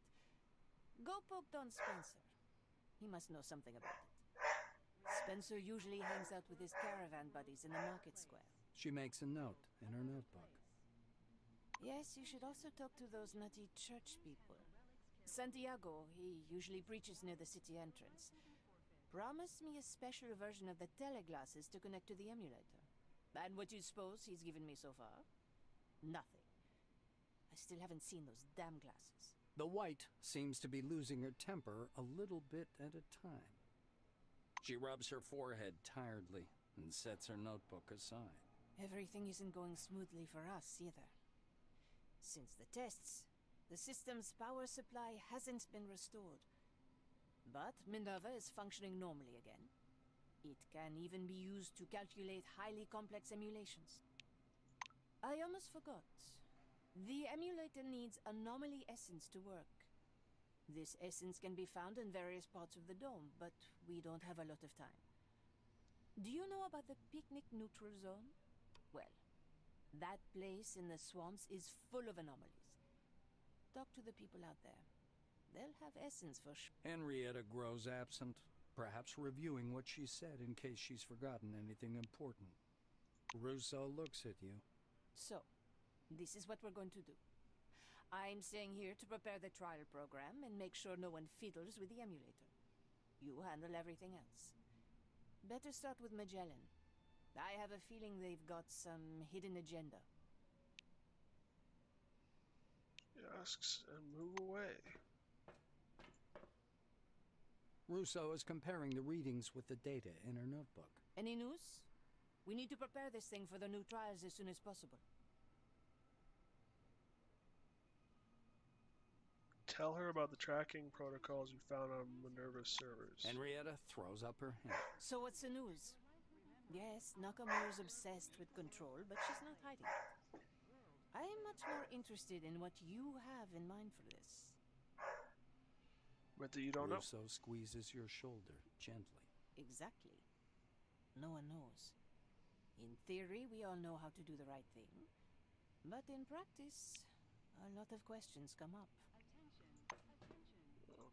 Go poke Don Spencer. He must know something about it. Spencer usually hangs out with his caravan buddies in the market square. She makes a note in her notebook. Yes, you should also talk to those nutty church people. Santiago, he usually preaches near the city entrance. Promised me a special version of the teleglasses to connect to the emulator. And what do you suppose he's given me so far? Nothing. I still haven't seen those damn glasses. The White seems to be losing her temper a little bit at a time. She rubs her forehead tiredly and sets her notebook aside. Everything isn't going smoothly for us either. Since the tests, the system's power supply hasn't been restored. But Minerva is functioning normally again. It can even be used to calculate highly complex emulations. I almost forgot. The emulator needs anomaly essence to work. This essence can be found in various parts of the dome, but we don't have a lot of time. Do you know about the picnic neutral zone? Well, that place in the swamps is full of anomalies. Talk to the people out there. They'll have essence for sure. Henrietta grows absent, perhaps reviewing what she said in case she's forgotten anything important. Russo looks at you. So, this is what we're going to do. I'm staying here to prepare the trial program and make sure no one fiddles with the emulator. You handle everything else. Better start with Magellan. I have a feeling they've got some hidden agenda. He asks and move away. Russo is comparing the readings with the data in her notebook. Any news? We need to prepare this thing for the new trials as soon as possible. Tell her about the tracking protocols you found on Minerva's servers. Henrietta throws up her hand. So what's the news? Yes, Nakamura's obsessed with control, but she's not hiding it. I am much more interested in what you have in mind for this. But that you don't know. Russo squeezes your shoulder gently. Exactly. No one knows. In theory, we all know how to do the right thing. But in practice, a lot of questions come up.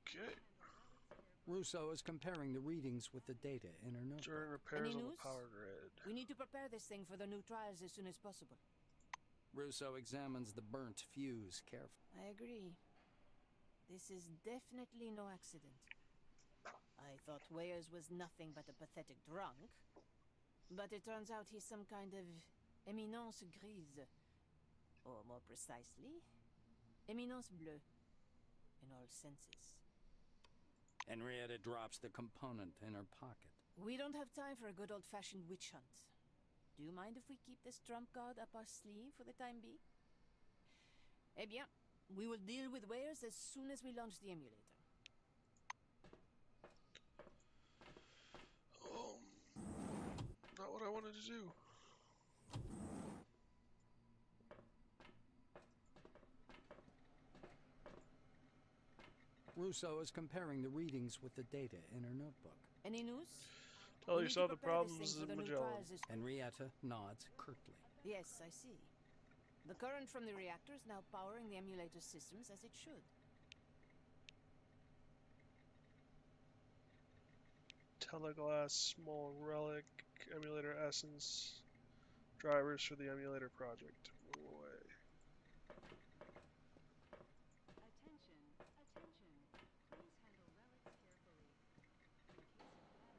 Okay. Russo is comparing the readings with the data in her notebook. During repairs Any on news? the power grid. We need to prepare this thing for the new trials as soon as possible. Russo examines the burnt fuse carefully. I agree. This is definitely no accident. I thought Weyers was nothing but a pathetic drunk. But it turns out he's some kind of éminence grise. Or more precisely, éminence bleue. In all senses. Henrietta drops the component in her pocket. We don't have time for a good old-fashioned witch hunt. Do you mind if we keep this trump card up our sleeve for the time being? Eh bien, we will deal with Weyers as soon as we launch the emulator. Not what I wanted to do. Russo is comparing the readings with the data in her notebook. Any news? Tell We you need saw to the prepare this problems thing for in the new Magellan. trials as- Henrietta nods curtly. Yes, I see. The current from the reactor is now powering the emulator systems as it should. Teleglass, small relic, emulator essence, drivers for the emulator project. Move away.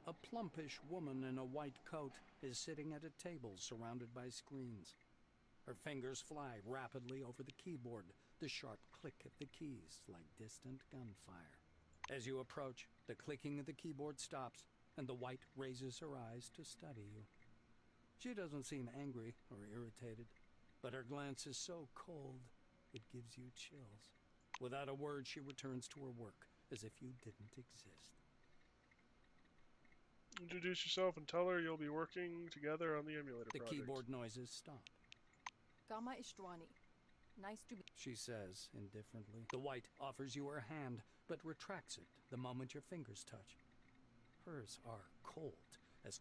A plumpish woman in a white coat is sitting at a table surrounded by screens. Her fingers fly rapidly over the keyboard, the sharp click of the keys like distant gunfire. As you approach, the clicking of the keyboard stops, and the white raises her eyes to study you. She doesn't seem angry or irritated, but her glance is so cold, it gives you chills. Without a word, she returns to her work, as if you didn't exist. Introduce yourself and tell her you'll be working together on the emulator The project. keyboard noises stop. Karma Ishtwani. Nice to be. She says indifferently. The white offers you her hand, but retracts it the moment your fingers touch. Hers are cold as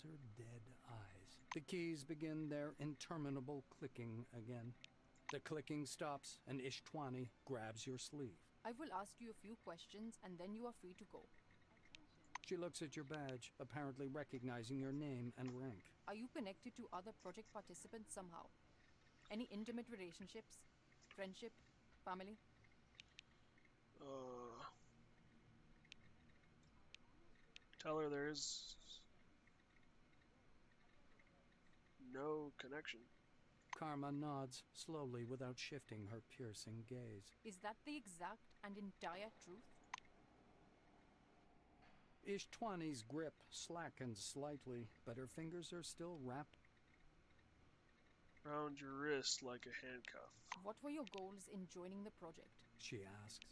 her dead eyes. The keys begin their interminable clicking again. The clicking stops, and Ishtwani grabs your sleeve. I will ask you a few questions and then you are free to go. She looks at your badge, apparently recognizing your name and rank. Are you connected to other project participants somehow? Any intimate relationships? Friendship? Family? Tell her there is no connection. Karma nods slowly without shifting her piercing gaze. Is that the exact and entire truth? Ishtwani's grip slackens slightly, but her fingers are still wrapped Around your wrist like a handcuff. What were your goals in joining the project? she asks.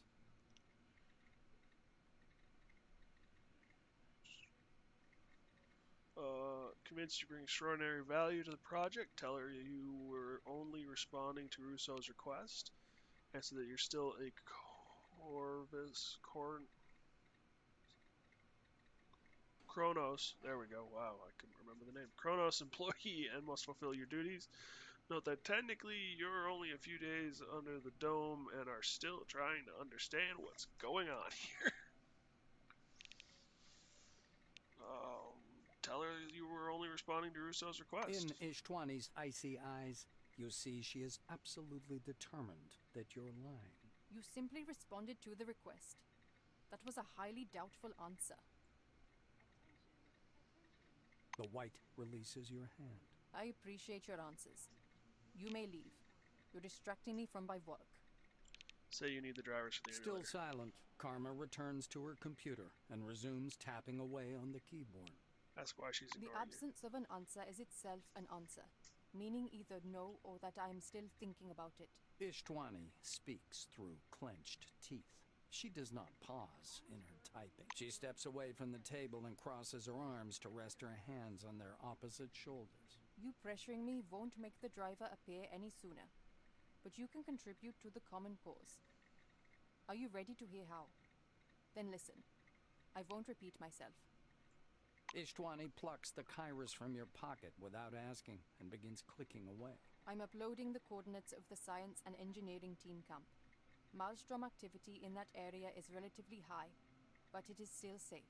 Convinced you bring extraordinary value to the project. Tell her you were only responding to Russo's request. Answer that you're still a Kronos, there we go, wow, I couldn't remember the name. Kronos employee and must fulfill your duties. Note that technically you're only a few days under the dome and are still trying to understand what's going on here. Tell her you were only responding to Russo's request. In Ishtwani's icy eyes, you see she is absolutely determined that you're lying. You simply responded to the request. That was a highly doubtful answer. The white releases your hand. I appreciate your answers. You may leave. You're distracting me from my work. Say you need the drivers for the Still emulator. silent, Karma returns to her computer and resumes tapping away on the keyboard. Ask why she's The ignoring absence of an answer is itself an answer, meaning either no or that I am still thinking about it. Ishtwani speaks through clenched teeth. She does not pause in her typing. She steps away from the table and crosses her arms to rest her hands on their opposite shoulders. You pressuring me won't make the driver appear any sooner, but you can contribute to the common cause. Are you ready to hear how? Then listen. I won't repeat myself. Ishtwani plucks the kairos from your pocket without asking and begins clicking away. I'm uploading the coordinates of the science and engineering team camp. Maelstrom activity in that area is relatively high, but it is still safe.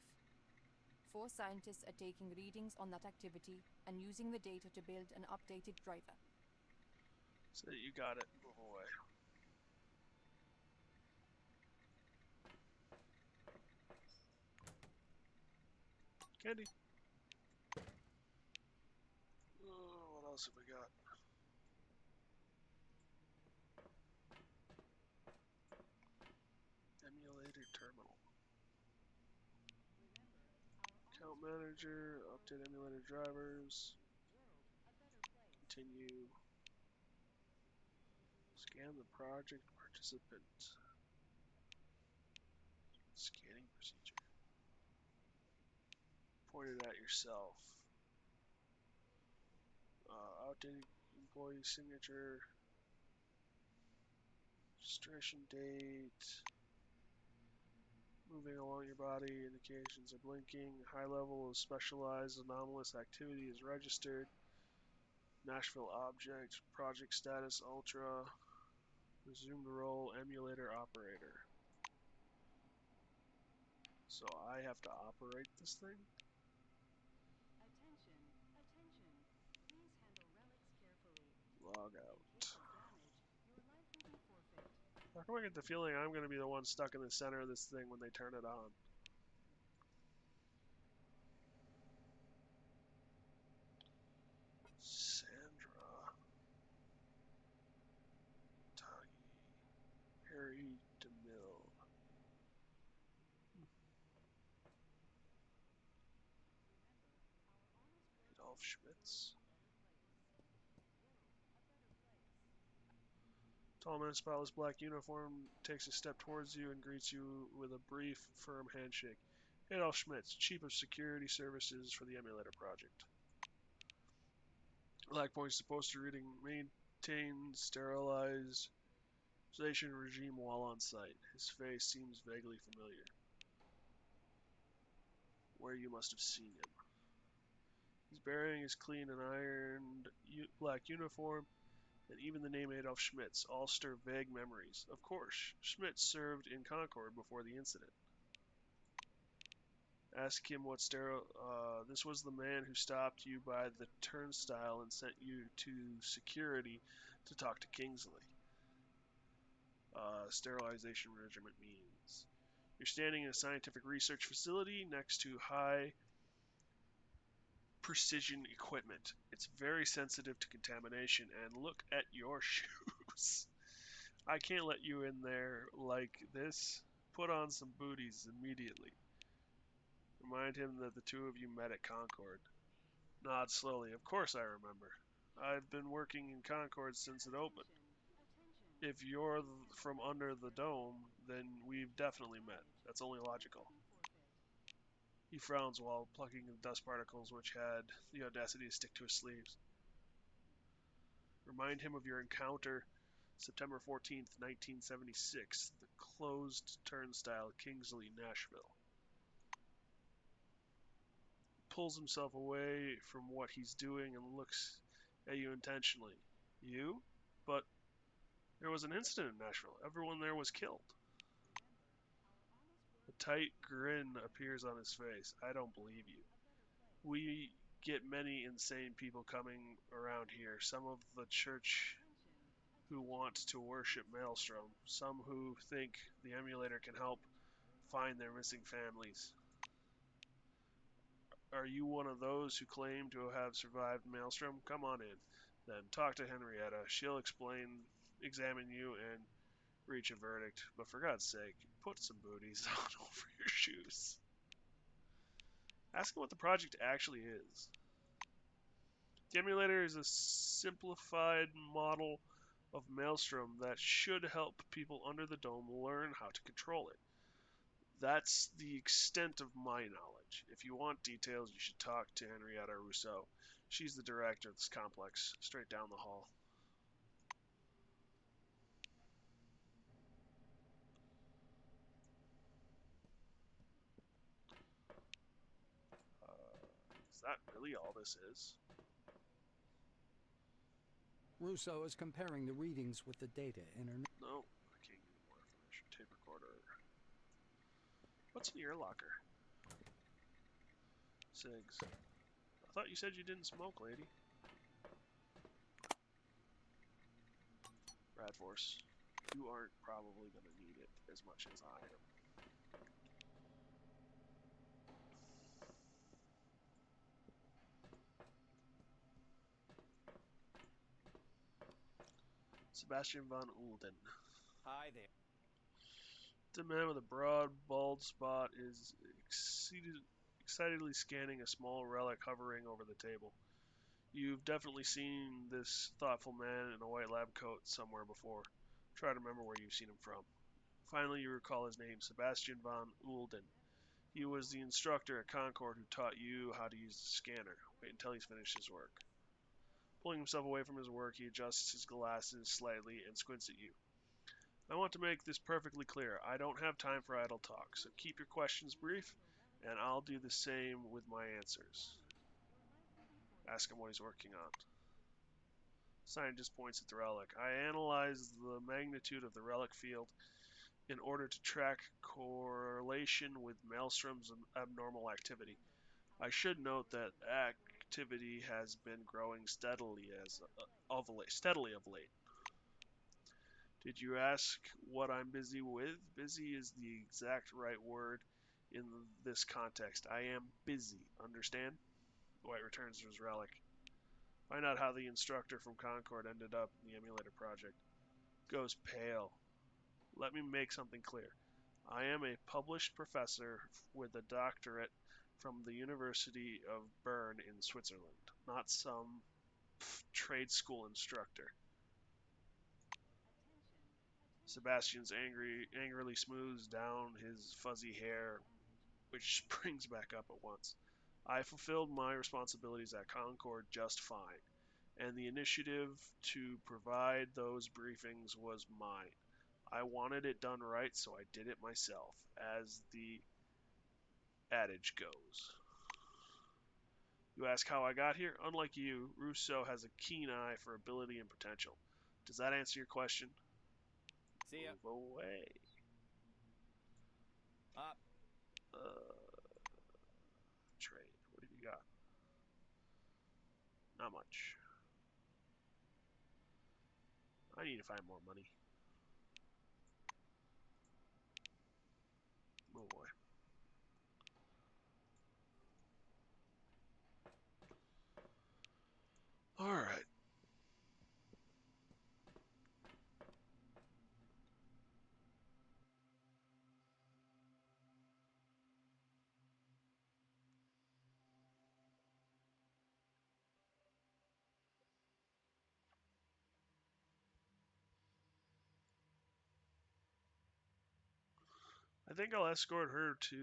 4 scientists are taking readings on that activity and using the data to build an updated driver. Say you got it. Move away. Candy. Oh, what else have we got? Emulator terminal. Account manager, update emulator drivers. Continue. Scan the project participant. Scanning procedure. Point it at yourself. Outdated employee signature. Registration date. Moving along your body, indications are blinking. High level of specialized anomalous activity is registered. Nashville object. Project status ultra. Resumed role emulator operator. So I have to operate this thing? Attention, attention. Please handle relics carefully. Log In out. case of damage, your life will be forfeit. How come I get the feeling I'm going to be the one stuck in the center of this thing when they turn it on? Sandra. Tuggy. Harry DeMille. Adolf Schmitz. Tall man, spotless black uniform, takes a step towards you and greets you with a brief, firm handshake. Adolf Schmitz, Chief of Security Services for the Emulator Project. Black points to poster reading, maintain sterilization regime while on site. His face seems vaguely familiar. Where you must have seen him. His bearing is clean and ironed black uniform, and even the name Adolf Schmitz all stir vague memories. Of course, Schmitz served in Concord before the incident. Ask him what this was the man who stopped you by the turnstile and sent you to security to talk to Kingsley. Sterilization regiment means you're standing in a scientific research facility next to high precision equipment. It's very sensitive to contamination, and look at your shoes. I can't let you in there like this. Put on some booties immediately. Remind him that the two of you met at Concord. Nod slowly. Of course I remember. I've been working in Concord since it opened. If you're from under the dome, then we've definitely met. That's only logical. He frowns while plucking the dust particles which had the audacity to stick to his sleeves. Remind him of your encounter September 14th, 1976, the closed turnstile, Kingsley, Nashville. Pulls himself away from what he's doing and looks at you intentionally. You? But there was an incident in Nashville. Everyone there was killed. A tight grin appears on his face. I don't believe you. We get many insane people coming around here. Some of the church who want to worship Maelstrom, some who think the emulator can help find their missing families. Are you one of those who claim to have survived Maelstrom? Come on in. Then talk to Henrietta. She'll examine you, and reach a verdict. But for God's sake, put some booties on over your shoes. Ask him what the project actually is. The emulator is a simplified model of Maelstrom that should help people under the dome learn how to control it. That's the extent of my knowledge. If you want details, you should talk to Henrietta Rousseau. She's the director of this complex, straight down the hall. Is that really all this is? Rousseau is comparing the readings with the data in her... No, I can't give you more information. Tape recorder. What's in your locker? Cigs. I thought you said you didn't smoke, lady. Radforce. You aren't probably going to need it as much as I am. Sebastian von Ulden. Hi there. The man with a broad, bald spot is excitedly scanning a small relic hovering over the table. You've definitely seen this thoughtful man in a white lab coat somewhere before. Try to remember where you've seen him from. Finally, you recall his name, Sebastian von Ulden. He was the instructor at Concord who taught you how to use the scanner. Wait until he's finished his work. Pulling himself away from his work, he adjusts his glasses slightly and squints at you. I want to make this perfectly clear. I don't have time for idle talk, so keep your questions brief, and I'll do the same with my answers. Ask him what he's working on. Scientist points at the relic. I analyzed the magnitude of the relic field in order to track correlation with Maelstrom's abnormal activity. I should note that activity has been growing steadily of late. Did you ask what I'm busy with? Busy is the exact right word in this context. I am busy, understand? White returns to his relic. Find out how the instructor from Concord ended up in the emulator project. Goes pale. Let me make something clear. I am a published professor with a doctorate from the University of Bern in Switzerland, not some trade school instructor. Sebastian's angrily smooths down his fuzzy hair, which springs back up at once. I fulfilled my responsibilities at Concord just fine, and the initiative to provide those briefings was mine. I wanted it done right, so I did it myself, as the adage goes. You ask how I got here? Unlike you, Rousseau has a keen eye for ability and potential. Does that answer your question? See ya. Move away. Up. Trade. What have you got? Not much. I need to find more money. Move away. Alright. I think I'll escort her to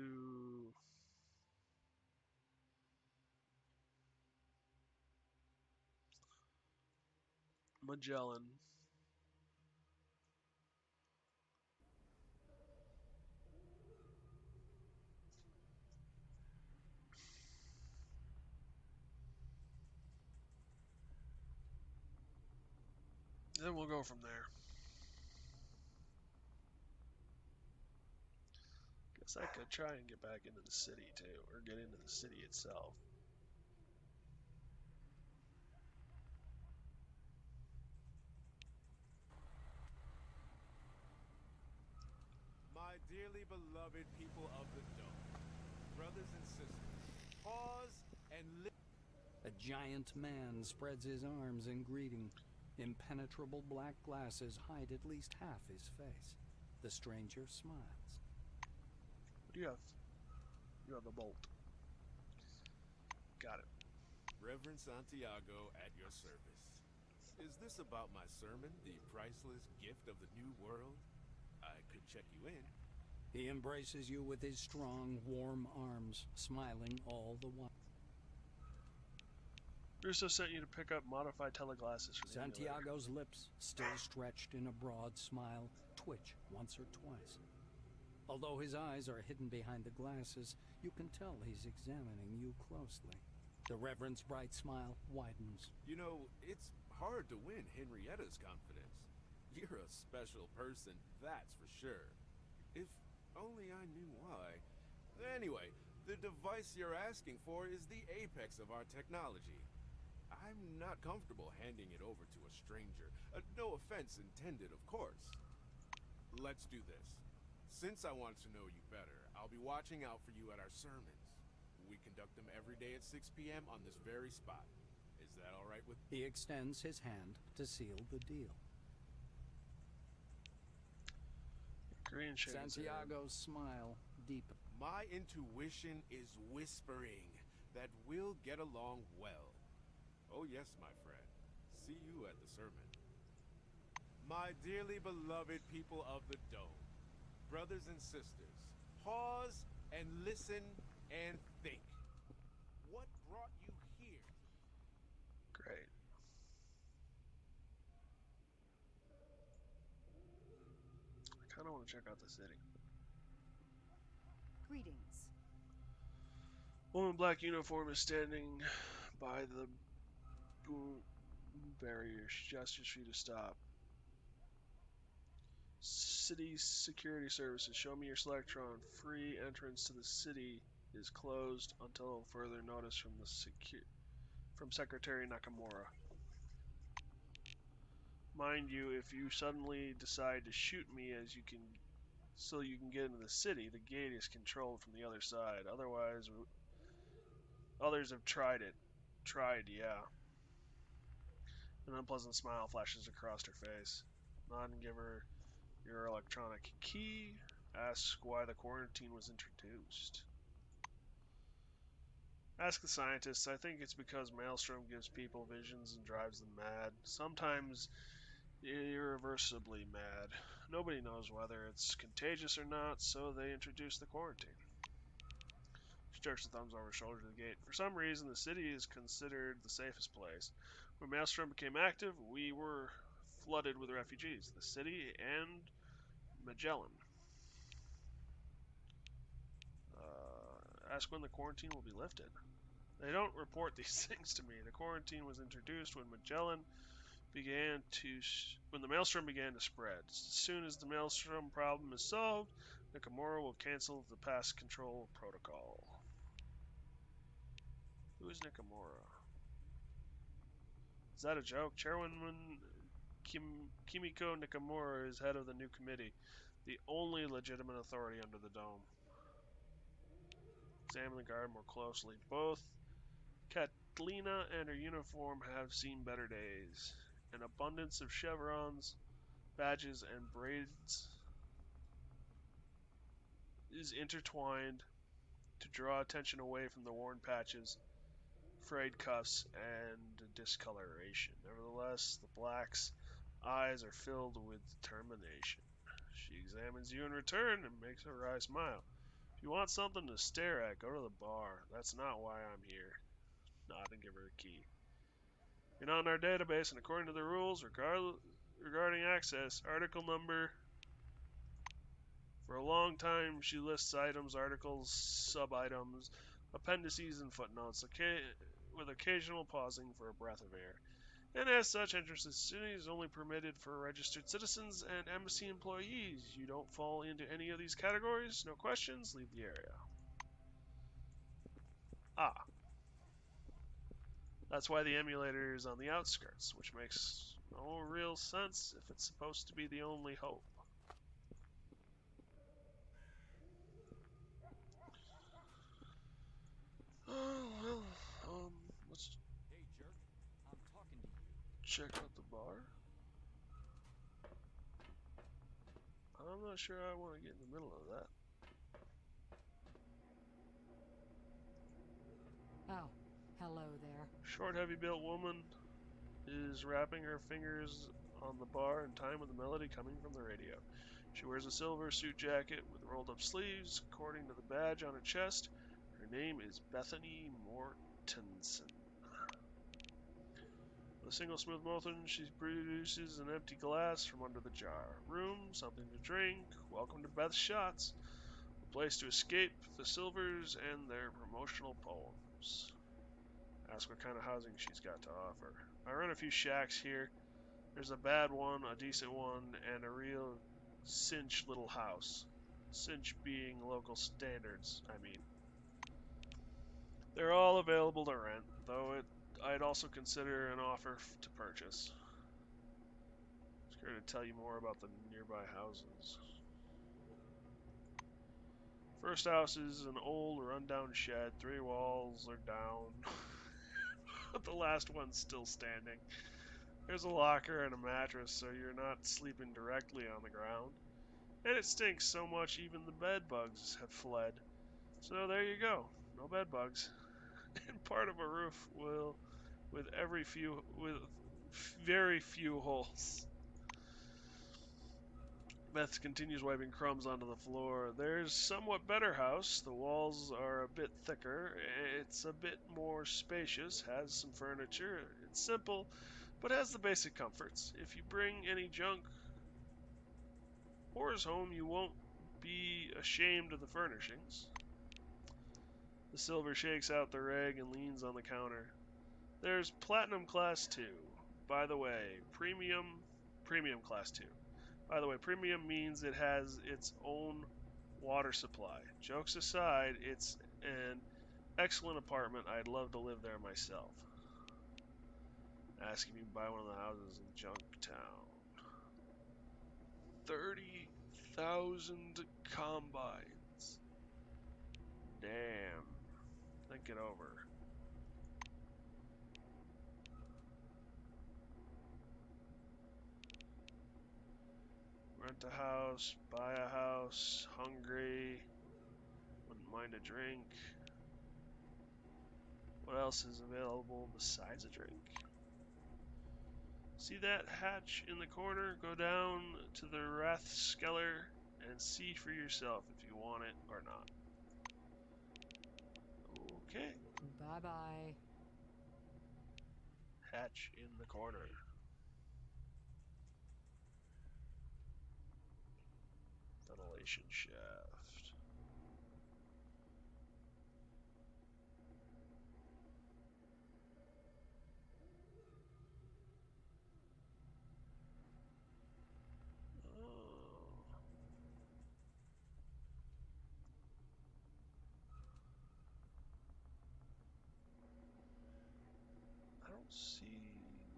Magellan. Then we'll go from there. Guess I could try and get back into the city too, or get into the city itself. dearly beloved people of the Dome, brothers and sisters, pause and listen. A giant man spreads his arms in greeting. Impenetrable black glasses hide at least half his face. The stranger smiles. What do you have? You have a bolt. Got it. Reverend Santiago at your service. Is this about my sermon, The Priceless Gift of the New World? I could check you in. He embraces you with his strong, warm arms, smiling all the while. Russo sent you to pick up modified teleglasses for the emulator. Santiago's lips, still stretched in a broad smile, twitch once or twice. Although his eyes are hidden behind the glasses, you can tell he's examining you closely. The Reverend's bright smile widens. You know, it's hard to win Henrietta's confidence. You're a special person, that's for sure. If only I knew why. Anyway, the device you're asking for is the apex of our technology. I'm not comfortable handing it over to a stranger. No offense intended, of course. Let's do this. Since I want to know you better, I'll be watching out for you at our sermons. We conduct them every day at 6 p.m. on this very spot. Is that all right with you? He extends his hand to seal the deal. Green shades. Santiago's smile deepens. My intuition is whispering that we'll get along well. Oh yes, my friend. See you at the sermon. My dearly beloved people of the Dome, brothers and sisters, pause and listen and think. What brought you here? Great. I kind of want to check out the city. Greetings. Woman in black uniform is standing by the barrier. She gestures for you to stop. City security services. Show me your Selectron. Free entrance to the city is closed until further notice from Secretary Nakamura. Mind you, if you suddenly decide to shoot me so you can get into the city, the gate is controlled from the other side. Otherwise, others have tried it. Yeah. An unpleasant smile flashes across her face. Nod and give her your electronic key. Ask why the quarantine was introduced. Ask the scientists. I think it's because Maelstrom gives people visions and drives them mad. Sometimes irreversibly mad. Nobody knows whether it's contagious or not, so they introduce the quarantine. She jerks the thumbs over her shoulder to the gate. For some reason, the city is considered the safest place. When Maelstrom became active, we were flooded with refugees. The city and Magellan. Ask when the quarantine will be lifted. They don't report these things to me. The quarantine was introduced when when the Maelstrom began to spread. As soon as the Maelstrom problem is solved, Nakamura will cancel the pest control protocol. Who is Nakamura? Is that a joke? Chairwoman Kimiko Nakamura is head of the new committee, the only legitimate authority under the dome. Examine the guard more closely. Both Catalina and her uniform have seen better days. An abundance of chevrons, badges, and braids is intertwined to draw attention away from the worn patches, frayed cuffs, and discoloration. Nevertheless, the black's eyes are filled with determination. She examines you in return and makes a wry smile. If you want something to stare at, go to the bar. That's not why I'm here. Nod and give her a key. You're not in our database, and according to the rules regarding access, article number. For a long time, she lists items, articles, sub-items, appendices, and footnotes, with occasional pausing for a breath of air. And as such, entrance to the city is only permitted for registered citizens and embassy employees. You don't fall into any of these categories, no questions, leave the area. Ah. That's why the emulator is on the outskirts, which makes no real sense if it's supposed to be the only hope. check out the bar. I'm not sure I want to get in the middle of that. Oh, hello there. Short, heavy-built woman is wrapping her fingers on the bar in time with the melody coming from the radio. She wears a silver suit jacket with rolled-up sleeves. According to the badge on her chest, her name is Bethany Mortensen. With a single smooth motion, she produces an empty glass from under the jar. Room, something to drink. Welcome to Beth's Shots, a place to escape the Silvers and their promotional poems. Ask what kind of housing she's got to offer. I run a few shacks here. There's a bad one, a decent one, and a real cinch little house. Cinch being local standards, I mean. They're all available to rent, though I'd also consider an offer to purchase. Scared to tell you more about the nearby houses. First house is an old, rundown shed. 3 walls are down, but the last one's still standing. There's a locker and a mattress, so you're not sleeping directly on the ground. And it stinks so much even the bed bugs have fled. So there you go, no bed bugs. And part of a roof with very few holes. Beth continues wiping crumbs onto the floor. There's somewhat better house. The walls are a bit thicker. It's a bit more spacious, has some furniture. It's simple, but has the basic comforts. If you bring any junk Whores home, you won't be ashamed of the furnishings. The Silver shakes out the rag and leans on the counter. There's Platinum Class 2. By the way, Premium Class 2. By the way, Premium means it has its own water supply. Jokes aside, it's an excellent apartment. I'd love to live there myself. Ask if you can buy one of the houses in Junktown. 30,000 combines. Damn. Think it over. Rent a house, buy a house, hungry, wouldn't mind a drink. What else is available besides a drink? See that hatch in the corner? Go down to the Rathskeller and see for yourself if you want it or not. Okay. Bye-bye. Hatch in the corner. Ventilation shaft. I don't see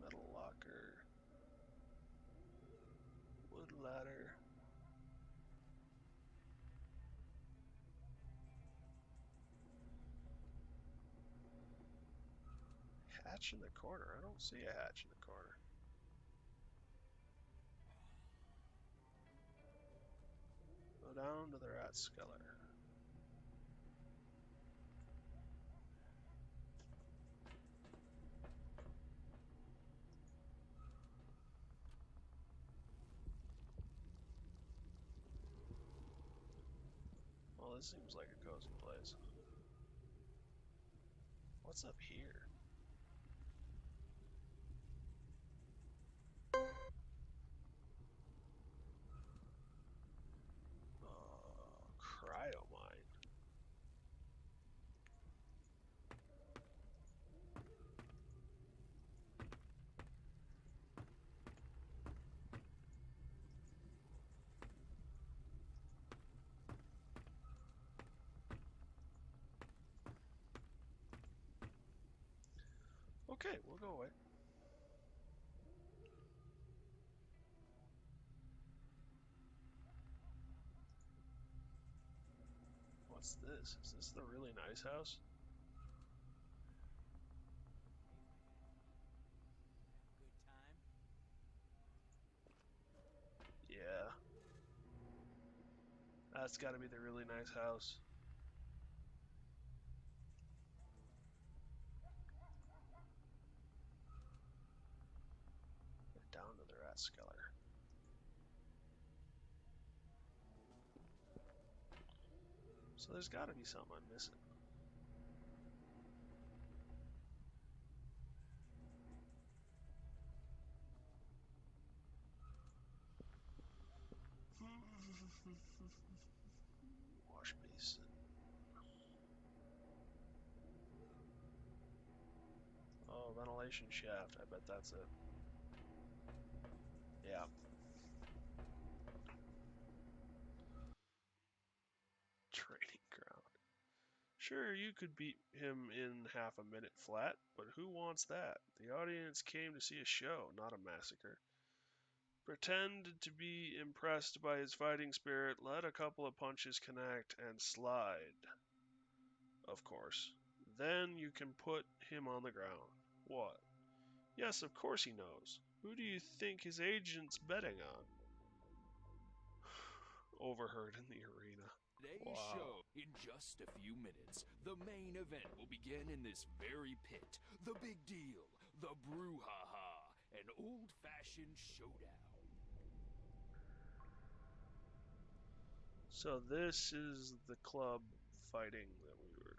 metal locker, wood ladder. Hatch in the corner. I don't see a hatch in the corner. Go down to the Rathskeller. Well, this seems like a cozy place. What's up here? Cryomine. Okay, we'll go away. What's this? Is this the really nice house? Good That's got to be the really nice house. Get down to the Rathskeller. So there's got to be something I'm missing. Wash basin. Oh, ventilation shaft. I bet that's it. Yeah. Training ground. Sure, you could beat him in half a minute flat, but who wants that? The audience came to see a show, not a massacre. Pretend to be impressed by his fighting spirit, let a couple of punches connect, and slide. Of course. Then you can put him on the ground. What? Yes, of course he knows. Who do you think his agent's betting on? Overheard in the arena. Today's show, in just a few minutes, the main event will begin in this very pit. The big deal, the brouhaha, an old-fashioned showdown. So this is the club fighting that we were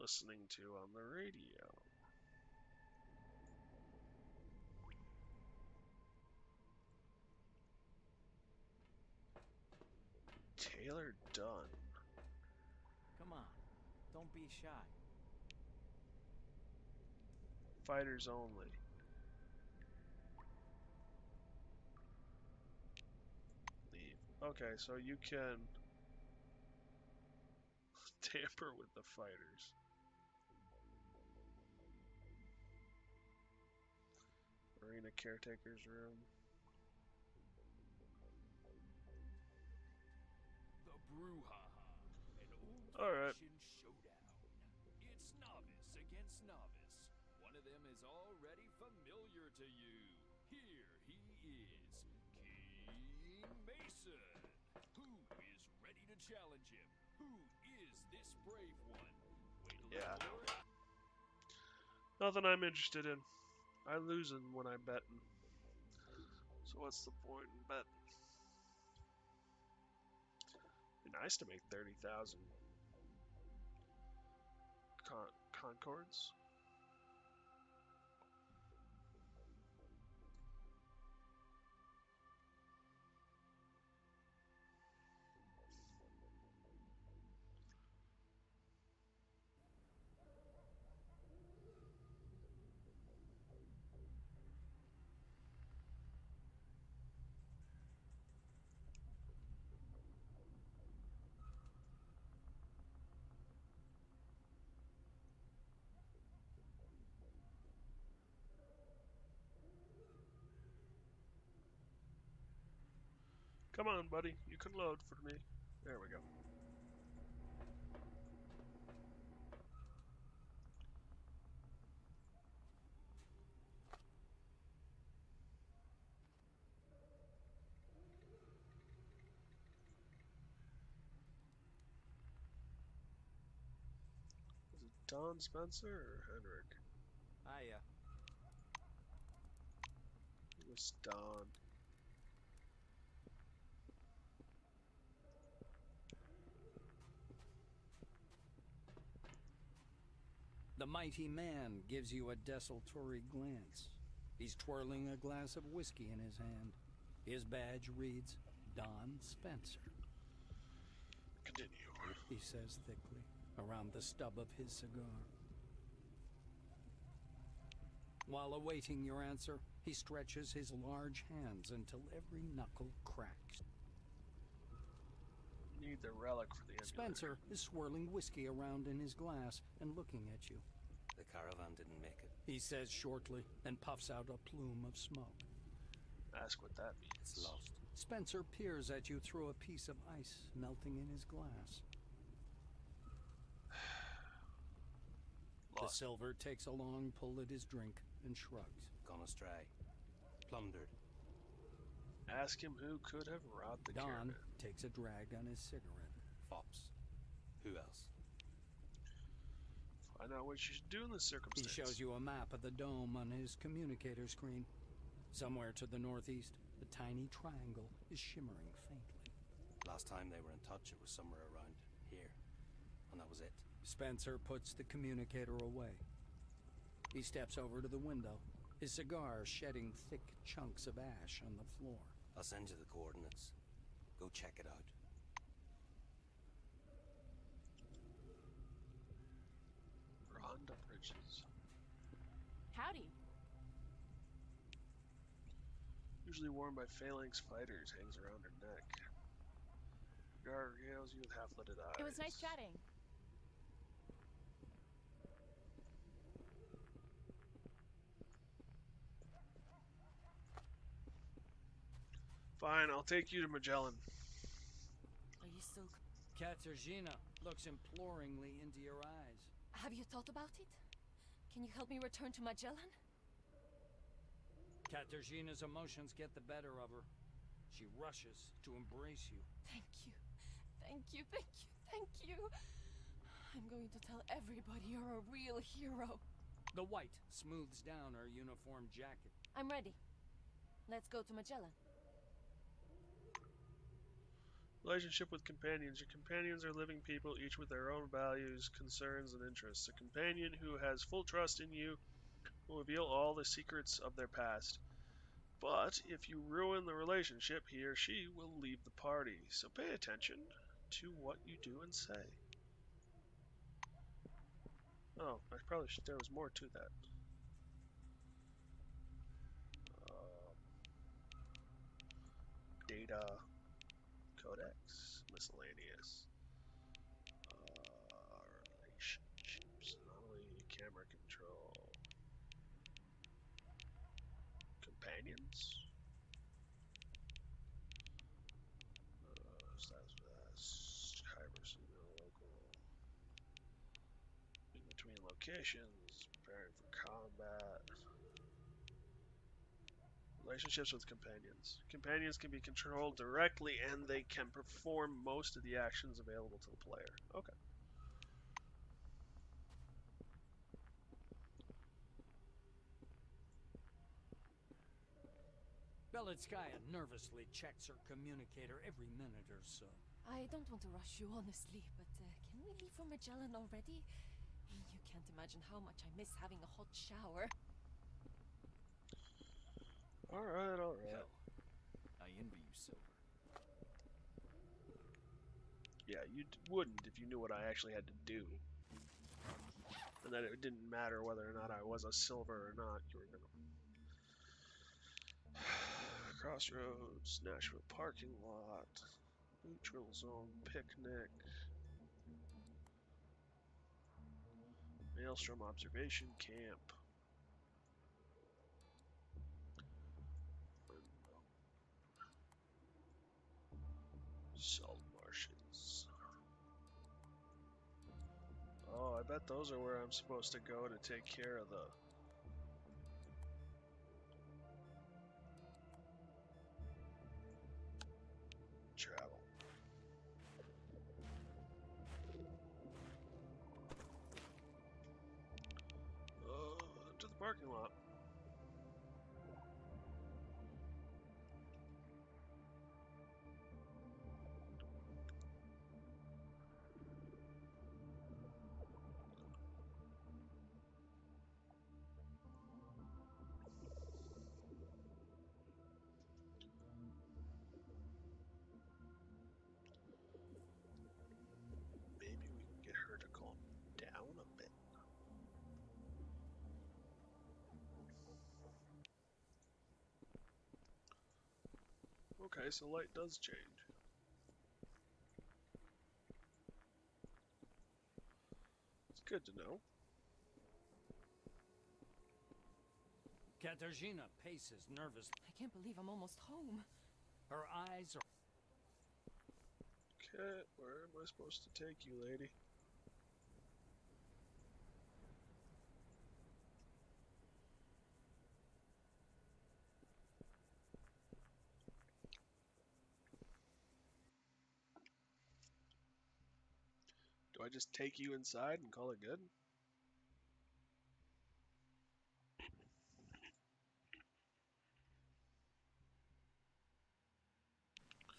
listening to on the radio. Taylor Dunn. Come on, don't be shy. Fighters only. Leave. Okay, so you can tamper with the fighters. Arena caretaker's room. The brouhaha, an old-fashioned showdown. It's novice against novice. One of them is already familiar to you. Here he is, King Mason. Who is ready to challenge him? Who is this brave one? Wait a Yeah, little more. nothing I'm interested in. I'm losing when I'm betting. So what's the point in betting? Be nice to make 30,000 Concords. Come on, buddy. You can load for me. There we go. Is it Don Spencer or Henrik? Hiya. It was Don. The mighty man gives you a desultory glance. He's twirling a glass of whiskey in his hand. His badge reads, Don Spencer. Continue. He says thickly, around the stub of his cigar. While awaiting your answer, he stretches his large hands until every knuckle cracks. Need the relic for the emulator. Spencer is swirling whiskey around in his glass and looking at you. The caravan didn't make it. He says shortly and puffs out a plume of smoke. Ask what that means. It's lost. Spencer peers at you through a piece of ice melting in his glass. The silver takes a long pull at his drink and shrugs. Gone astray. Plundered. Ask him who could have robbed the Don caravan. takes a drag on his cigarette. Fops. Who else? Find out what you should do in this circumstance. He shows you a map of the dome on his communicator screen. Somewhere to the northeast, the tiny triangle is shimmering faintly. Last time they were in touch, it was somewhere around here. And that was it. Spencer puts the communicator away. He steps over to the window, his cigar shedding thick chunks of ash on the floor. I'll send you the coordinates. Go check it out. Rhonda Bridges. Howdy. Usually worn by phalanx fighters, hangs around her neck. Guard regales you with half-lidded eyes. It was nice chatting. Fine, I'll take you to Magellan. Are you still... Katarzyna looks imploringly into your eyes. Have you thought about it? Can you help me return to Magellan? Katarzyna's emotions get the better of her. She rushes to embrace you. Thank you. Thank you, thank you, thank you. I'm going to tell everybody you're a real hero. The white smooths down her uniform jacket. I'm ready. Let's go to Magellan. Relationship with companions. Your companions are living people, each with their own values, concerns, and interests. A companion who has full trust in you will reveal all the secrets of their past. But if you ruin the relationship, he or she will leave the party. So pay attention to what you do and say. Oh, I probably should. There was more to that. Data, codex, miscellaneous, relationships, anomaly, camera control, companions, status, hybrid, local, in between locations, preparing for combat. Relationships with companions. Companions can be controlled directly and they can perform most of the actions available to the player. Okay. Belitskaya nervously checks her communicator every minute or so. I don't want to rush you, honestly, but can we leave for Magellan already? You can't imagine how much I miss having a hot shower. Alright. Hell, I envy you, Silver. Yeah, you wouldn't if you knew what I actually had to do. And that it didn't matter whether or not I was a silver or not. You were gonna... Crossroads, Nashville parking lot, neutral zone, picnic, Maelstrom observation camp. Salt marshes. Oh, I bet those are where I'm supposed to go to take care of the... travel. To the parking lot. Maybe we can get her to calm down a bit. Okay, so light does change. It's good to know. Katarzyna paces nervously. I can't believe I'm almost home. Her eyes are... Okay, where am I supposed to take you, lady? Do I just take you inside and call it good?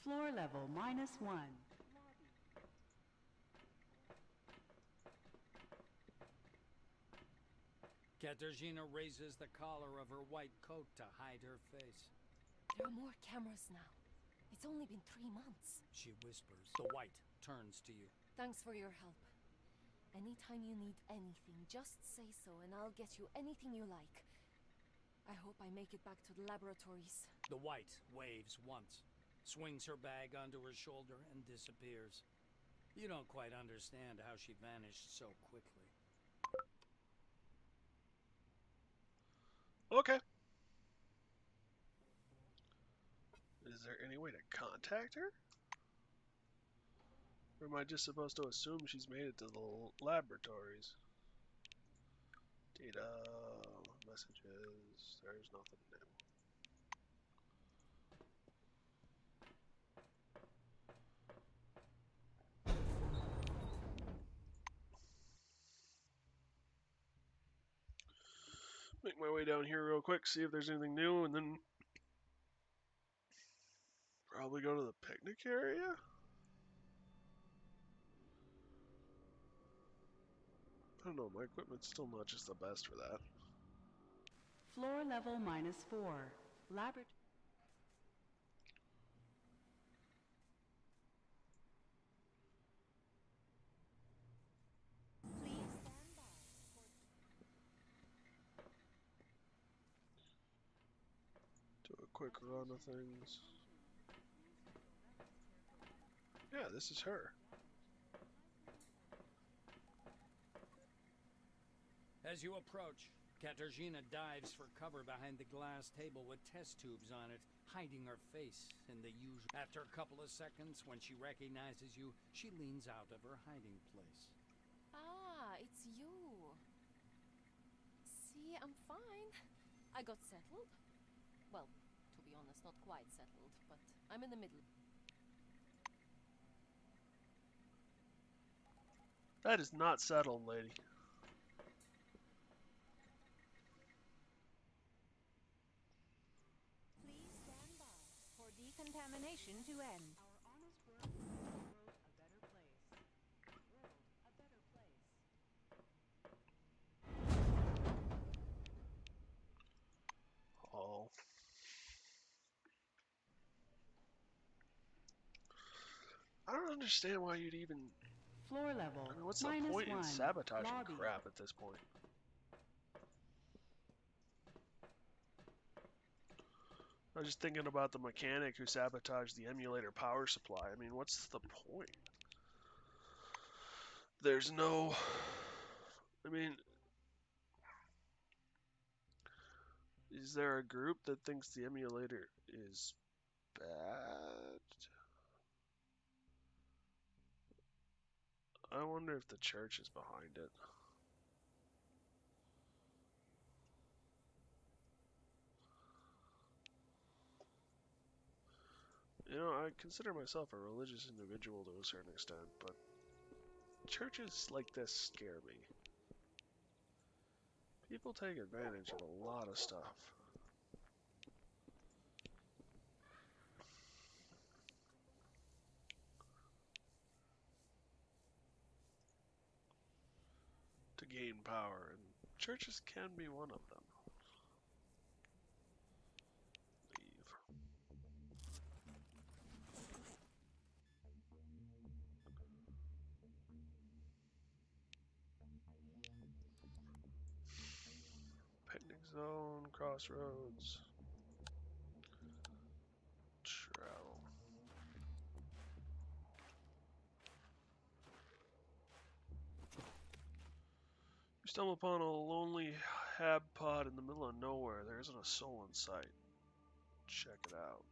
Floor level -1. Katarzyna raises the collar of her white coat to hide her face. There are more cameras now. It's only been 3 months. She whispers. The white turns to you. Thanks for your help. Anytime you need anything, just say so and I'll get you anything you like. I hope I make it back to the laboratories. The white waves once, swings her bag onto her shoulder, and disappears. You don't quite understand how she vanished so quickly. Okay. Is there any way to contact her? Or am I just supposed to assume she's made it to the laboratories? Data, messages, there's nothing new. Make my way down here real quick, see if there's anything new, and then probably go to the picnic area? I don't know, my equipment's still not just the best for that. Floor level -4. Laboratory. Do a quick run of things. Yeah, this is her. As you approach, Katarzyna dives for cover behind the glass table with test tubes on it, hiding her face in the usual. After a couple of seconds, when she recognizes you, she leans out of her hiding place. Ah, it's you. See, I'm fine. I got settled. Well, to be honest, not quite settled, but I'm in the middle. That is not settled, lady. Please stand by for decontamination to end. Our honest work makes the world a better place. World a better place. Oh. I don't understand why you'd even... Floor level I mean, what's the point in -1. sabotaging Lobby. crap at this point? I was just thinking about the mechanic who sabotaged the emulator power supply. I mean, what's the point? There's no... I mean... Is there a group that thinks the emulator is bad? I wonder if the church is behind it. You know, I consider myself a religious individual to a certain extent, but churches like this scare me. People take advantage of a lot of stuff. To gain power, and churches can be one of them. Leave. Picnic zone, crossroads. Travel. You stumble upon a lonely hab pod in the middle of nowhere. There isn't a soul in sight. Check it out.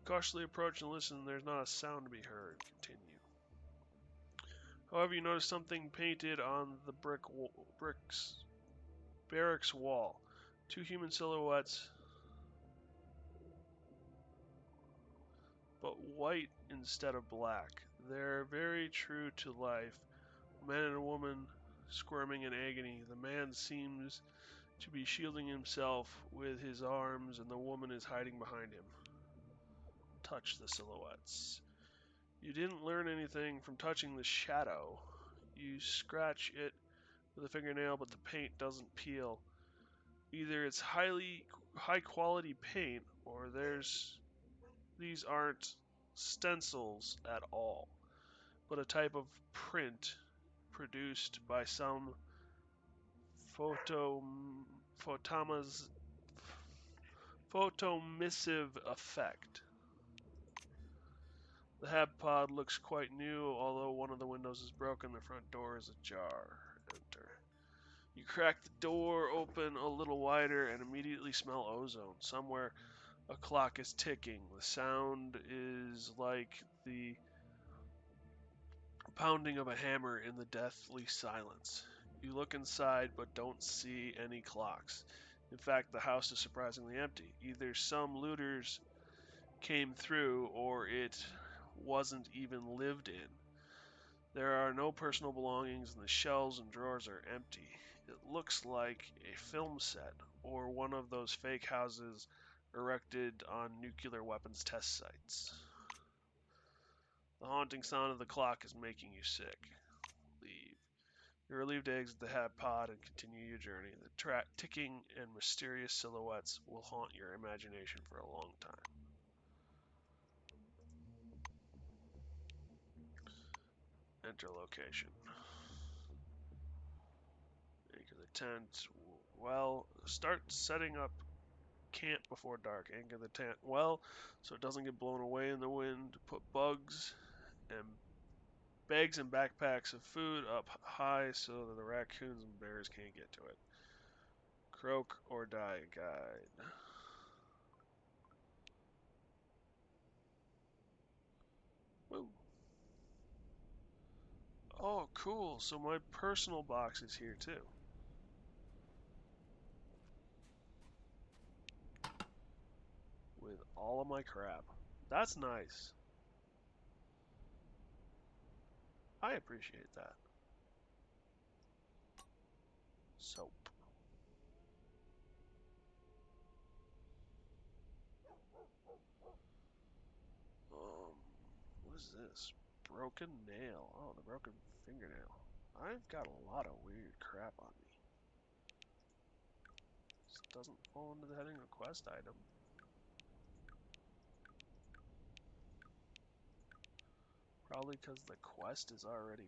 Cautiously approach and listen. There's not a sound to be heard. Continue. However, you notice something painted on the barracks wall. Two human silhouettes, but white instead of black. They're very true to life, A man and a woman squirming in agony. The man seems to be shielding himself with his arms, and the woman is hiding behind him. Touch the silhouettes. You didn't learn anything from touching the shadow. You scratch it with a fingernail, but the paint doesn't peel. Either it's high quality paint, or these aren't stencils at all, but a type of print produced by some photomissive effect. The hab pod looks quite new, although one of the windows is broken. The front door is ajar. Enter. You crack the door open a little wider and immediately smell ozone. Somewhere a clock is ticking. The sound is like the pounding of a hammer in the deathly silence. You look inside but don't see any clocks. In fact, the house is surprisingly empty. Either some looters came through or it wasn't even lived in. There are no personal belongings and the shelves and drawers are empty. It looks like a film set or one of those fake houses erected on nuclear weapons test sites. The haunting sound of the clock is making you sick. Leave. You're relieved to exit the hab pod and continue your journey. The ticking and mysterious silhouettes will haunt your imagination for a long time. Enter location. Anchor the tent. Well, start setting up camp before dark. Anchor the tent well so it doesn't get blown away in the wind. Put and bags and backpacks of food up high so that the raccoons and bears can't get to it. Croak or die guide. Woo. Oh, cool. So my personal box is here too. With all of my crap. That's nice. I appreciate that. Soap. What is this? Broken nail. Oh, the broken fingernail. I've got a lot of weird crap on me. This doesn't fall into the heading of quest item. Probably because the quest is already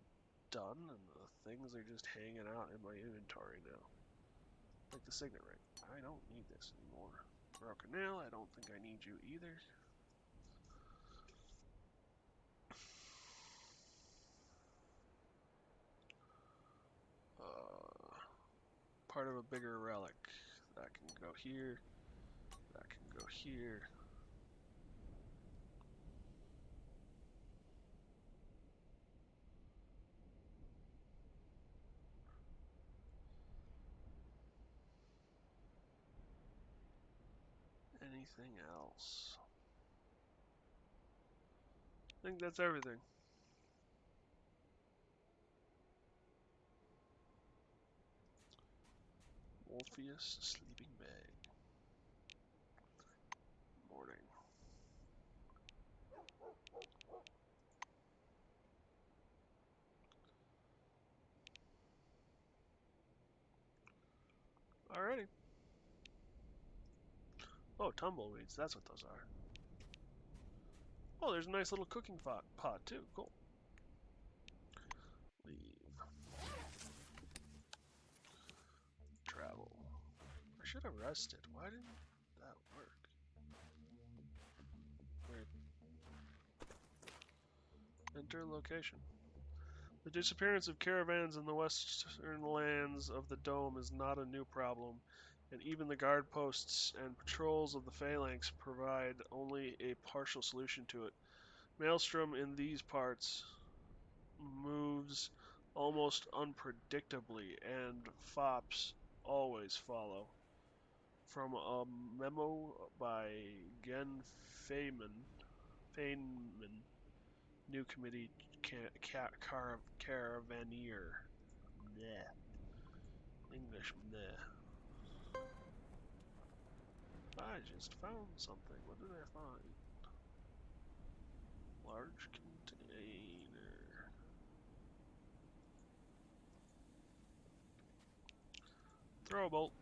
done and the things are just hanging out in my inventory now. Like the signet ring. I don't need this anymore. Broken nail, I don't think I need you either. Part of a bigger relic. That can go here. That can go here. Anything else? I think that's everything. Morpheus sleeping bag. Morning. Alrighty. Oh, tumbleweeds. That's what those are. Oh, there's a nice little cooking pot too. Cool. Leave. Travel. I should have rested. Why didn't that work? Weird. Enter location. The disappearance of caravans in the western lands of the Dome is not a new problem, and even the guard posts and patrols of the Phalanx provide only a partial solution to it. Maelstrom in these parts moves almost unpredictably, and FOPs always follow. From a memo by Gen Feynman, new committee caravaneer. Bleh. English, bleh. I just found something. What did I find? Large container. Throw a bolt.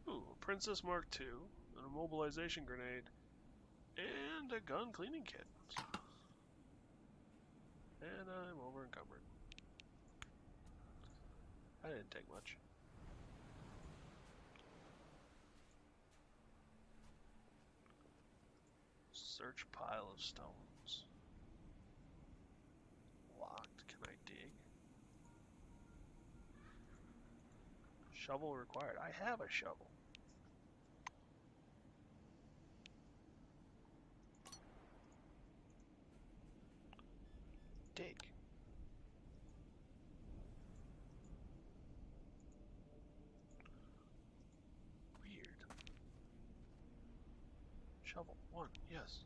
Ooh, Princess Mark II, an immobilization grenade, and a gun cleaning kit. And I'm over encumbered. I didn't take much. Search pile of stones. Locked. Can I dig? Shovel required. I have a shovel. Dig. Weird. Shovel. 1. Yes.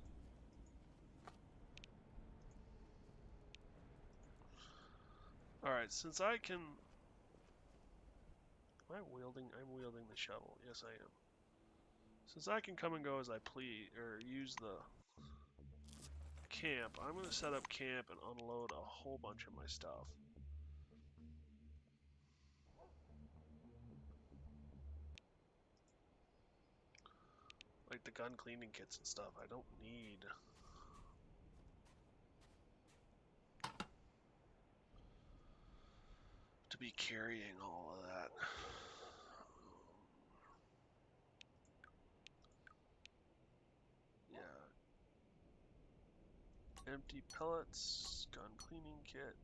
Alright, since I can... Am I wielding? I'm wielding the shovel. Yes, I am. Since I can come and go as I please, or use the camp, I'm going to set up camp and unload a whole bunch of my stuff. Like the gun cleaning kits and stuff. I don't need... to be carrying all of that. Yeah. Empty pellets, gun cleaning kit.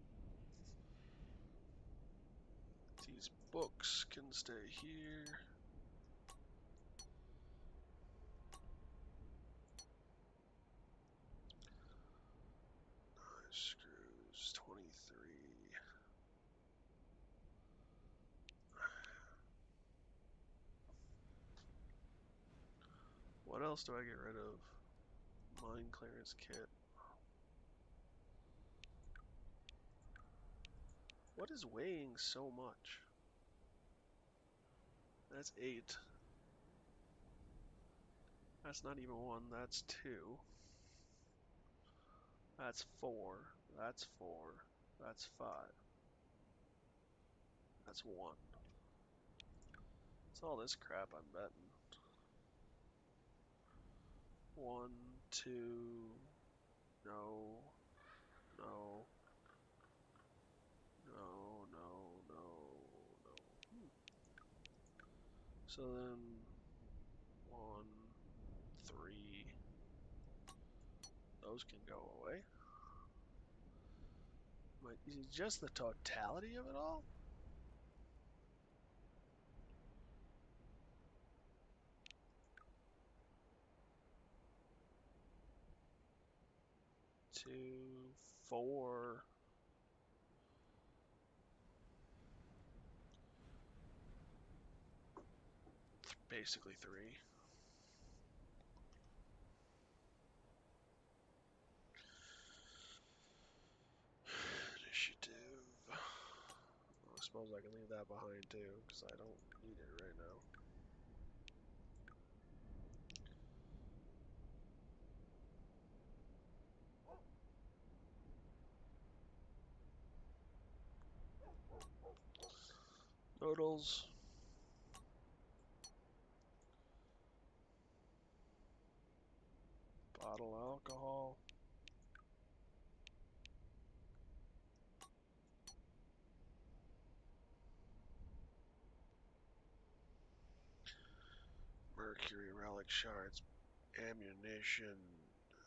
These books can stay here. Screws 23. What else do I get rid of? Mine clearance kit. What is weighing so much? That's 8. That's not even 1, that's 2. That's 4. That's 4. That's 5. That's 1. It's all this crap, I'm betting. 1, 2. No. No. No, no, no, no. So then 1, 3. Those can go away. Is it just the totality of it all? Two, 4. Basically 3. Initiative. Well, I suppose I can leave that behind too, because I don't need it right now. Noodles. Bottle alcohol. Mercury relic shards. Ammunition.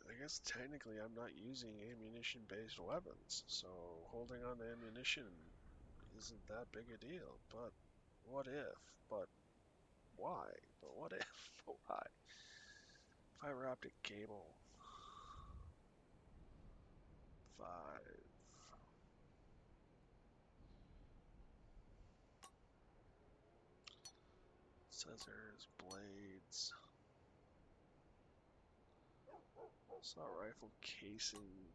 I guess technically I'm not using ammunition-based weapons, so holding on to ammunition isn't that big a deal. But what if? But why? But what if? But why? Fiber optic cable. 5. Scissors, blades. Assault rifle casing.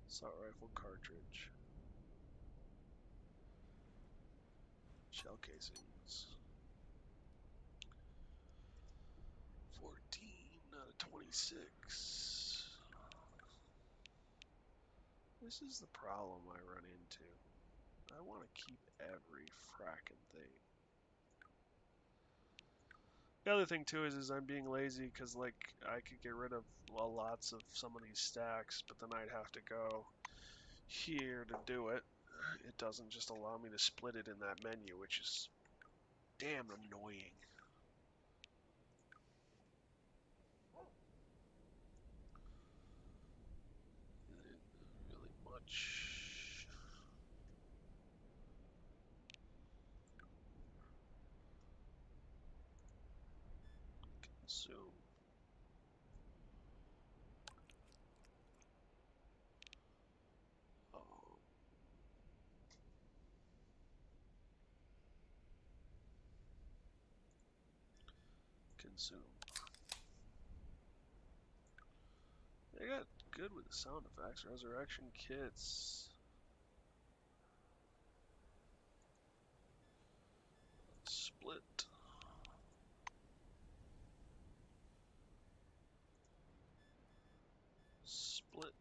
Assault rifle cartridge. Shell casings. 14 out of 26. This is the problem I run into. I want to keep every frackin' thing. The other thing too is I'm being lazy because like I could get rid of lots of some of these stacks, but then I'd have to go here to do it. It doesn't just allow me to split it in that menu, which is damn annoying. Really much. Consume. Consume. They got good with the sound effects. Resurrection kits. Split. Split.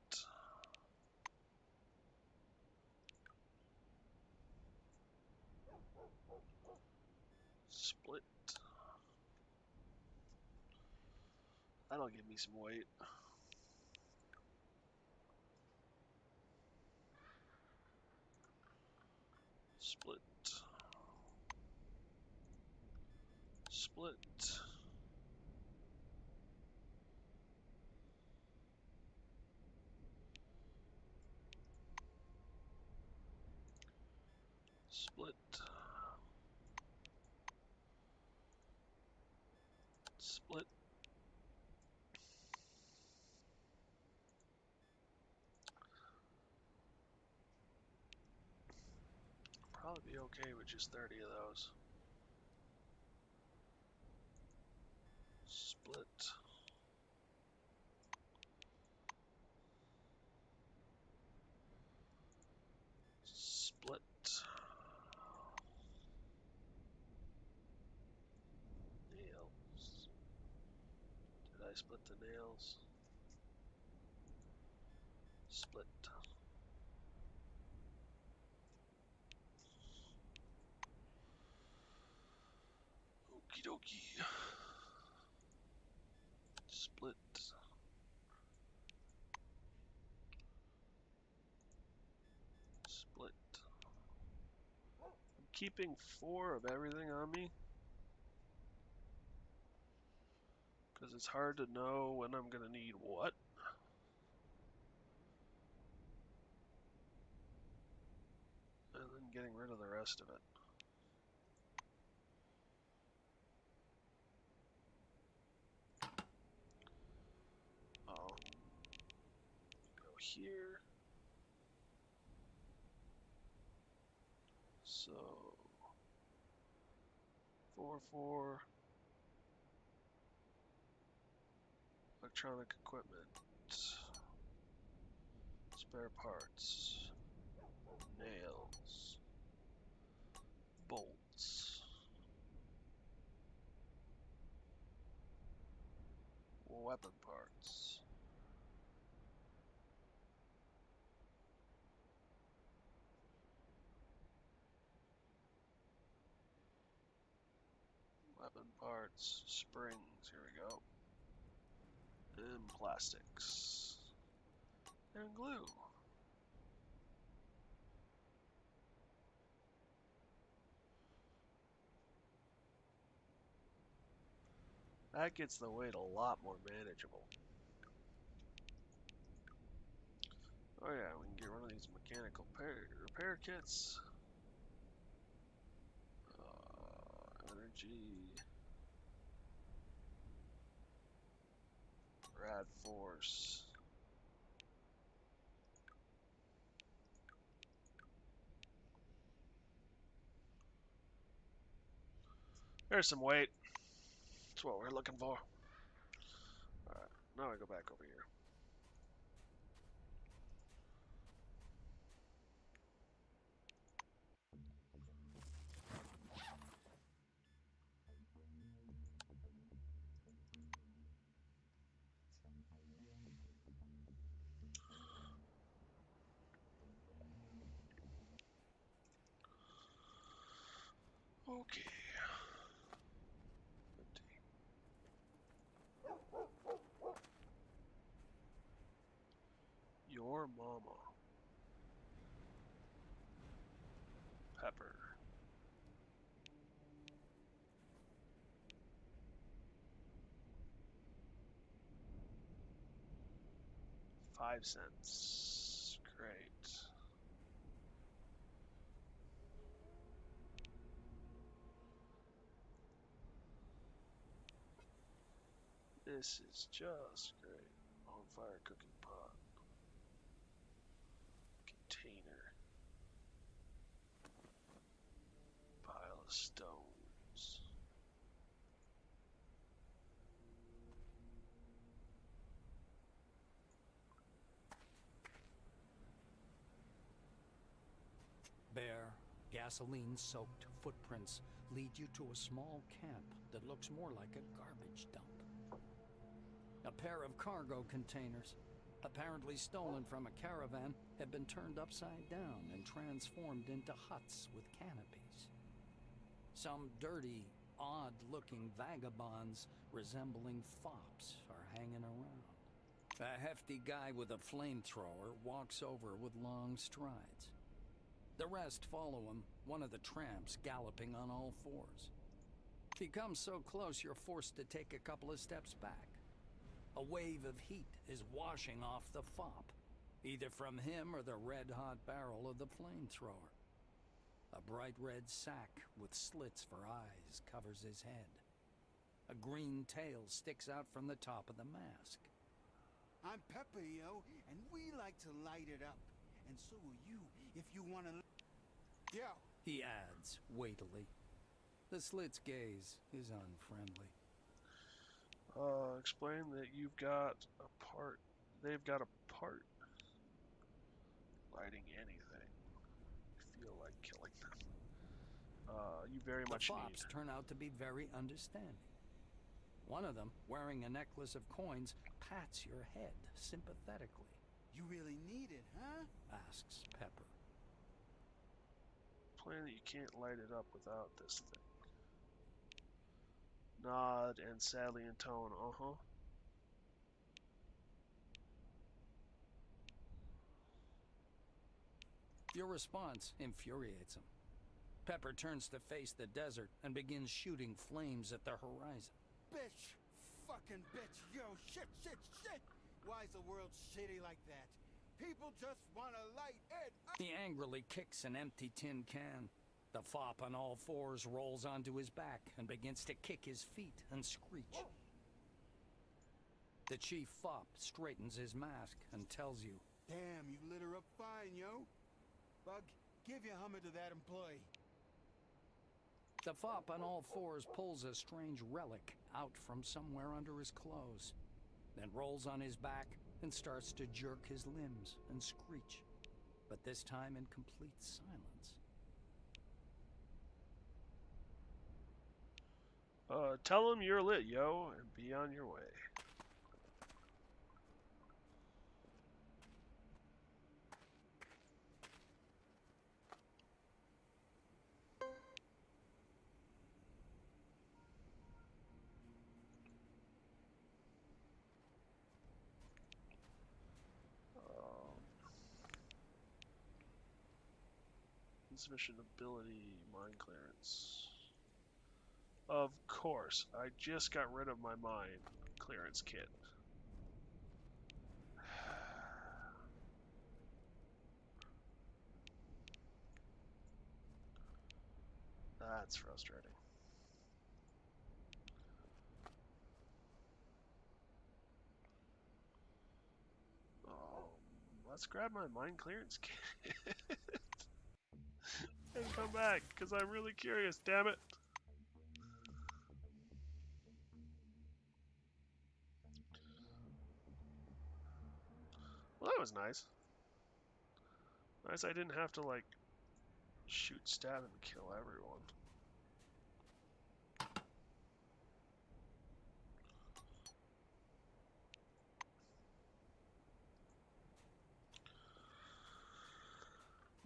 Split. That'll give me some weight. Split. Split. Split. Split. Probably be okay with just 30 of those. Split. Split. Nails. Did I split the nails? Split. Okie dokie. Split. Split. I'm keeping 4 of everything on me, because it's hard to know when I'm going to need what. And then getting rid of the rest of it. Go here. So 4 electronic equipment, spare parts, nails, bolts, weapon parts. Weapon parts, springs, here we go. And plastics. And glue. That gets the weight a lot more manageable. Oh yeah, we can get rid of these mechanical repair kits. Energy. Rad force. There's some weight. That's what we're looking for. Alright, now I go back over here. Okay. Your mama. Pepper. $0.05. Great. This is just great. On fire cooking pot. Container. Pile of stones. Bare, gasoline-soaked footprints lead you to a small camp that looks more like a garbage dump. A pair of cargo containers, apparently stolen from a caravan, have been turned upside down and transformed into huts with canopies. Some dirty, odd-looking vagabonds resembling fops are hanging around. A hefty guy with a flamethrower walks over with long strides. The rest follow him, one of the tramps galloping on all fours. He comes so close you're forced to take a couple of steps back. A wave of heat is washing off the fop, either from him or the red-hot barrel of the flamethrower. A bright red sack with slits for eyes covers his head. A green tail sticks out from the top of the mask. I'm Pepper, yo, and we like to light it up. And so will you, if you want to... Yo! He adds, weightily. The slit's gaze is unfriendly. Explain that you've got a part. They've got a part. Lighting anything. You feel like killing them. You very much The need. fops turn out to be very understanding. One of them, wearing a necklace of coins, pats your head sympathetically. You really need it, huh? Asks Pepper. Plain that you can't light it up without this thing. Nod and sadly intone, uh-huh. Your response infuriates him. Pepper turns to face the desert and begins shooting flames at the horizon. Bitch! Fucking bitch! Yo, shit! Why is the world shitty like that? People just want to light it up! He angrily kicks an empty tin can. The fop on all fours rolls onto his back and begins to kick his feet and screech. The chief fop straightens his mask and tells you, Damn, you lit her up fine, yo. Bug, give your hummer to that employee. The fop on all fours pulls a strange relic out from somewhere under his clothes, then rolls on his back and starts to jerk his limbs and screech, but this time in complete silence. Tell him you're lit, yo, and be on your way. Insufficient ability, mind clearance. Of course, I just got rid of my mind clearance kit. That's frustrating. Let's grab my mind clearance kit and come back, because I'm really curious, damn it. Well, that was nice. Nice I didn't have to, like, shoot, stab, and kill everyone.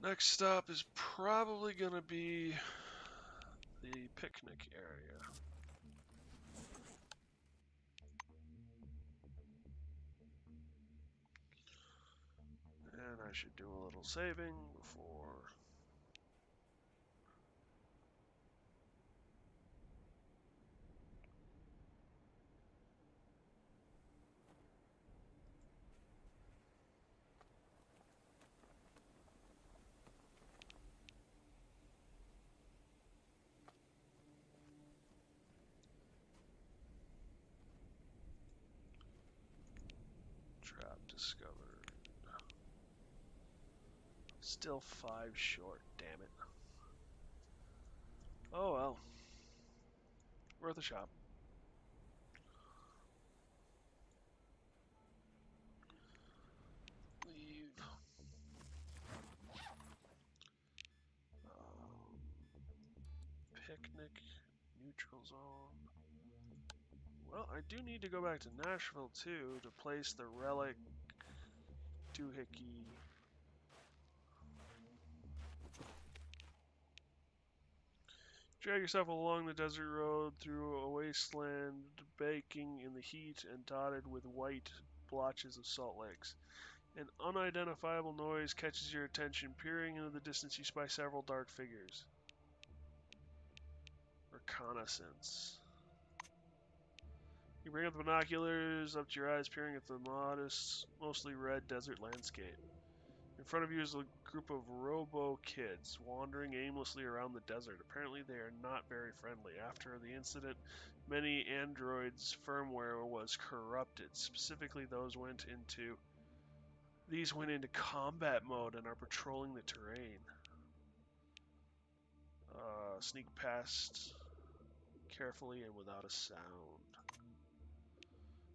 Next stop is probably going to be the picnic area. And I should do a little saving before... Trap discovered. Still 5 short, damn it. Oh well. Worth a shot. Leave. Picnic. Neutral zone. Well, I do need to go back to Nashville too to place the relic doohickey. Drag yourself along the desert road through a wasteland, baking in the heat and dotted with white blotches of salt lakes. An unidentifiable noise catches your attention. Peering into the distance, you spy several dark figures. Reconnaissance. You bring up the binoculars up to your eyes, peering at the modest, mostly red desert landscape. In front of you is a group of robo-kids wandering aimlessly around the desert. Apparently they are not very friendly. After the incident, many androids' firmware was corrupted. Specifically, these went into combat mode and are patrolling the terrain. Sneak past carefully and without a sound.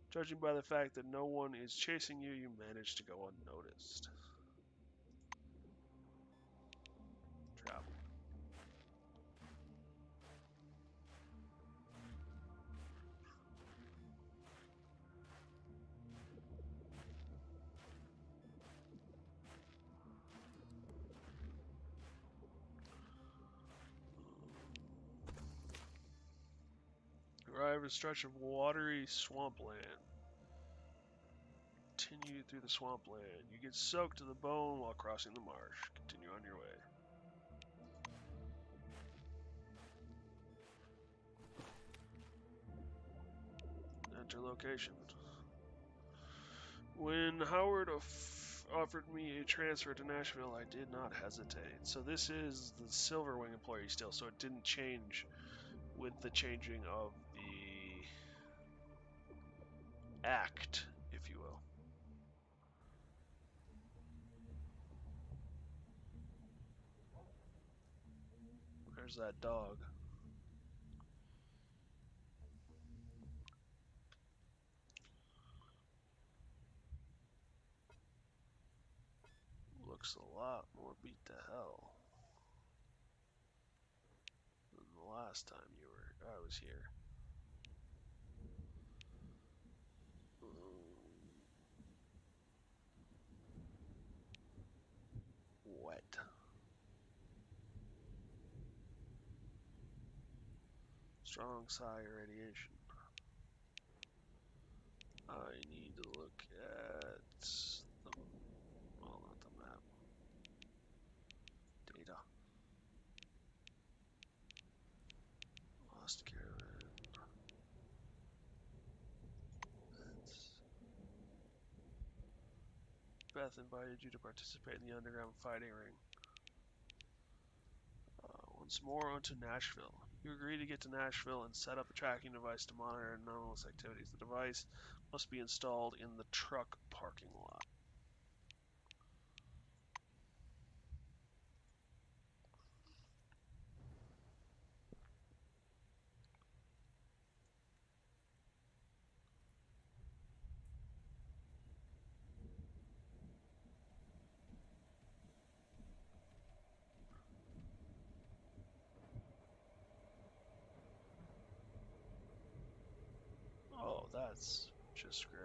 Judging by the fact that no one is chasing you, you manage to go unnoticed. Travel. Arrive at a stretch of watery swampland. Continue through the swampland. You get soaked to the bone while crossing the marsh. Continue on your way. Enter location. When Howard offered me a transfer to Nashville, I did not hesitate. So this is the Silverwing employee still, so it didn't change with the changing of the act, if you will. There's that dog. Looks a lot more beat to hell than the last time I was here. Wet. Strong psi irradiation. I need to look at the, well, not the map. Data. Lost caravan. Beth invited you to participate in the underground fighting ring. Once more onto Nashville. You agree to get to Nashville and set up a tracking device to monitor anomalous activities. The device must be installed in the truck parking lot. that's just great.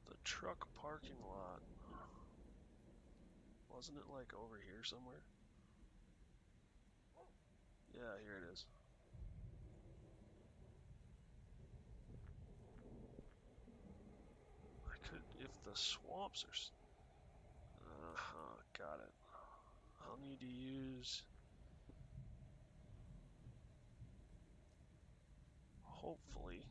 The truck parking lot. Wasn't it like over here somewhere? Yeah, here it is. I could, if the swamps are... got it. I'll need to use... Hopefully,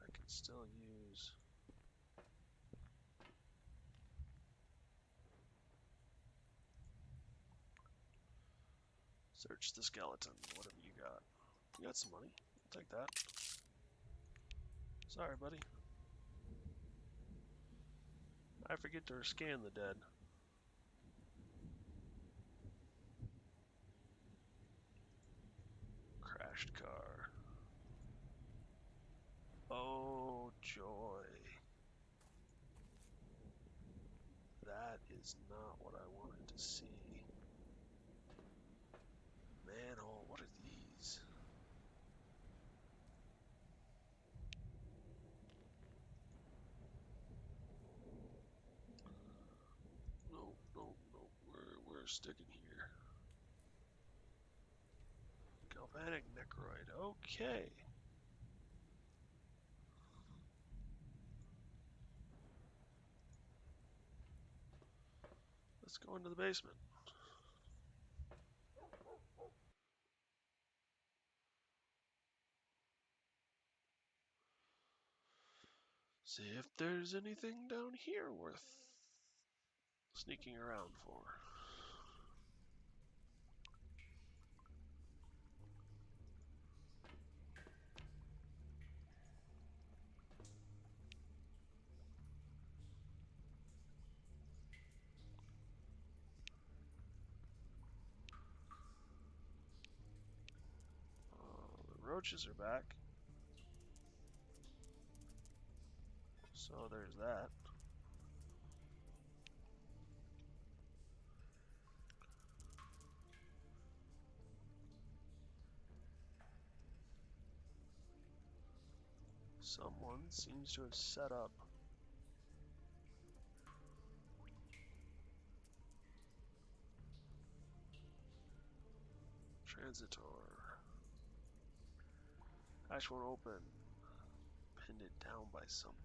I can still use... Search the skeleton. What have you got? You got some money. I'll take that. Sorry, buddy. I forget to scan the dead. Crashed car. Oh, joy. That is not what I wanted to see. Manhole, what are these? Nope, nope, nope. We're sticking here. Galvanic necroid. Okay. Let's go into the basement. See if there's anything down here worth sneaking around for. The roaches are back. So there's that. Someone seems to have set up transitor. Hatch won't open. Pinned it down by something.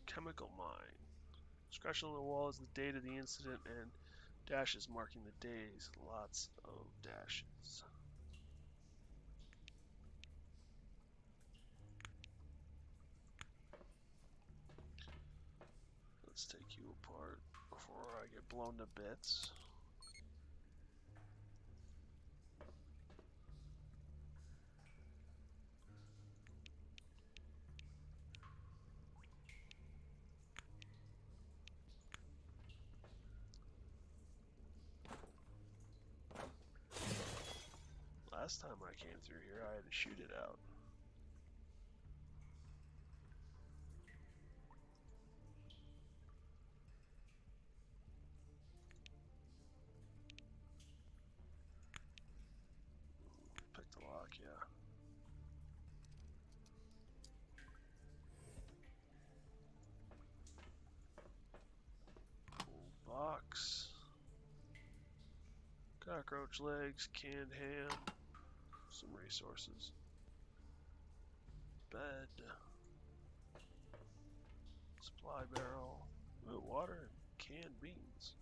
Chemical mine. Scratched on the wall is the date of the incident and dashes marking the days. Lots of dashes. Let's take you apart before I get blown to bits. Last time I came through here, I had to shoot it out. Pick the lock, yeah. Box. Cockroach legs, canned ham, some resources. Bed. Supply barrel. Ooh, water and canned beans.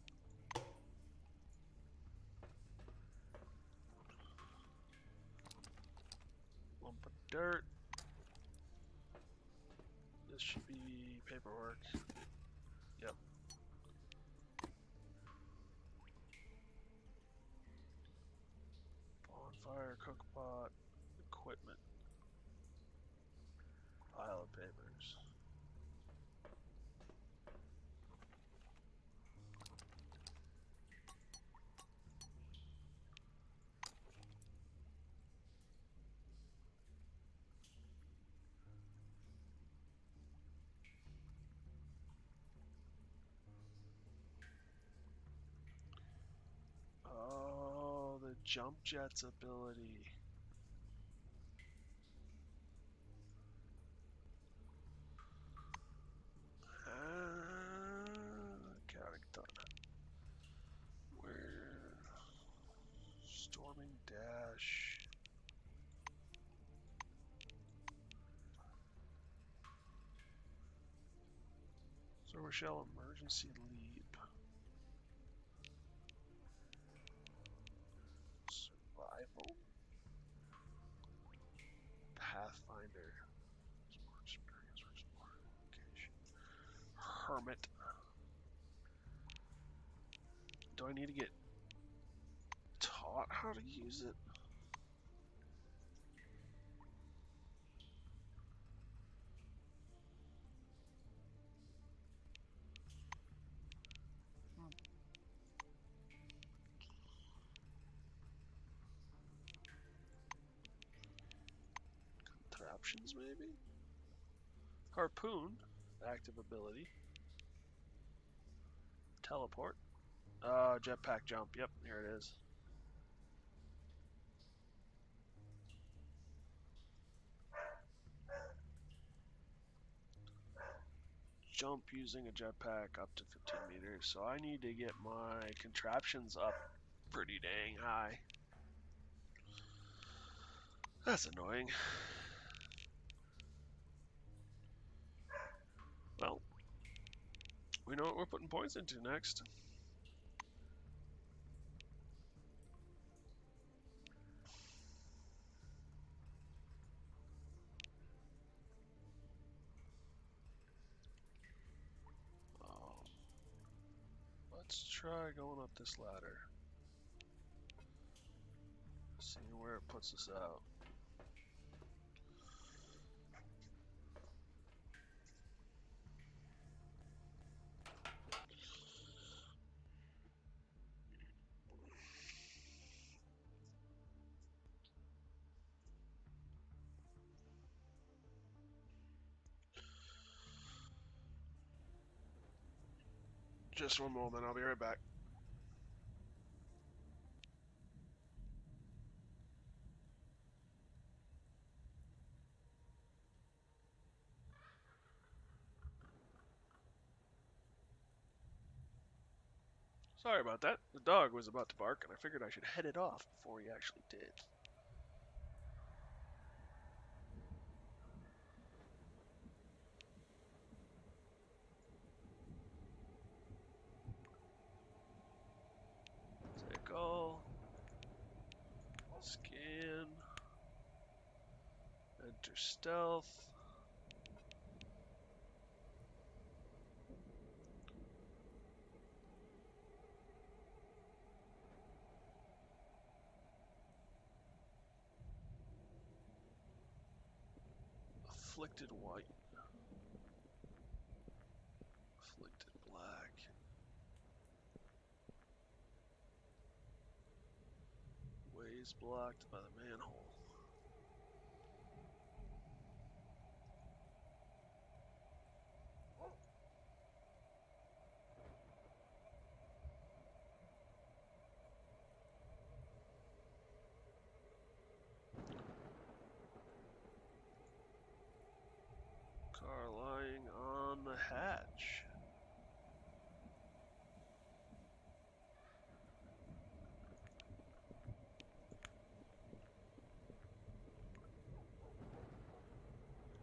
Lump of dirt. This should be paperwork. Yep. Bonfire, cookpot, equipment. Pile Ballot papers. Oh, the jump jet's ability. Character. Where? Storming dash. So Rochelle, emergency leap. Survival. Pathfinder. More experience, more location. Hermit. Do I need to get taught how to use it? Contraptions, maybe? Harpoon. Active ability. Teleport. Jetpack jump. Yep, here it is. Jump using a jetpack up to 15 meters. So I need to get my contraptions up pretty dang high. That's annoying. Well, we know what we're putting points into next. Let's try going up this ladder. See where it puts us out. Just one moment, I'll be right back. Sorry about that. The dog was about to bark, and I figured I should head it off before he actually did. Take all. Scan. Enter stealth. Afflicted white. Afflicted black. Ways blocked by the manhole. Car lying on the hatch.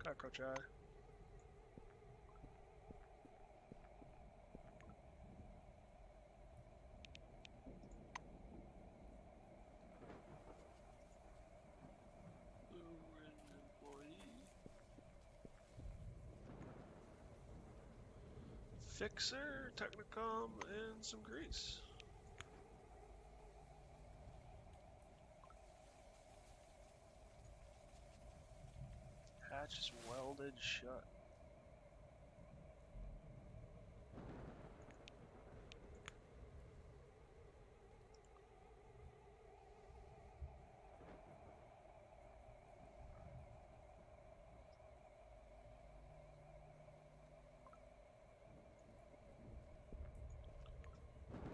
Cockroach eye. Blue ridden employee. Fixer, Technicom, and some grease. Hatch is welded shut.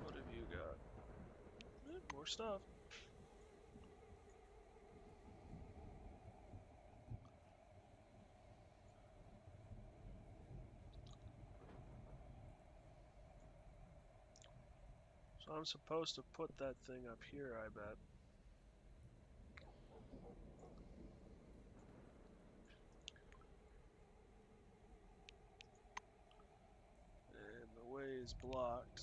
What have you got? More stuff. So I'm supposed to put that thing up here, I bet. And the way is blocked.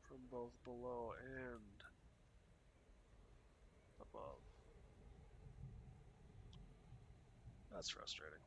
From both below and above. That's frustrating.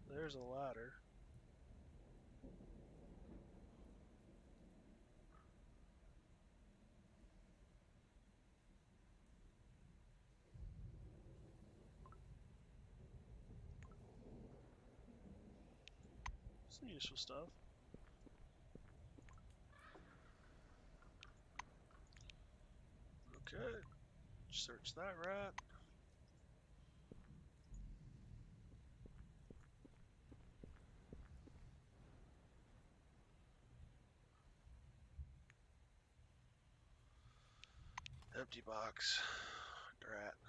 So there's a ladder. Some useful stuff. Okay, search that rat. Empty box. Drat. I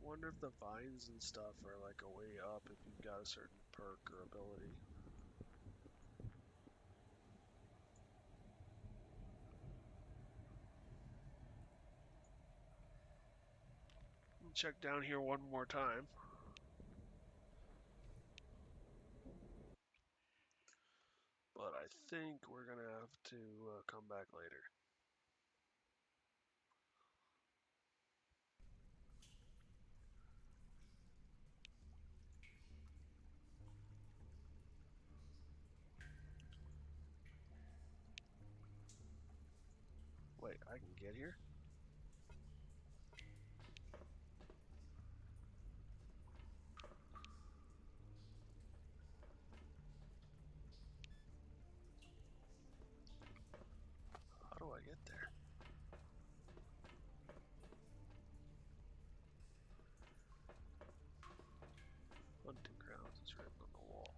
wonder if the vines and stuff are like a way up if you've got a certain perk or ability. Check down here one more time. But I think we're gonna have to come back later. Wait, I can get here? How do I get there? Hunting grounds is written on the wall.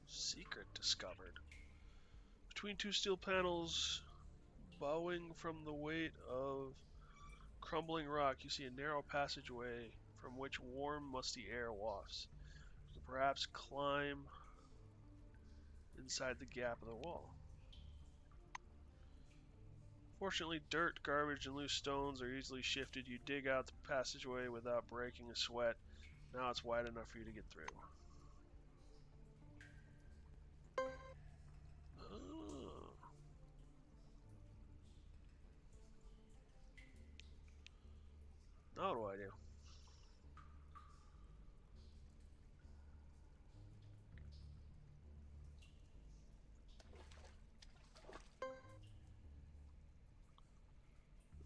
Secret discovered. Between two steel panels, bowing from the weight of crumbling rock, you see a narrow passageway from which warm, musty air wafts. You can perhaps climb inside the gap of the wall. Fortunately, dirt, garbage, and loose stones are easily shifted. You dig out the passageway without breaking a sweat. Now it's wide enough for you to get through. Oh. Now what do I do?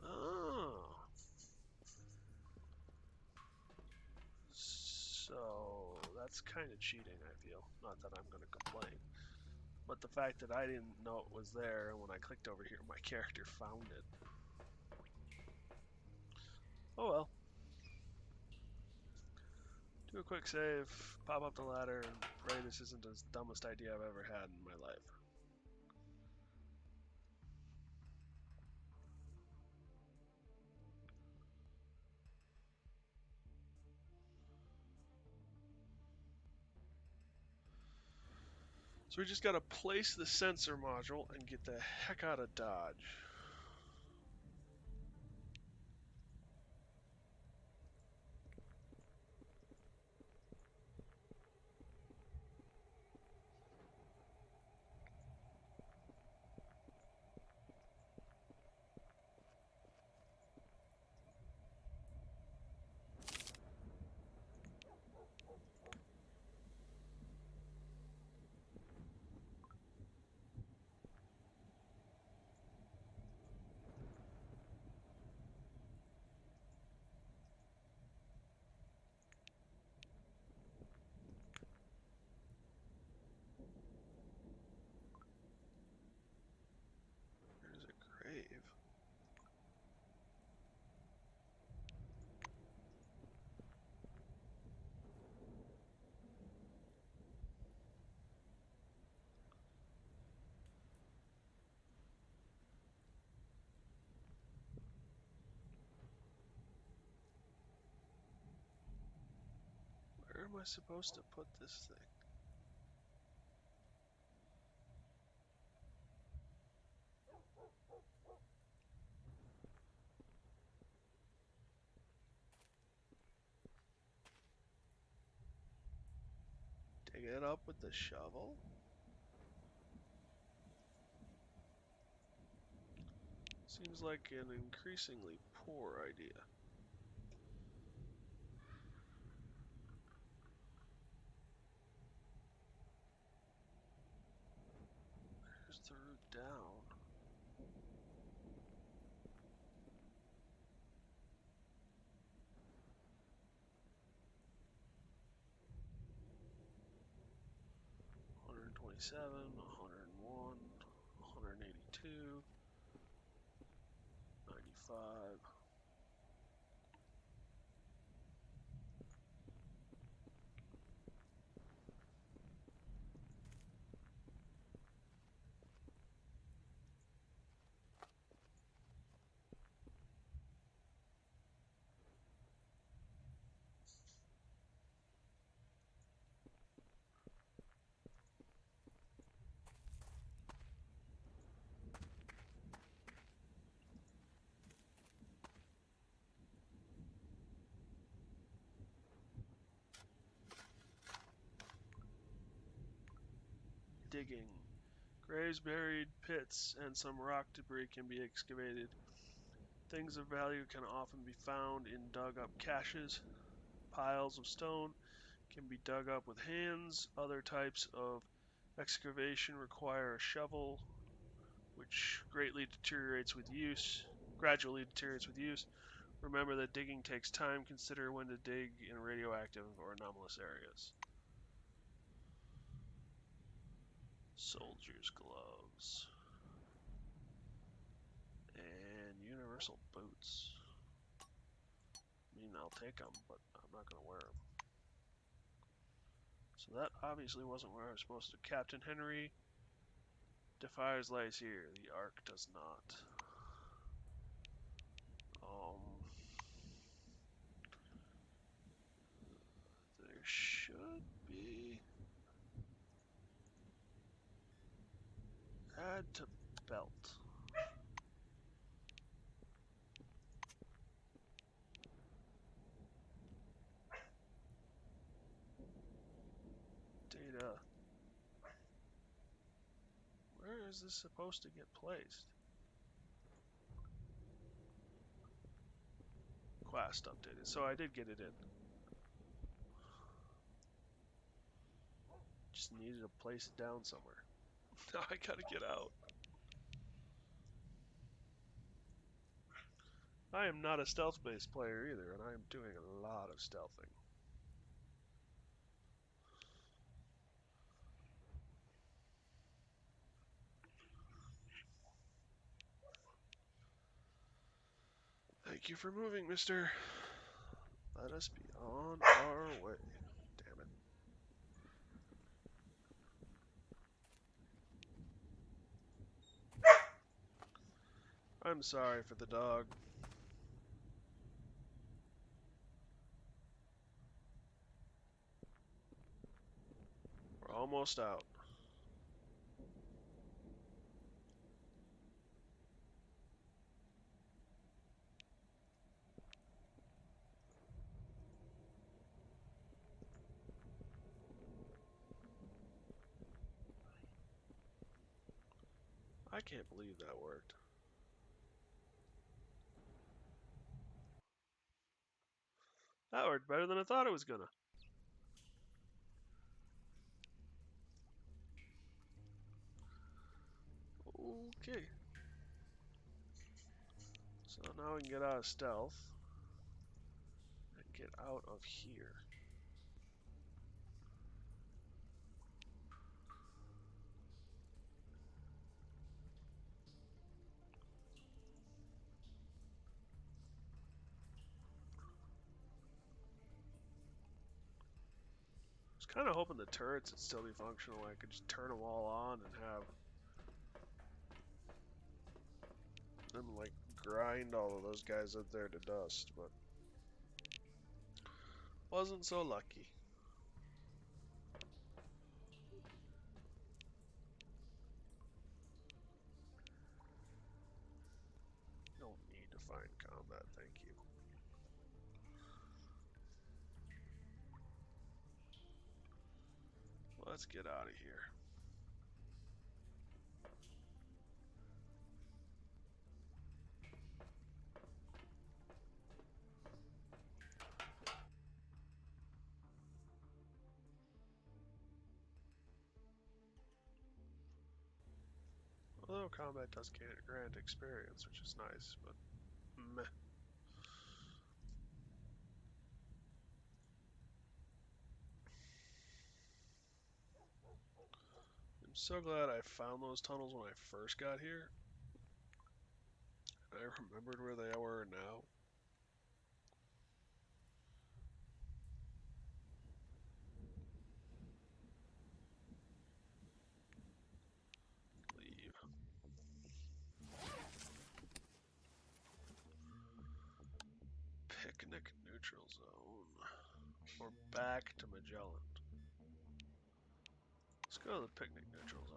Oh. So that's kind of cheating, I feel. Not that I'm going to complain. But the fact that I didn't know it was there, and when I clicked over here, my character found it. Oh well. Do a quick save, pop up the ladder, and pray this isn't the dumbest idea I've ever had in my life. So we just gotta place the sensor module and get the heck out of Dodge. There's a grave. Where am I supposed to put this thing? Dig it up with the shovel? Seems like an increasingly poor idea. There's the route down. $127, $101, $182, $95. Digging. Graves, buried pits, and some rock debris can be excavated. Things of value can often be found in dug-up caches. Piles of stone can be dug up with hands. Other types of excavation require a shovel, which gradually deteriorates with use. Remember that digging takes time. Consider when to dig in radioactive or anomalous areas. Soldier's gloves. And universal boots. I mean, I'll take them, but I'm not going to wear them. So that obviously wasn't where I was supposed to. Captain Henry. Defiers lies here. The Ark does not. There should be. Add to belt. Data. Where is this supposed to get placed? Quest updated. So I did get it in. Just needed to place it down somewhere. Now I gotta get out. I am not a stealth-based player either, and I am doing a lot of stealthing. Thank you for moving, mister. Let us be on our way. Damn it. I'm sorry for the dog. We're almost out. I can't believe that worked. That worked better than I thought it was gonna. Okay. So now we can get out of stealth and get out of here. I was kind of hoping the turrets would still be functional. I could just turn them all on and have them like grind all of those guys up there to dust, but wasn't so lucky. Don't need to find combat, thank you. Let's get out of here. Although combat does grant experience, which is nice, but meh. I'm so glad I found those tunnels when I first got here. I remembered where they were now. Leave. Picnic neutral zone. Or back to Magellan. Let's go to the picnic neutral zone.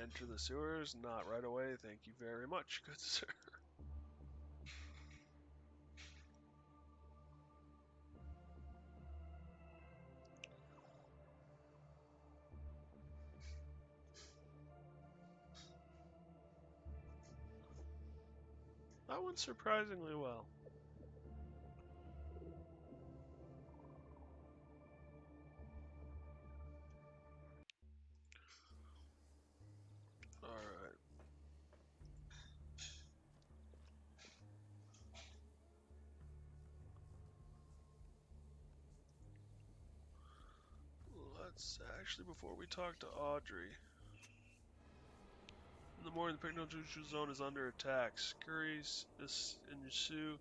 Enter the sewers, not right away, thank you very much, good sir. That went surprisingly well. Alright. Let's actually, before we talk to Audrey. In the morning, the picnic neutral zone is under attack. Scurries ensue,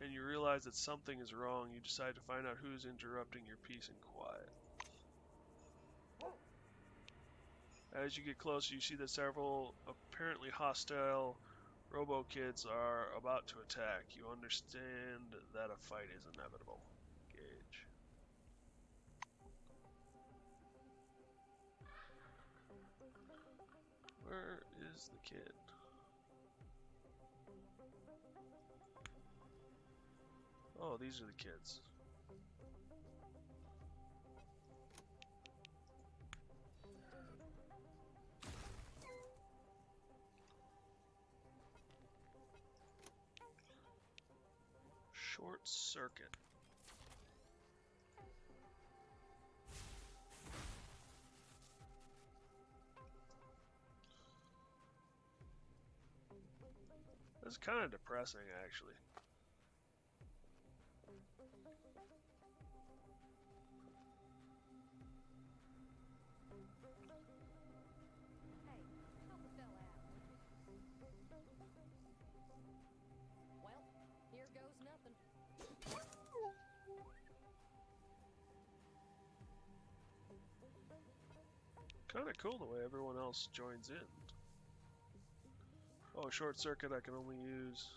and you realize that something is wrong. You decide to find out who's interrupting your peace and quiet. As you get closer, you see that several apparently hostile robo-kids are about to attack. You understand that a fight is inevitable. Engage. Where is the kid? Oh, these are the kids. Short circuit. This is kind of depressing, actually. Hey, help a fella out. Well, here goes nothing. Kind of cool the way everyone else joins in. Oh, short circuit I can only use.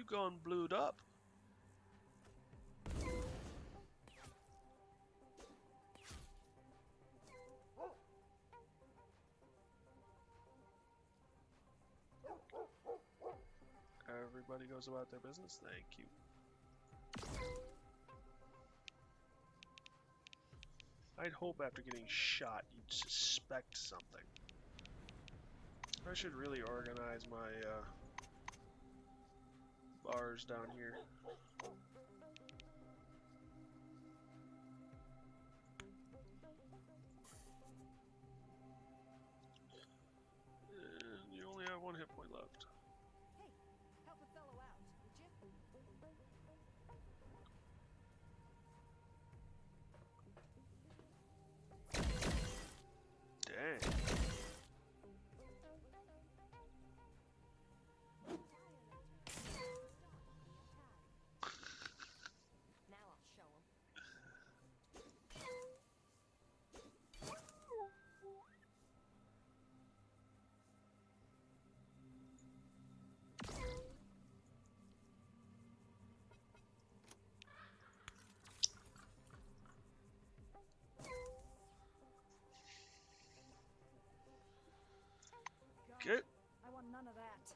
You gone blued up. Everybody goes about their business. Thank you. I'd hope after getting shot you'd suspect something. I should really organize my bars down here. And you only have 1 hit point left. Hey, help a fellow out, would you? Dang. Now I'll show him. Okay. I want none of that.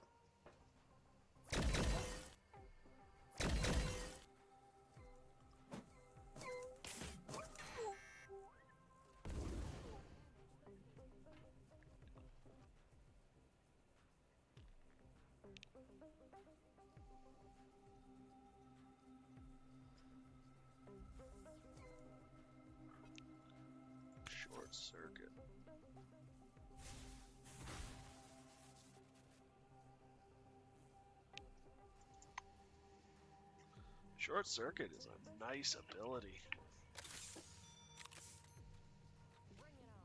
Short circuit. Short circuit is a nice ability. Bring it on.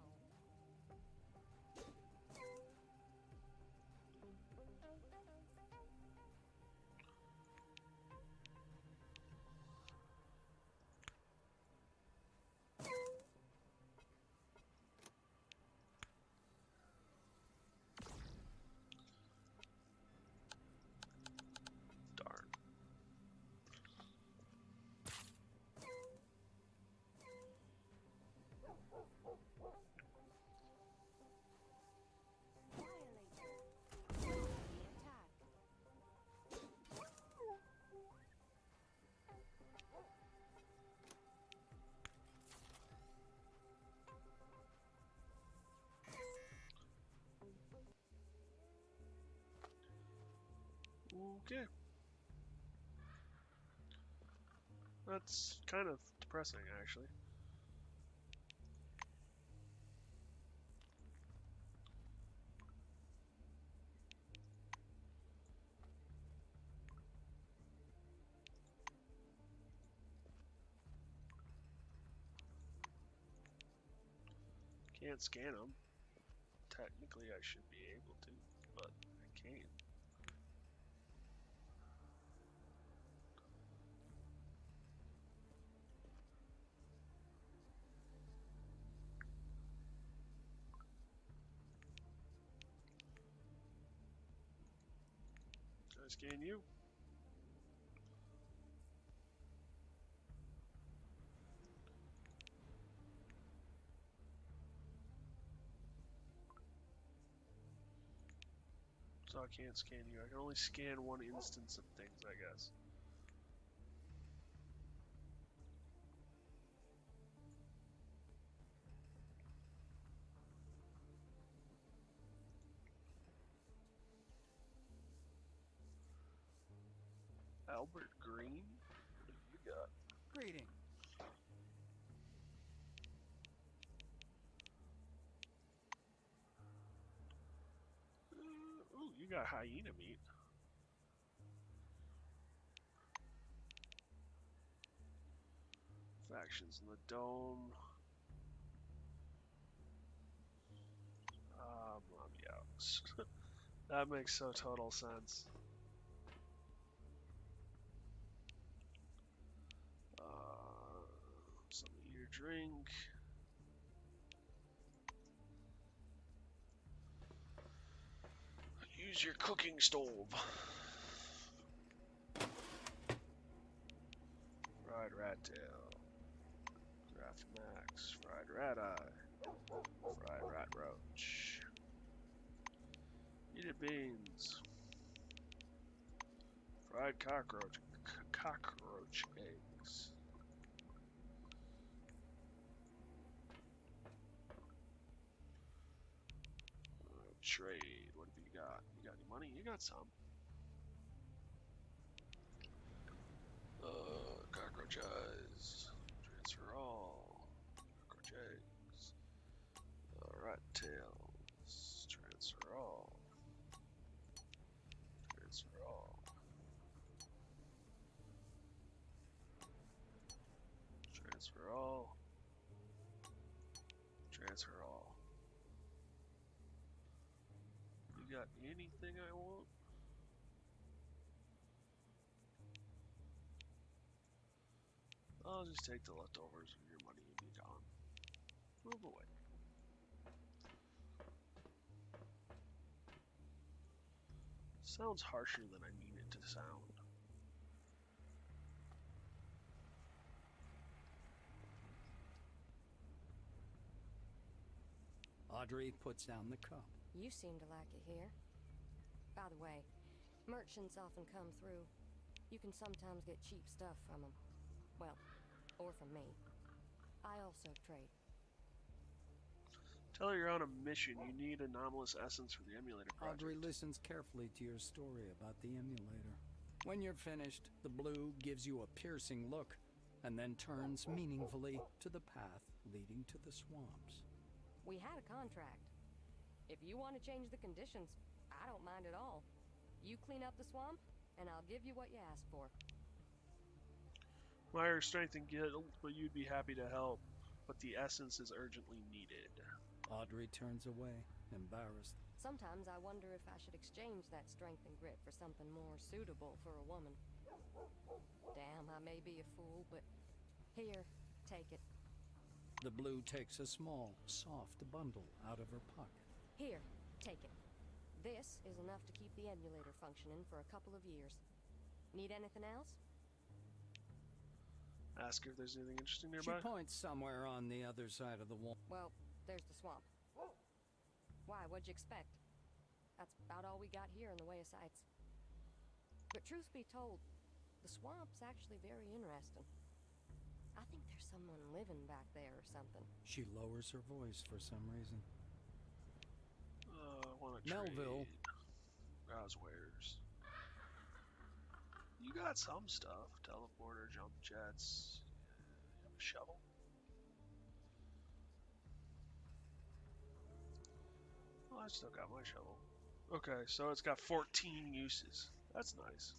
Darn. Okay. That's kind of depressing, actually. Can't scan them. Technically, I should be able to, but I can't. Can I scan you? So I can't scan you. I can only scan one instance of things, I guess. Albert Green? What have you got? Greetings. Ooh, you got hyena meat. Factions in the dome. Mommy Alex. That makes so total sense. Some of your drink. Use your cooking stove. rat tail, Kraft Max, fried rat eye, fried rat roach, heated beans, fried cockroach eggs. Trade. What have you got? You got any money? You got some. Cockroach eyes. Transfer all. Cockroach eggs. Rat tails. Transfer all. Transfer all. Transfer all. Transfer all. You got anything I want? I'll just take the leftovers of your money and be gone. Move away. Sounds harsher than I mean it to sound. Audrey puts down the cup. You seem to like it here. By the way, merchants often come through. You can sometimes get cheap stuff from them. Well, or from me. I also trade. Tell her you're on a mission. You need anomalous essence for the emulator project. Audrey listens carefully to your story about the emulator. When you're finished, the blue gives you a piercing look and then turns meaningfully to the path leading to the swamps. We had a contract. If you want to change the conditions, I don't mind at all. You clean up the swamp, and I'll give you what you asked for. Minor strength and guild, but you'd be happy to help. But the essence is urgently needed. Audrey turns away, embarrassed. Sometimes I wonder if I should exchange that strength and grit for something more suitable for a woman. Damn, I may be a fool, but here, take it. The blue takes a small, soft bundle out of her pocket. Here, take it. This is enough to keep the emulator functioning for a couple of years. Need anything else? Ask her if there's anything interesting She nearby. points somewhere on the other side of the wall. Well, there's the swamp. Why, what'd you expect? That's about all we got here in the way of sights. But truth be told, the swamp's actually very interesting. I think there's someone living back there or something. She lowers her voice for some reason. I want to Melville. Roswares. You got some stuff. Teleporter, jump jets. You have a shovel? Oh, I still got my shovel. Okay, so it's got 14 uses. That's nice.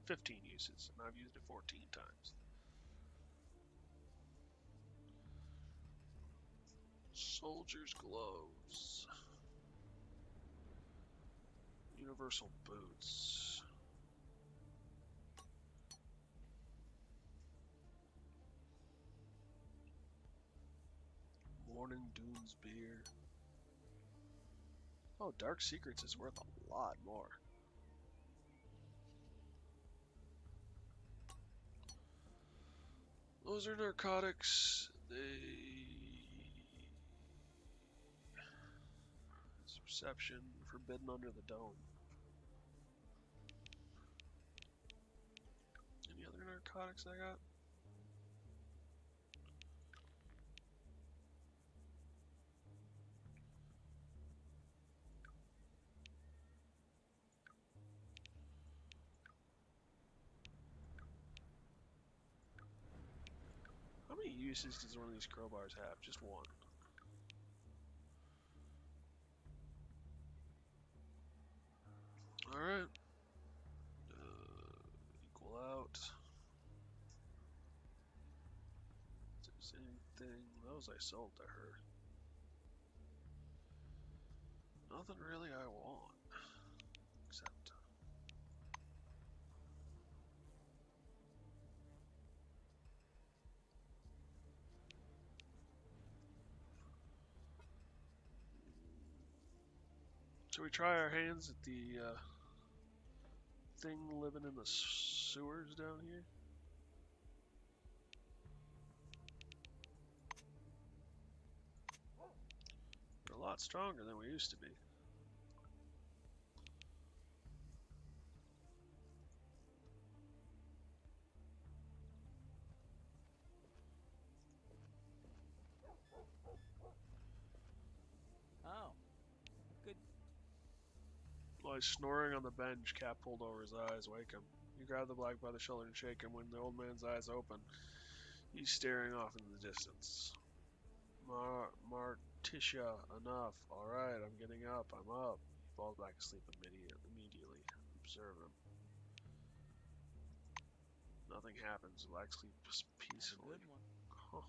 15 uses, and I've used it 14 times. Soldier's gloves. Universal boots. Morning Dunes beer. Oh, Dark Secrets is worth a lot more. Those are narcotics. It's perception. Forbidden under the dome. Any other narcotics I got? How many uses does one of these crowbars have? Just one. Alright. Equal out. If there's anything, those I sold to her. Nothing really I want. Except. Should we try our hands at the thing living in the sewers down here? lot stronger than we used to be. Oh. Good. While he's snoring on the bench, Cap pulled over his eyes, wake him. You grab the black by the shoulder and shake him. When the old man's eyes open, he's staring off into the distance. Marticia, enough. Alright, I'm getting up. I'm up. He falls back asleep immediately. Observe him. Nothing happens. Black sleeps peacefully. Good one. Huh.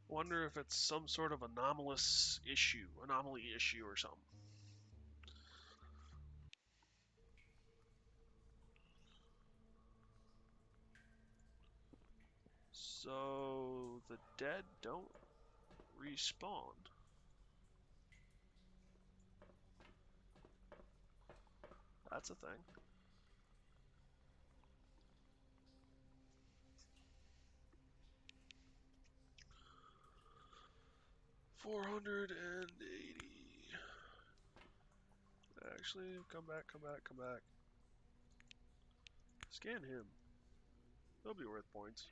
Wonder if it's some sort of anomaly issue or something. So the dead don't respawn. That's a thing. $480. Actually, come back. Scan him. He'll be worth points.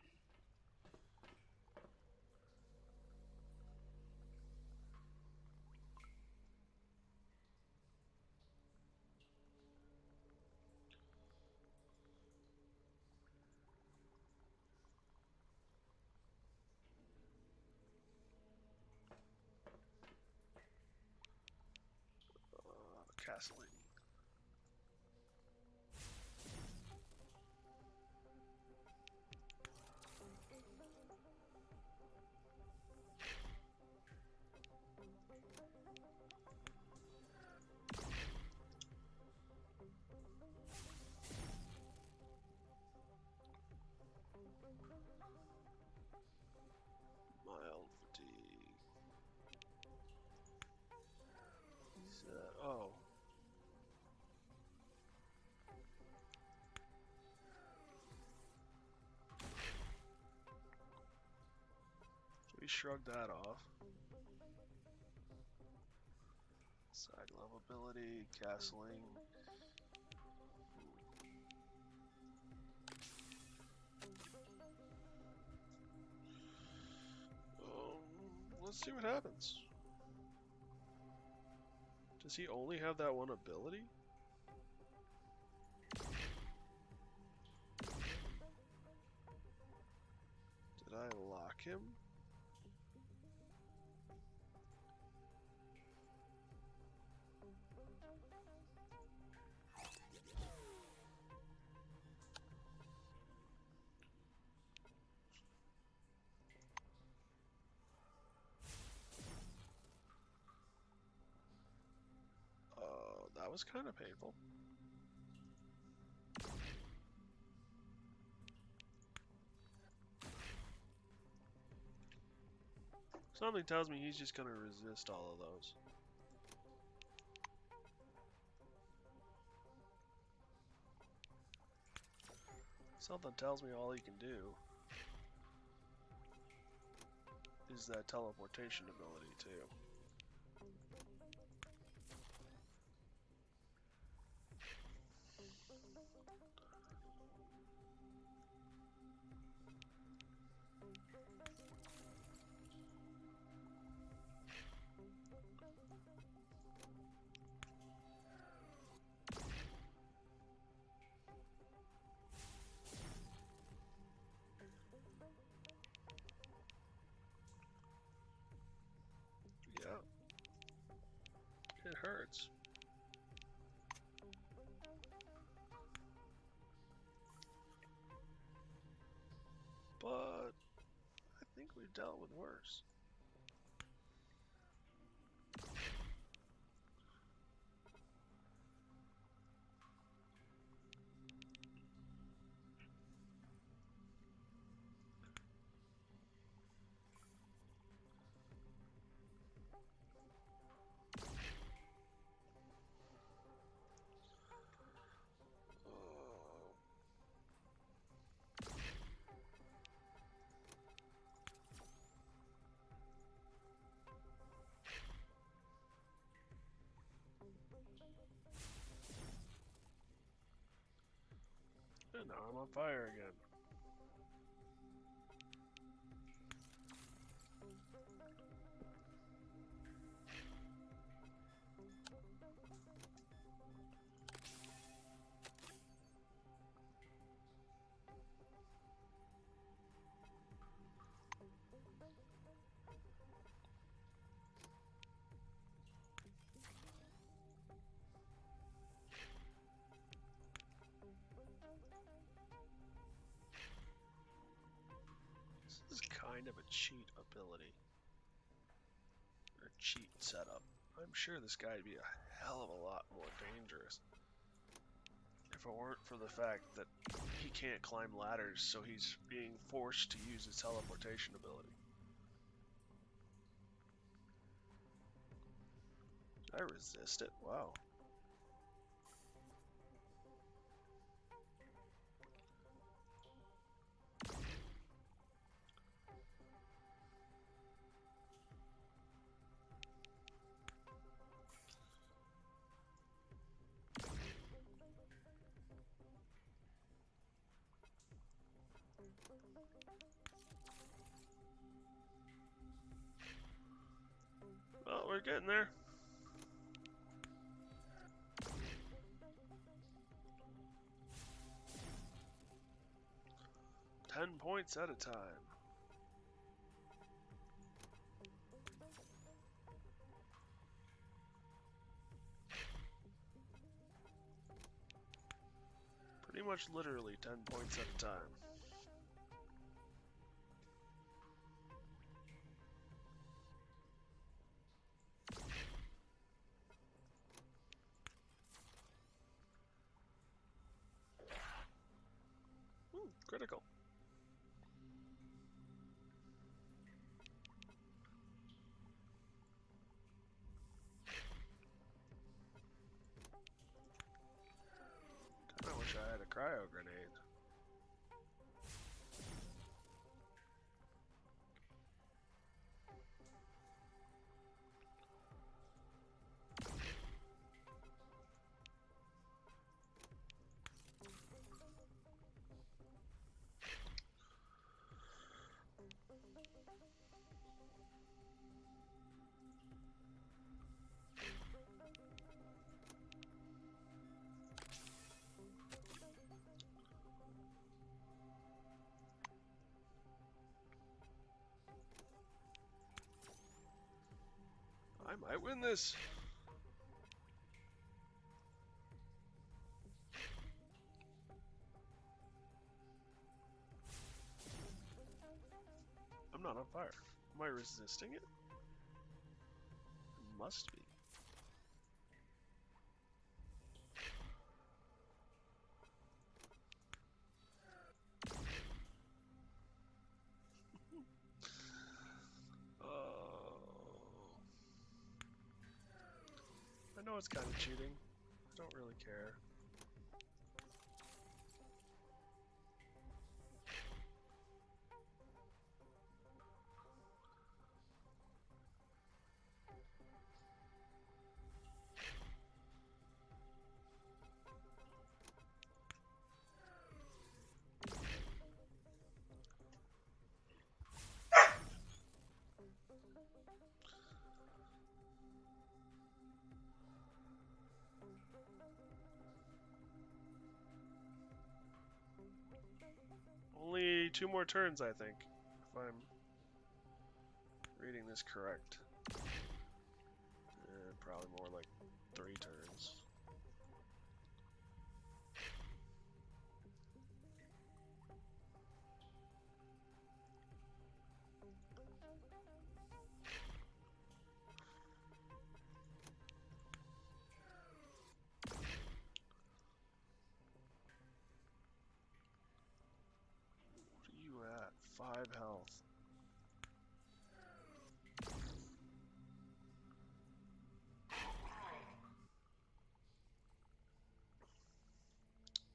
Castling. Mild fatigue. He's, oh. We shrugged that off. Side level ability, castling. Let's see what happens. Does he only have that one ability? Did I lock him? That was kind of painful. Something tells me he's just gonna resist all of those. Something tells me all he can do is that teleportation ability too. It hurts. But I think we've dealt with worse. And now I'm on fire again. This is kind of a cheat ability. Or cheat setup. I'm sure this guy would be a hell of a lot more dangerous if it weren't for the fact that he can't climb ladders, so he's being forced to use his teleportation ability. Did I resist it? Wow. Well, we're getting there. "10 points at a time." Pretty much literally 10 points at a time. Critical. I wish I had a cryo grenade. I might win this. I'm not on fire. Am I resisting it? It must be. I know it's kind of cheating. I don't really care. Only 2 more turns, I think, if I'm reading this correct. Probably more like 3 turns. What are you at? 5 health.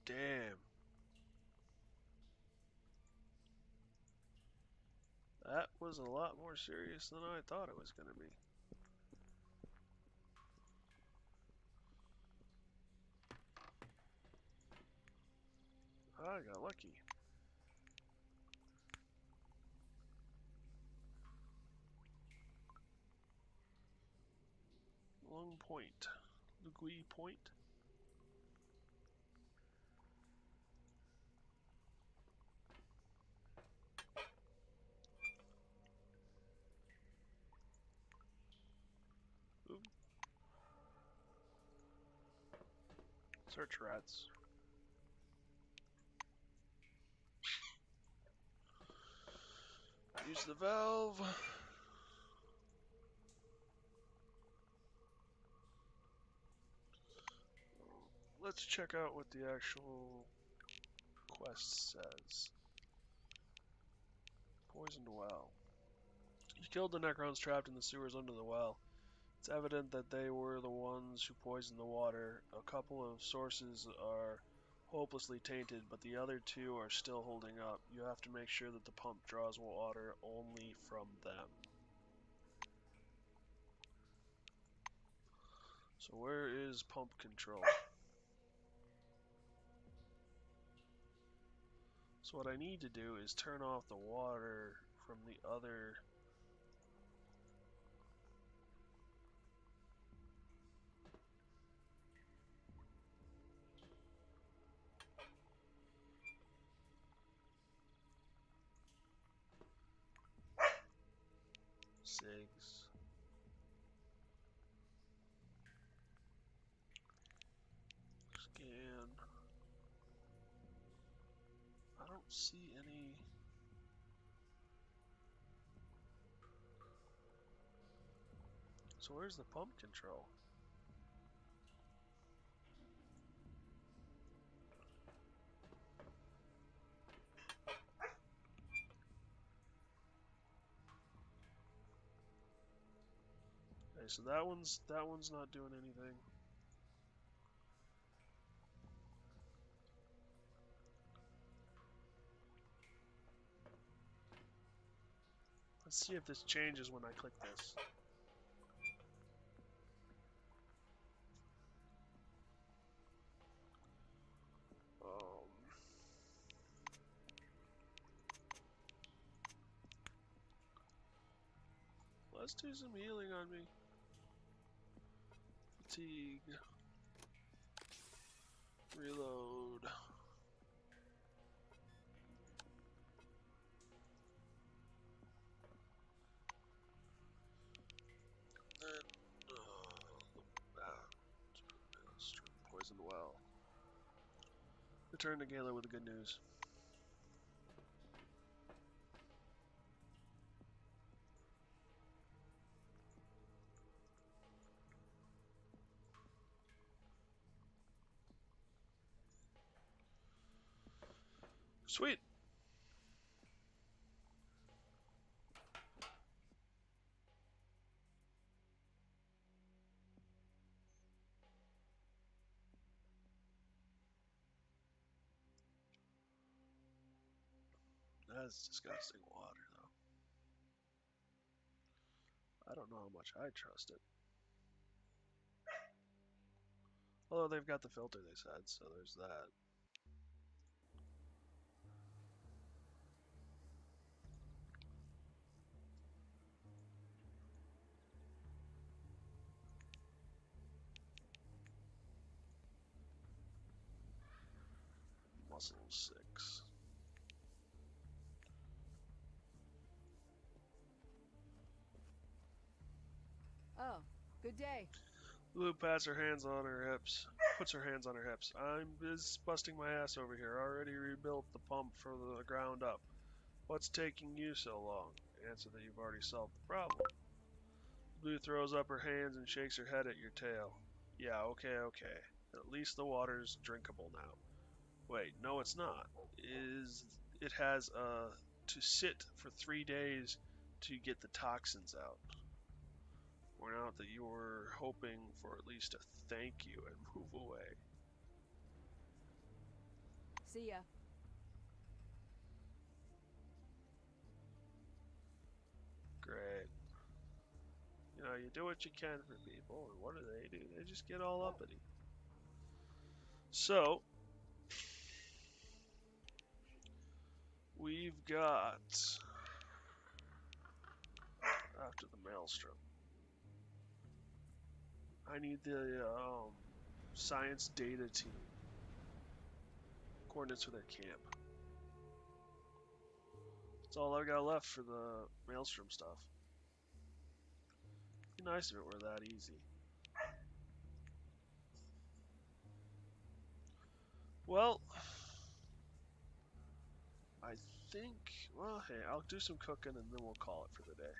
Damn. That was a lot more serious than I thought it was going to be. I got lucky. Long Point. Lugui Point. Ooh. Search rats. Use the valve. Let's check out what the actual quest says. Poisoned well. You killed the Necrons trapped in the sewers under the well. It's evident that they were the ones who poisoned the water. A couple of sources are hopelessly tainted, but the other two are still holding up. You have to make sure that the pump draws water only from them. So where is pump control? So what I need to do is turn off the water from the other. Sigs. Scan. I don't see any. So where's the pump control? Okay, so that one's not doing anything. Let's see if this changes when I click this. Let's do some healing on me. Fatigue. Reload. Then, poison well. Return to Gala with the good news. Sweet. That's disgusting water, though. I don't know how much I trust it. Although they've got the filter, they said, so there's that. Muscle 6. Oh, good day. Lou puts her hands on her hips. I'm busting my ass over here. Already rebuilt the pump from the ground up. What's taking you so long? Answer that you've already solved the problem. Blue throws up her hands and shakes her head at your tail. Yeah, okay. At least the water's drinkable now. Wait, no it's not. It has to sit for 3 days to get the toxins out. Point out that you were hoping for at least a thank you and move away. See ya. Great. You know, you do what you can for people, and what do? They just get all uppity. So, we've got after the Maelstrom. I need the science data team. Coordinates for their camp. That's all I got left for the Maelstrom stuff. Be nice if it were that easy. Well, I think, well, hey, I'll do some cooking and then we'll call it for the day.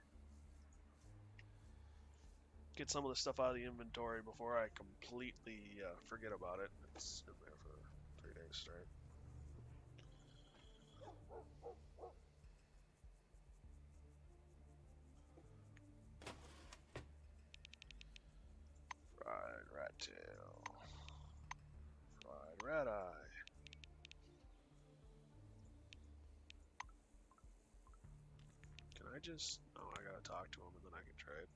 Get some of the stuff out of the inventory before I completely forget about it. It's in there for 3 days straight. Fried rat tail. Fried rat eye. Can I just... Oh, I gotta talk to him and then I can trade.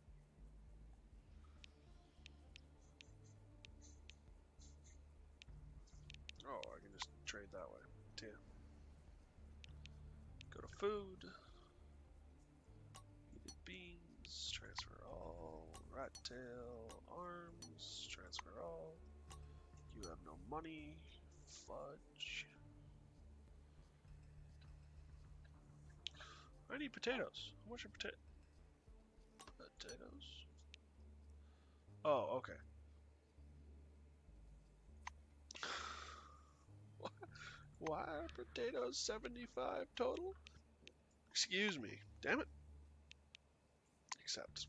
Oh, I can just trade that way. Damn. Go to food. Heated beans. Transfer all. Rat tail. Arms. Transfer all. You have no money. Fudge. I need potatoes. How much are potatoes? Oh, okay. Why are potatoes 75 total? Excuse me. Damn it. Accept.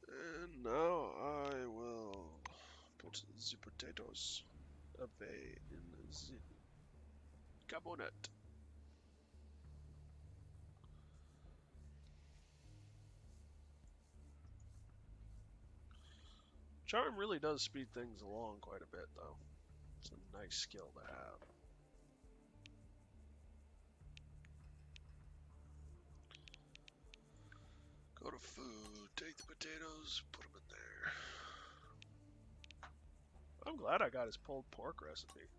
And now I will put the potatoes away in the cabinet. Charm really does speed things along quite a bit, though. It's a nice skill to have. Go to food, take the potatoes, put them in there. I'm glad I got his pulled pork recipe.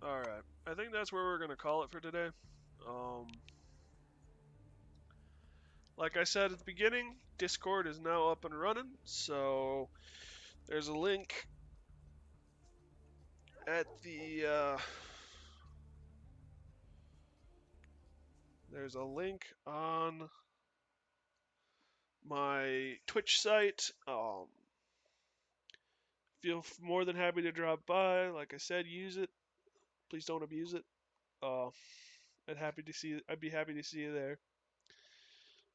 Alright, I think that's where we're going to call it for today. Like I said at the beginning, Discord is now up and running, so there's a link at the there's a link on my Twitch site. Feel more than happy to drop by. Like I said, use it. Please don't abuse it. I'd be happy to see you there.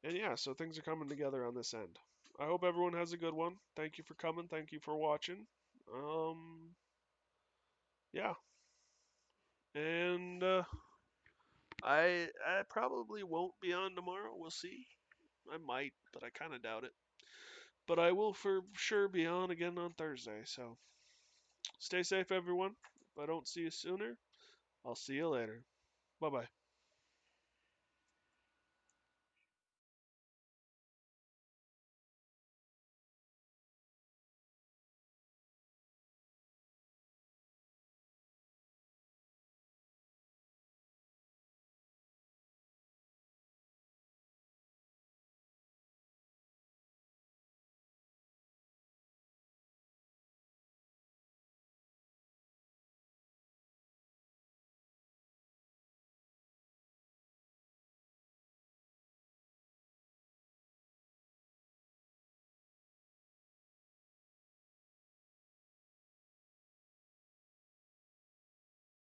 And yeah, so things are coming together on this end. I hope everyone has a good one. Thank you for coming. Thank you for watching. Yeah. And I probably won't be on tomorrow. We'll see. I might, but I kind of doubt it. But I will for sure be on again on Thursday. So stay safe, everyone. If I don't see you sooner, I'll see you later. Bye-bye.